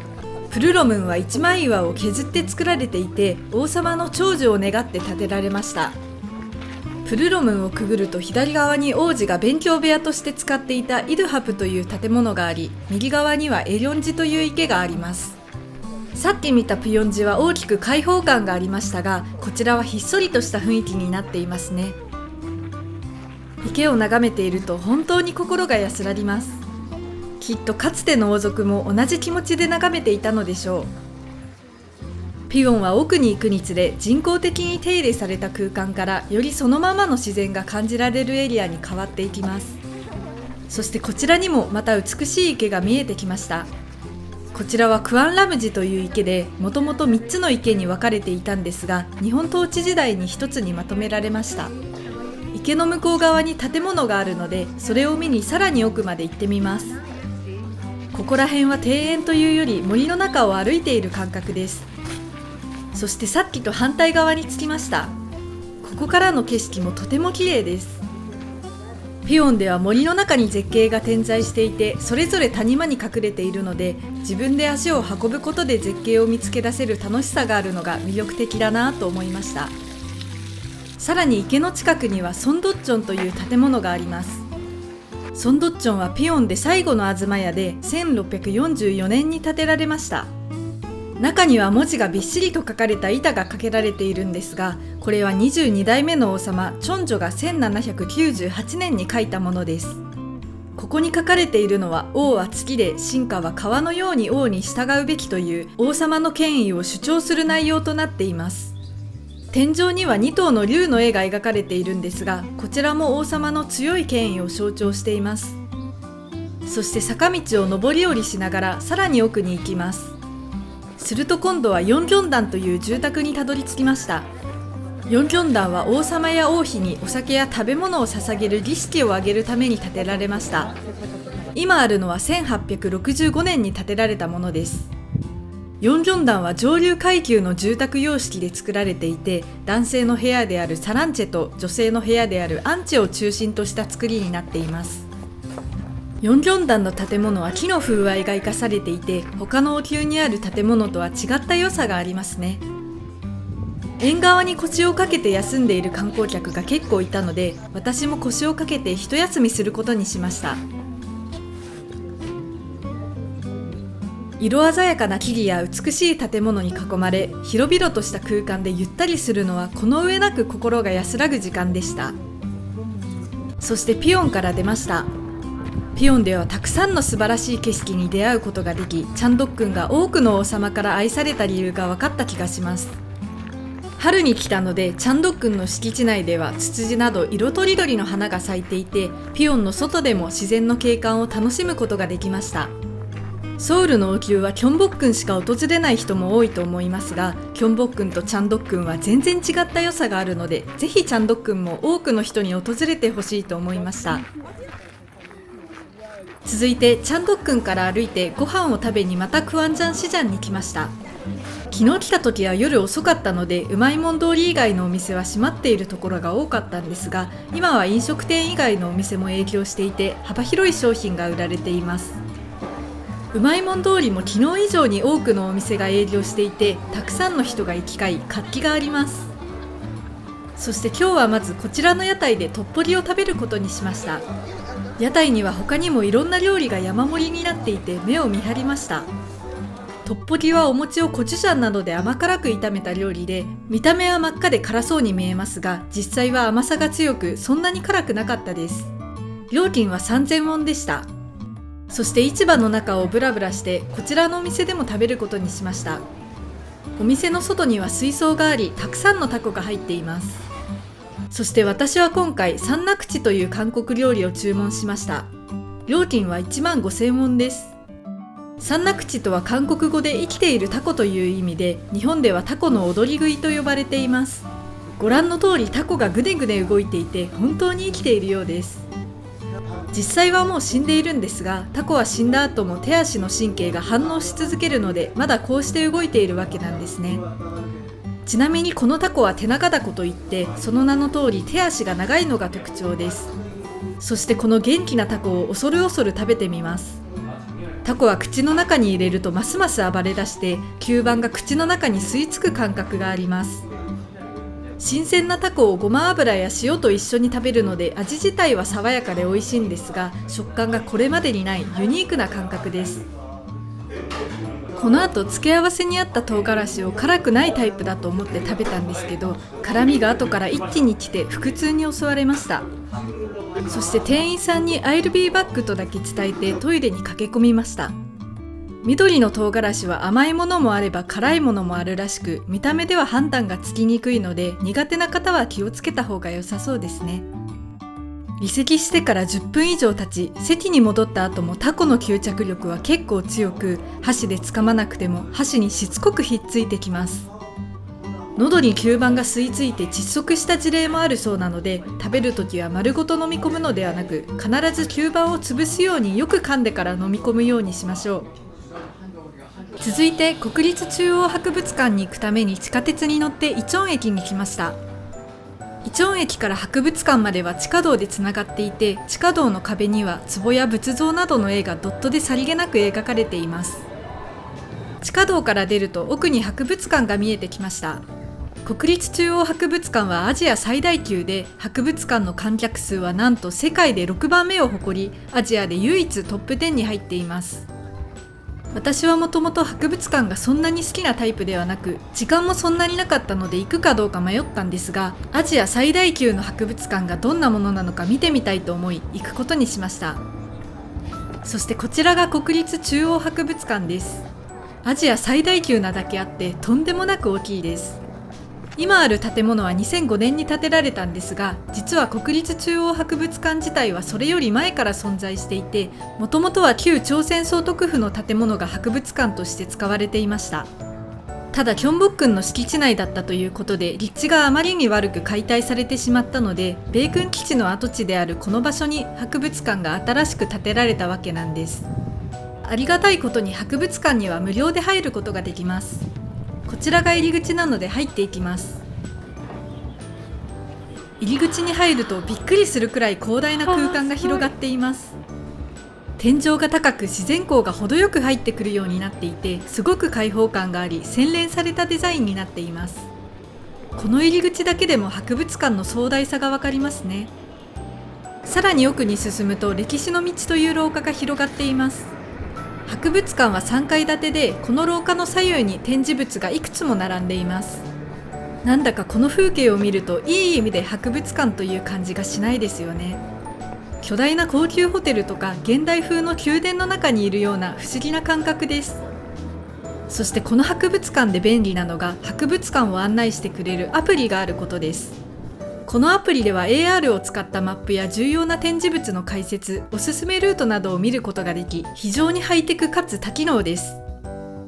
プルロムンは一枚岩を削って作られていて、王様の長寿を願って建てられました。プルロムンをくぐると左側に王子が勉強部屋として使っていたイルハプという建物があり、右側にはエリョン寺という池があります。さっき見たプヨン寺は大きく開放感がありましたが、こちらはひっそりとした雰囲気になっていますね。池を眺めていると本当に心が安らぎます。きっとかつての王族も同じ気持ちで眺めていたのでしょう。ピヨンは奥に行くにつれ、人工的に手入れされた空間からよりそのままの自然が感じられるエリアに変わっていきます。そしてこちらにもまた美しい池が見えてきました。こちらはクアンラム寺という池で、もともと3つの池に分かれていたんですが、日本統治時代に1つにまとめられました。池の向こう側に建物があるので、それを見にさらに奥まで行ってみます。ここら辺は庭園というより森の中を歩いている感覚です。そしてさっきと反対側に着きました。ここからの景色もとても綺麗です。ピヨンでは森の中に絶景が点在していて、それぞれ谷間に隠れているので、自分で足を運ぶことで絶景を見つけ出せる楽しさがあるのが魅力的だなと思いました。さらに池の近くにはソンドッチョンという建物があります。ソンドッチョンはピヨンで最後の東屋で1644年に建てられました。中には文字がびっしりと書かれた板がかけられているんですが、これは22代目の王様チョンジョが1798年に書いたものです。ここに書かれているのは、王は月で臣下は川のように王に従うべきという王様の権威を主張する内容となっています。天井には2頭の竜の絵が描かれているんですが、こちらも王様の強い権威を象徴しています。そして坂道を上り下りしながらさらに奥に行きます。すると今度はヨンギョンダンという住宅にたどり着きました。ヨンギョンダンは王様や王妃にお酒や食べ物を捧げる儀式を挙げるために建てられました。今あるのは1865年に建てられたものです。ヨンギョンダンは上流階級の住宅様式で作られていて、男性の部屋であるサランチェと女性の部屋であるアンチェを中心とした作りになっています。ヨンギョンダンの建物は木の風合いが生かされていて、他の王宮にある建物とは違った良さがありますね。縁側に腰をかけて休んでいる観光客が結構いたので、私も腰をかけて一休みすることにしました。色鮮やかな木々や美しい建物に囲まれ、広々とした空間でゆったりするのはこの上なく心が安らぐ時間でした。そしてピヨンから出ました。ピヨンではたくさんの素晴らしい景色に出会うことができ、チャンドックンが多くの王様から愛された理由が分かった気がします。春に来たので、チャンドックンの敷地内ではツツジなど色とりどりの花が咲いていて、ピヨンの外でも自然の景観を楽しむことができました。ソウルの王宮はキョンボックンしか訪れない人も多いと思いますが、キョンボックンとチャンドックンは全然違った良さがあるので、ぜひチャンドックンも多くの人に訪れてほしいと思いました。続いてチャンドックンから歩いてご飯を食べにまたクワンジャンシジャンに来ました。昨日来た時は夜遅かったので、うまいもん通り以外のお店は閉まっているところが多かったんですが、今は飲食店以外のお店も営業していて、幅広い商品が売られています。うまいもん通りも昨日以上に多くのお店が営業していて、たくさんの人が行き交い活気があります。そして今日はまずこちらの屋台でトッポギを食べることにしました。屋台には他にもいろんな料理が山盛りになっていて目を見張りました。トッポギはお餅をコチュジャンなどで甘辛く炒めた料理で、見た目は真っ赤で辛そうに見えますが、実際は甘さが強くそんなに辛くなかったです。料金は3000ウォンでした。そして市場の中をブラブラして、こちらのお店でも食べることにしました。お店の外には水槽があり、たくさんのタコが入っています。そして私は今回サンナクチという韓国料理を注文しました。料金は15,000ウォンです。サンナクチとは韓国語で生きているタコという意味で、日本ではタコの踊り食いと呼ばれています。ご覧の通りタコがぐねぐね動いていて、本当に生きているようです。実際はもう死んでいるんですが、タコは死んだ後も手足の神経が反応し続けるので、まだこうして動いているわけなんですね。ちなみにこのタコは手長ダコといって、その名の通り手足が長いのが特徴です。そしてこの元気なタコを恐る恐る食べてみます。タコは口の中に入れるとますます暴れ出して、吸盤が口の中に吸い付く感覚があります。新鮮なタコをごま油や塩と一緒に食べるので、味自体は爽やかで美味しいんですが、食感がこれまでにないユニークな感覚です。この後付け合わせにあった唐辛子を辛くないタイプだと思って食べたんですけど、辛みが後から一気に来て腹痛に襲われました。そして店員さんに I'll be back とだけ伝えてトイレに駆け込みました。緑の唐辛子は甘いものもあれば辛いものもあるらしく、見た目では判断がつきにくいので、苦手な方は気をつけた方が良さそうですね。離席してから10分以上経ち、席に戻った後もタコの吸着力は結構強く、箸で掴まなくても箸にしつこくひっついてきます。喉に吸盤が吸い付いて窒息した事例もあるそうなので、食べるときは丸ごと飲み込むのではなく、必ず吸盤を潰すようによく噛んでから飲み込むようにしましょう。続いて国立中央博物館に行くために地下鉄に乗ってイチョン駅に来ました。イチョン駅から博物館までは地下道でつながっていて、地下道の壁には壺や仏像などの絵がドットでさりげなく描かれています。地下道から出ると奥に博物館が見えてきました。国立中央博物館はアジア最大級で、博物館の観客数はなんと世界で6番目を誇り、アジアで唯一トップ10に入っています。私はもともと博物館がそんなに好きなタイプではなく、時間もそんなになかったので行くかどうか迷ったんですが、アジア最大級の博物館がどんなものなのか見てみたいと思い行くことにしました。そしてこちらが国立中央博物館です。アジア最大級なだけあってとんでもなく大きいです。今ある建物は2005年に建てられたんですが、実は国立中央博物館自体はそれより前から存在していて、もともとは旧朝鮮総督府の建物が博物館として使われていました。ただキョンボックンの敷地内だったということで、立地があまりに悪く解体されてしまったので、米軍基地の跡地であるこの場所に博物館が新しく建てられたわけなんです。ありがたいことに博物館には無料で入ることができます。こちらが入り口なので入っていきます。入り口に入るとびっくりするくらい広大な空間が広がっています。天井が高く自然光が程よく入ってくるようになっていて、すごく開放感があり、洗練されたデザインになっています。この入り口だけでも博物館の壮大さがわかりますね。さらに奥に進むと歴史の道という廊下が広がっています。博物館は3階建てで、この廊下の左右に展示物がいくつも並んでいます。なんだかこの風景を見るといい意味で博物館という感じがしないですよね。巨大な高級ホテルとか現代風の宮殿の中にいるような不思議な感覚です。そしてこの博物館で便利なのが、博物館を案内してくれるアプリがあることです。このアプリでは AR を使ったマップや重要な展示物の解説、おすすめルートなどを見ることができ、非常にハイテクかつ多機能です。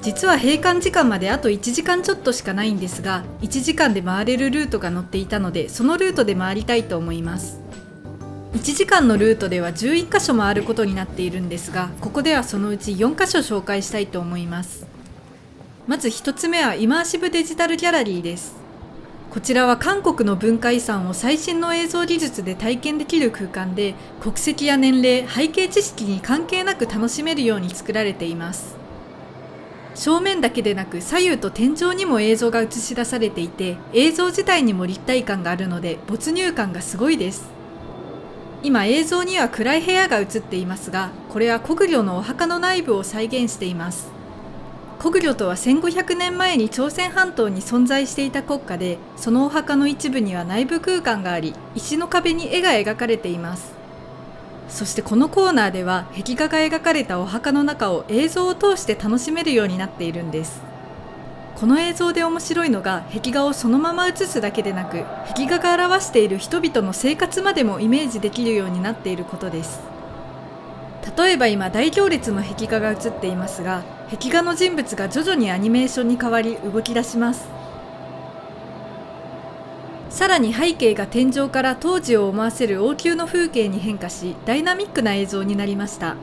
実は閉館時間まであと1時間ちょっとしかないんですが、1時間で回れるルートが載っていたので、そのルートで回りたいと思います。1時間のルートでは11カ所回ることになっているんですが、ここではそのうち4カ所紹介したいと思います。まず1つ目はイマーシブデジタルギャラリーです。こちらは韓国の文化遺産を最新の映像技術で体験できる空間で、国籍や年齢、背景知識に関係なく楽しめるように作られています。正面だけでなく左右と天井にも映像が映し出されていて、映像自体にも立体感があるので没入感がすごいです。今映像には暗い部屋が映っていますが、これはコグリョのお墓の内部を再現しています。コグリョとは1500年前に朝鮮半島に存在していた国家で、そのお墓の一部には内部空間があり、石の壁に絵が描かれています。そしてこのコーナーでは壁画が描かれたお墓の中を映像を通して楽しめるようになっているんです。この映像で面白いのが、壁画をそのまま写すだけでなく、壁画が表している人々の生活までもイメージできるようになっていることです。例えば今、大行列の壁画が写っていますが、壁画の人物が徐々にアニメーションに変わり動き出します。さらに背景が天井から当時を思わせる王宮の風景に変化し、ダイナミックな映像になりました。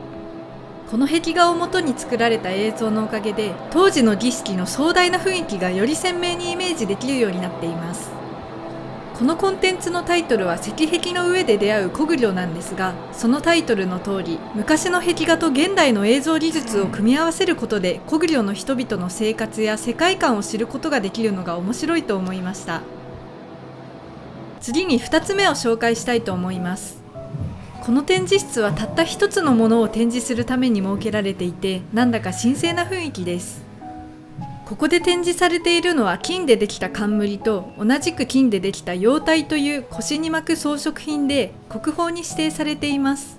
この壁画を元に作られた映像のおかげで、当時の儀式の壮大な雰囲気がより鮮明にイメージできるようになっています。このコンテンツのタイトルは石壁の上で出会うコグリョなんですが、そのタイトルの通り、昔の壁画と現代の映像技術を組み合わせることで、コグリョの人々の生活や世界観を知ることができるのが面白いと思いました。次に2つ目を紹介したいと思います。この展示室はたった一つのものを展示するために設けられていて、なんだか神聖な雰囲気です。ここで展示されているのは金でできた冠と同じく金でできた葉帯という腰に巻く装飾品で国宝に指定されています。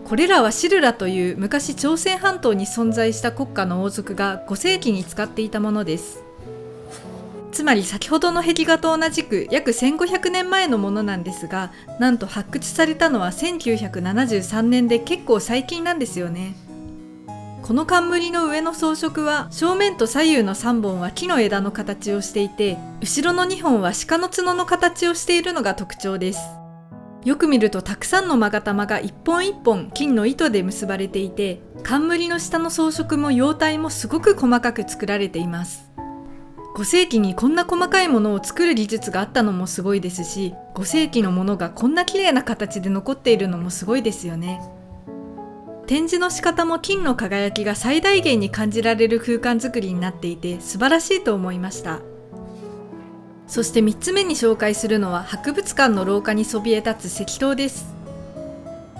これらはシルラという昔朝鮮半島に存在した国家の王族が5世紀に使っていたものです。つまり先ほどの壁画と同じく約1500年前のものなんですが、なんと発掘されたのは1973年で結構最近なんですよね。この冠の上の装飾は正面と左右の3本は木の枝の形をしていて、後ろの2本は鹿の角の形をしているのが特徴です。よく見るとたくさんの勾玉が一本一本金の糸で結ばれていて、冠の下の装飾も葉帯もすごく細かく作られています。5世紀にこんな細かいものを作る技術があったのもすごいですし、5世紀のものがこんな綺麗な形で残っているのもすごいですよね。展示の仕方も金の輝きが最大限に感じられる空間づくりになっていて素晴らしいと思いました。そして3つ目に紹介するのは博物館の廊下にそびえ立つ石塔です。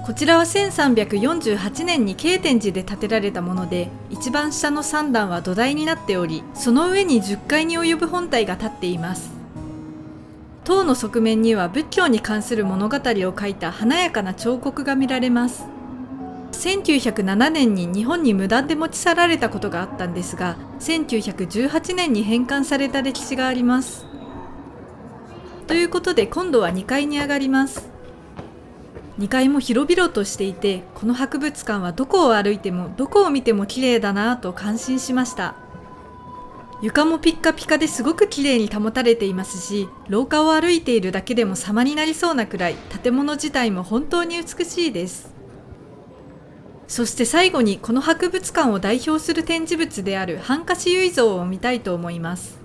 こちらは1348年に慶天寺で建てられたもので、一番下の3段は土台になっており、その上に10階に及ぶ本体が立っています。塔の側面には仏教に関する物語を書いた華やかな彫刻が見られます。1907年に日本に無断で持ち去られたことがあったんですが、1918年に返還された歴史があります。ということで今度は2階に上がります。2階も広々としていて、この博物館はどこを歩いてもどこを見ても綺麗だなぁと感心しました。床もピッカピカですごく綺麗に保たれていますし、廊下を歩いているだけでも様になりそうなくらい建物自体も本当に美しいです。そして最後にこの博物館を代表する展示物であるハンカシユイ像を見たいと思います。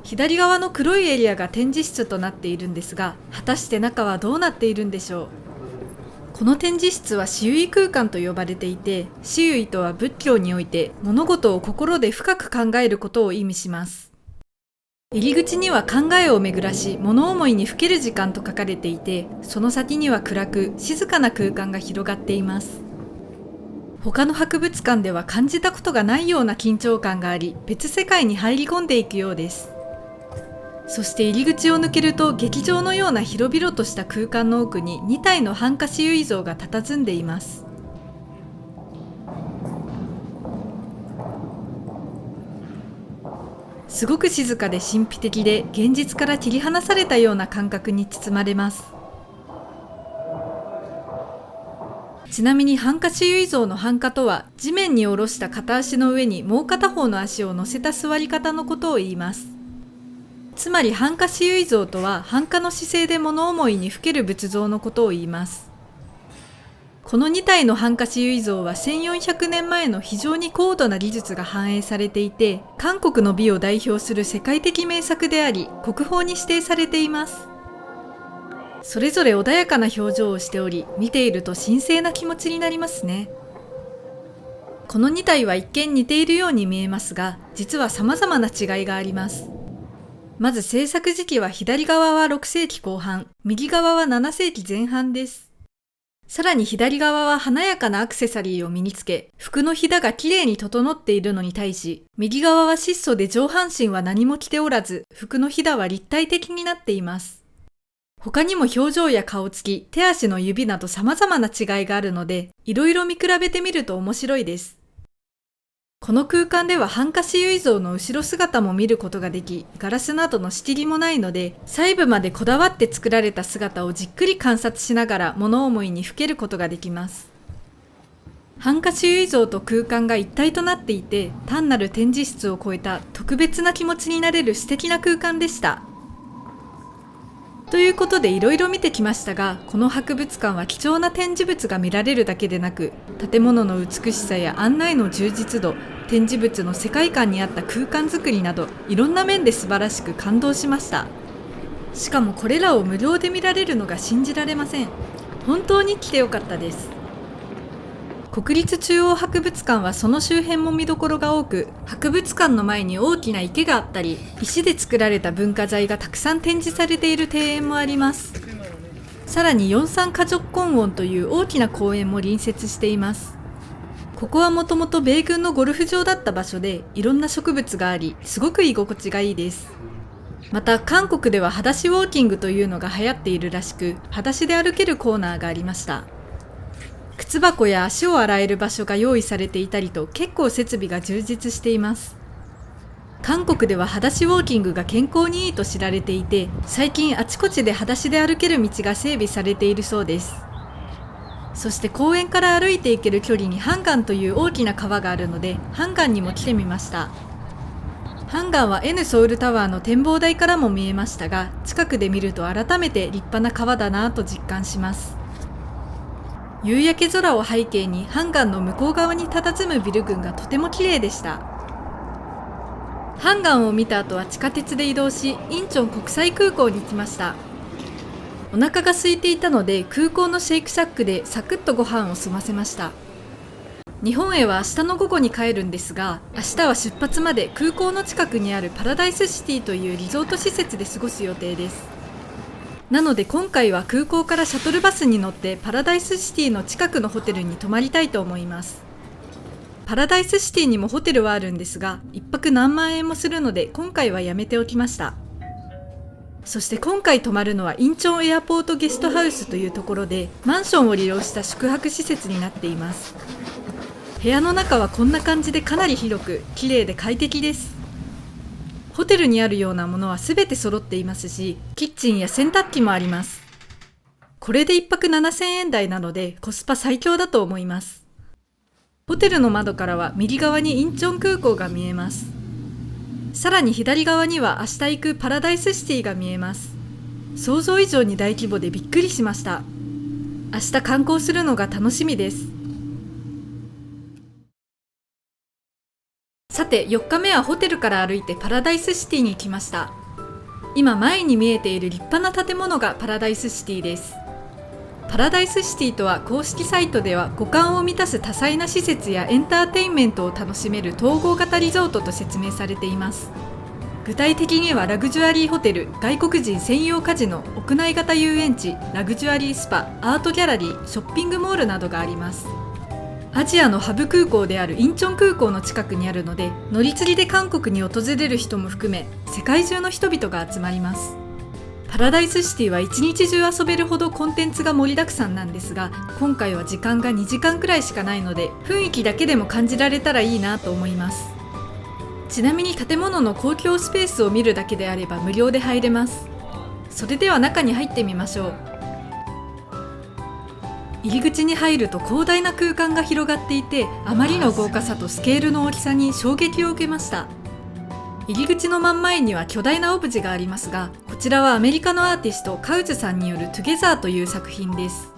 左側の黒いエリアが展示室となっているんですが、果たして中はどうなっているんでしょう。この展示室は私有空間と呼ばれていて、私有とは仏教において物事を心で深く考えることを意味します。入り口には考えを巡らし物思いにふける時間と書かれていて、その先には暗く静かな空間が広がっています。他の博物館では感じたことがないような緊張感があり、別世界に入り込んでいくようです。そして入り口を抜けると劇場のような広々とした空間の奥に2体のハンカシユイ像が佇んでいます。すごく静かで神秘的で現実から切り離されたような感覚に包まれます。ちなみにハンカシユイ像のハンカとは地面に下ろした片足の上にもう片方の足を乗せた座り方のことを言います。つまりハンカシユイ像とはハンカの姿勢で物思いにふける仏像のことを言います。この2体のハンカシユイ像は1400年前の非常に高度な技術が反映されていて、韓国の美を代表する世界的名作であり、国宝に指定されています。それぞれ穏やかな表情をしており、見ていると神聖な気持ちになりますね。この2体は一見似ているように見えますが、実は様々な違いがあります。まず制作時期は左側は6世紀後半、右側は7世紀前半です。さらに左側は華やかなアクセサリーを身につけ、服のひだがきれいに整っているのに対し、右側は質素で上半身は何も着ておらず、服のひだは立体的になっています。他にも表情や顔つき、手足の指など様々な違いがあるので、いろいろ見比べてみると面白いです。この空間ではハンカシユ像の後ろ姿も見ることができ、ガラスなどの仕切りもないので、細部までこだわって作られた姿をじっくり観察しながら物思いにふけることができます。ハンカシユ像と空間が一体となっていて、単なる展示室を超えた特別な気持ちになれる素敵な空間でした。ということでいろいろ見てきましたが、この博物館は貴重な展示物が見られるだけでなく、建物の美しさや案内の充実度、展示物の世界観に合った空間づくりなど、いろんな面で素晴らしく感動しました。しかもこれらを無料で見られるのが信じられません。本当に来てよかったです。国立中央博物館はその周辺も見どころが多く、博物館の前に大きな池があったり、石で作られた文化財がたくさん展示されている庭園もあります。さらにヨンサンカジョッコンウォンという大きな公園も隣接しています。ここはもともと米軍のゴルフ場だった場所で、いろんな植物があり、すごく居心地がいいです。また韓国では裸足ウォーキングというのが流行っているらしく、裸足で歩けるコーナーがありました。靴箱や足を洗える場所が用意されていたりと、結構設備が充実しています。韓国では裸足ウォーキングが健康にいいと知られていて、最近あちこちで裸足で歩ける道が整備されているそうです。そして公園から歩いて行ける距離にハンガンという大きな川があるので、ハンガンにも来てみました。ハンガンは N ソウルタワーの展望台からも見えましたが、近くで見ると改めて立派な川だなぁと実感します。夕焼け空を背景にハンガンの向こう側に佇むビル群がとても綺麗でした。ハンガンを見た後は地下鉄で移動し、インチョン国際空港に来ました。お腹が空いていたので空港のシェイクシャックでサクッとご飯を済ませました。日本へは明日の午後に帰るんですが、明日は出発まで空港の近くにあるパラダイスシティというリゾート施設で過ごす予定です。なので今回は空港からシャトルバスに乗ってパラダイスシティの近くのホテルに泊まりたいと思います。パラダイスシティにもホテルはあるんですが、一泊何万円もするので今回はやめておきました。そして今回泊まるのはインチョンエアポートゲストハウスというところで、マンションを利用した宿泊施設になっています。部屋の中はこんな感じでかなり広く、綺麗で快適です。ホテルにあるようなものはすべて揃っていますし、キッチンや洗濯機もあります。これで1泊7000円台なのでコスパ最強だと思います。ホテルの窓からは右側にインチョン空港が見えます。さらに左側には明日行くパラダイスシティが見えます。想像以上に大規模でびっくりしました。明日観光するのが楽しみです。さて4日目はホテルから歩いてパラダイスシティに来ました。今前に見えている立派な建物がパラダイスシティです。パラダイスシティとは公式サイトでは五感を満たす多彩な施設やエンターテインメントを楽しめる統合型リゾートと説明されています。具体的にはラグジュアリーホテル、外国人専用カジノ、屋内型遊園地、ラグジュアリースパ、アートギャラリー、ショッピングモールなどがあります。アジアのハブ空港であるインチョン空港の近くにあるので、乗り継ぎで韓国に訪れる人も含め世界中の人々が集まります。パラダイスシティは一日中遊べるほどコンテンツが盛りだくさんなんですが、今回は時間が2時間くらいしかないので、雰囲気だけでも感じられたらいいなと思います。ちなみに建物の公共スペースを見るだけであれば無料で入れます。それでは中に入ってみましょう。入り口に入ると広大な空間が広がっていて、あまりの豪華さとスケールの大きさに衝撃を受けました。入り口の真ん前には巨大なオブジェがありますが、こちらはアメリカのアーティストカウズさんによるトゥゲザーという作品です。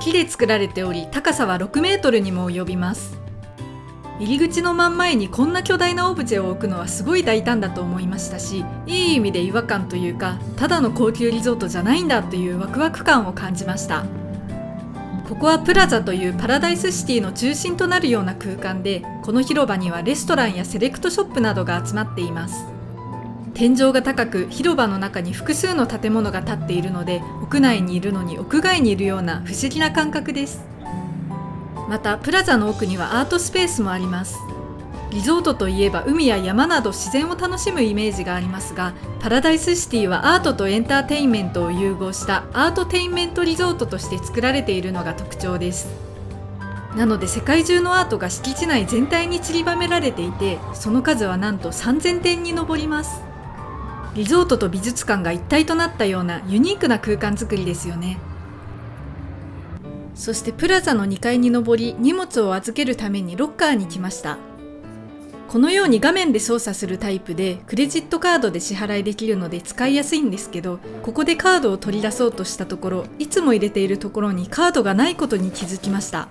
木で作られており、高さは6メートルにも及びます。入り口の真ん前にこんな巨大なオブジェを置くのはすごい大胆だと思いましたし、いい意味で違和感というか、ただの高級リゾートじゃないんだというワクワク感を感じました。ここはプラザというパラダイスシティの中心となるような空間で、この広場にはレストランやセレクトショップなどが集まっています。天井が高く、広場の中に複数の建物が建っているので、屋内にいるのに屋外にいるような不思議な感覚です。またプラザの奥にはアートスペースもあります。リゾートといえば海や山など自然を楽しむイメージがありますが、パラダイスシティはアートとエンターテインメントを融合したアートテインメントリゾートとして作られているのが特徴です。なので世界中のアートが敷地内全体に散りばめられていて、その数はなんと3000点に上ります。リゾートと美術館が一体となったようなユニークな空間作りですよね。そしてプラザの2階に上り、荷物を預けるためにロッカーに来ました。このように画面で操作するタイプで、クレジットカードで支払いできるので使いやすいんですけど、ここでカードを取り出そうとしたところ、いつも入れているところにカードがないことに気づきました。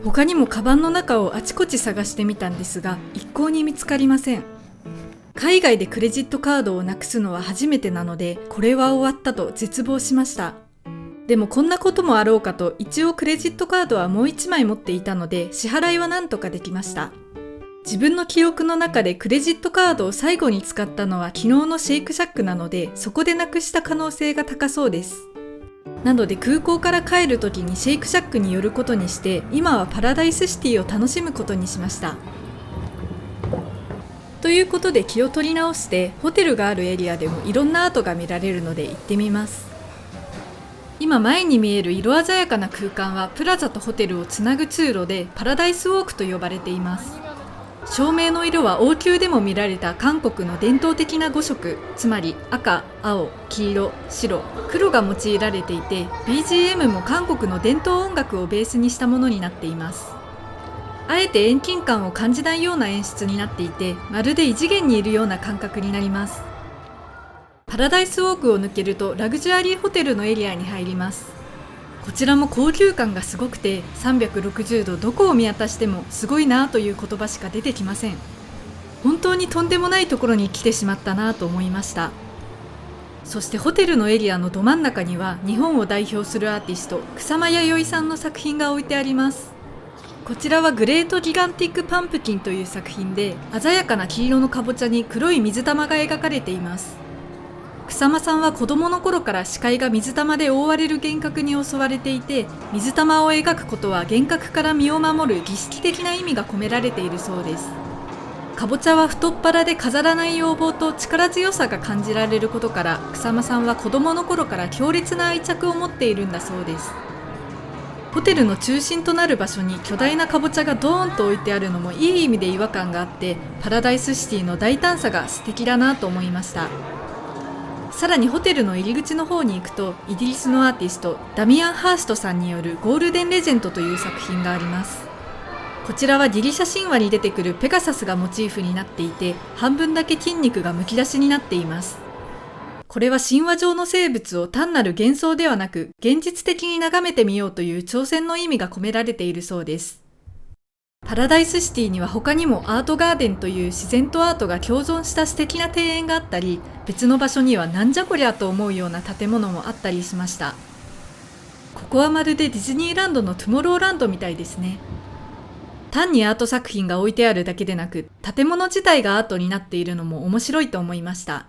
他にもカバンの中をあちこち探してみたんですが、一向に見つかりません。海外でクレジットカードをなくすのは初めてなので、これは終わったと絶望しました。でもこんなこともあろうかと、一応クレジットカードはもう1枚持っていたので、支払いはなんとかできました。自分の記憶の中でクレジットカードを最後に使ったのは昨日のシェイクシャックなので、そこでなくした可能性が高そうです。なので空港から帰る時にシェイクシャックに寄ることにして、今はパラダイスシティを楽しむことにしました。ということで気を取り直して、ホテルがあるエリアでもいろんなアートが見られるので行ってみます。今前に見える色鮮やかな空間はプラザとホテルをつなぐ通路でパラダイスウォークと呼ばれています。照明の色は王宮でも見られた韓国の伝統的な5色、つまり赤、青、黄色、白、黒が用いられていて、 BGM も韓国の伝統音楽をベースにしたものになっています。あえて遠近感を感じないような演出になっていて、まるで異次元にいるような感覚になります。パラダイスウォークを抜けるとラグジュアリーホテルのエリアに入ります。こちらも高級感がすごくて、360度どこを見渡してもすごいなという言葉しか出てきません。本当にとんでもないところに来てしまったなと思いました。そしてホテルのエリアのど真ん中には日本を代表するアーティスト草間彌生さんの作品が置いてあります。こちらはグレートギガンティックパンプキンという作品で、鮮やかな黄色のかぼちゃに黒い水玉が描かれています。草間さんは子供の頃から視界が水玉で覆われる幻覚に襲われていて、水玉を描くことは幻覚から身を守る儀式的な意味が込められているそうです。かぼちゃは太っ腹で飾らない要望と力強さが感じられることから、草間さんは子供の頃から強烈な愛着を持っているんだそうです。ホテルの中心となる場所に巨大なかぼちゃがドーンと置いてあるのもいい意味で違和感があって、パラダイスシティの大胆さが素敵だなと思いました。さらにホテルの入り口の方に行くと、イギリスのアーティストダミアン・ハーストさんによるゴールデンレジェンドという作品があります。こちらはギリシャ神話に出てくるペガサスがモチーフになっていて、半分だけ筋肉がむき出しになっています。これは神話上の生物を単なる幻想ではなく現実的に眺めてみようという挑戦の意味が込められているそうです。パラダイスシティには他にもアートガーデンという自然とアートが共存した素敵な庭園があったり、別の場所にはなんじゃこりゃと思うような建物もあったりしました。ここはまるでディズニーランドのトゥモローランドみたいですね。単にアート作品が置いてあるだけでなく、建物自体がアートになっているのも面白いと思いました。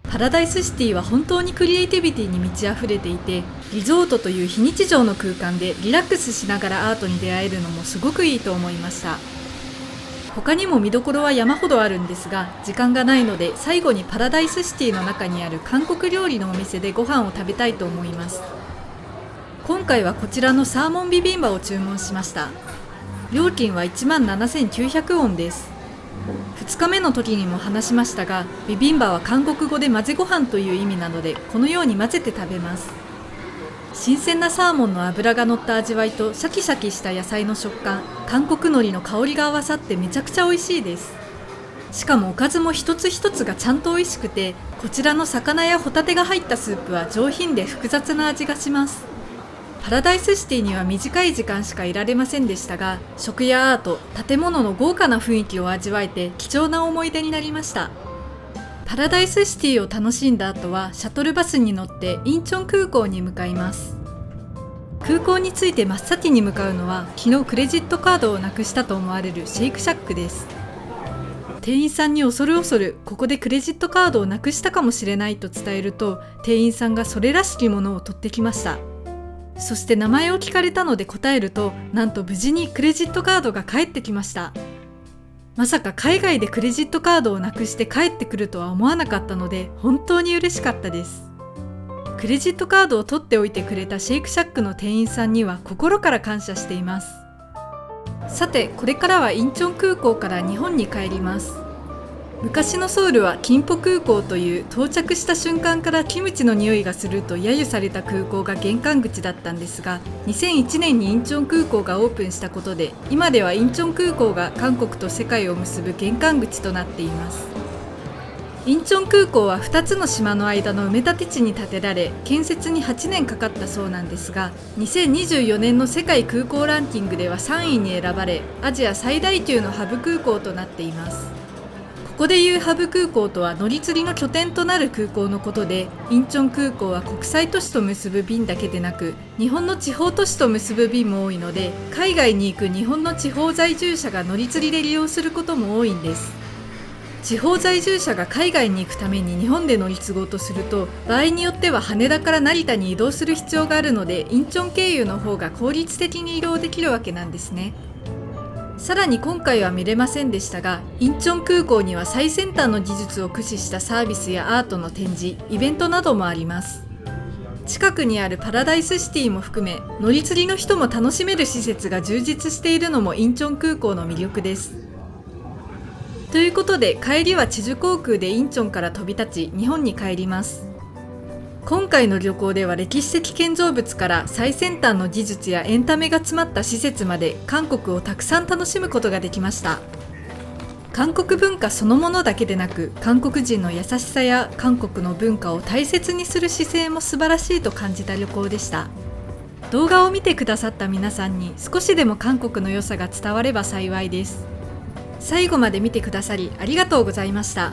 パラダイスシティは本当にクリエイティビティに満ち溢れていて、リゾートという非日常の空間でリラックスしながらアートに出会えるのもすごくいいと思いました。他にも見どころは山ほどあるんですが、時間がないので最後にパラダイスシティの中にある韓国料理のお店でご飯を食べたいと思います。今回はこちらのサーモンビビンバを注文しました。料金は17,900ウォンです。2日目の時にも話しましたが、ビビンバは韓国語で混ぜご飯という意味なので、このように混ぜて食べます。新鮮なサーモンの脂が乗った味わいとシャキシャキした野菜の食感、韓国海苔の香りが合わさってめちゃくちゃ美味しいです。しかもおかずも一つ一つがちゃんと美味しくて、こちらの魚やホタテが入ったスープは上品で複雑な味がします。パラダイスシティには短い時間しかいられませんでしたが、食やアート、建物の豪華な雰囲気を味わえて貴重な思い出になりました。パラダイスシティを楽しんだ後はシャトルバスに乗ってインチョン空港に向かいます。空港に着いて真っ先に向かうのは、昨日クレジットカードをなくしたと思われるシェイクシャックです。店員さんに恐る恐るここでクレジットカードをなくしたかもしれないと伝えると、店員さんがそれらしきものを取ってきました。そして名前を聞かれたので答えると、なんと無事にクレジットカードが返ってきました。まさか海外でクレジットカードをなくして帰ってくるとは思わなかったので、本当に嬉しかったです。クレジットカードを取っておいてくれたシェイクシャックの店員さんには心から感謝しています。さて、これからはインチョン空港から日本に帰ります。昔のソウルはキンポ空港という到着した瞬間からキムチの匂いがすると揶揄された空港が玄関口だったんですが、2001年にインチョン空港がオープンしたことで、今ではインチョン空港が韓国と世界を結ぶ玄関口となっています。インチョン空港は2つの島の間の埋め立て地に建てられ、建設に8年かかったそうなんですが、2024年の世界空港ランキングでは3位に選ばれ、アジア最大級のハブ空港となっています。ここでいうハブ空港とは乗り継ぎの拠点となる空港のことで、インチョン空港は国際都市と結ぶ便だけでなく、日本の地方都市と結ぶ便も多いので、海外に行く日本の地方在住者が乗り継ぎで利用することも多いんです。地方在住者が海外に行くために日本で乗り継ごうとすると、場合によっては羽田から成田に移動する必要があるので、インチョン経由の方が効率的に移動できるわけなんですね。さらに今回は見れませんでしたが、インチョン空港には最先端の技術を駆使したサービスやアートの展示、イベントなどもあります。近くにあるパラダイスシティも含め、乗り継ぎの人も楽しめる施設が充実しているのもインチョン空港の魅力です。ということで、帰りはチェジュ航空でインチョンから飛び立ち、日本に帰ります。今回の旅行では歴史的建造物から最先端の技術やエンタメが詰まった施設まで、韓国をたくさん楽しむことができました。韓国文化そのものだけでなく、韓国人の優しさや韓国の文化を大切にする姿勢も素晴らしいと感じた旅行でした。動画を見てくださった皆さんに少しでも韓国の良さが伝われば幸いです。最後まで見てくださりありがとうございました。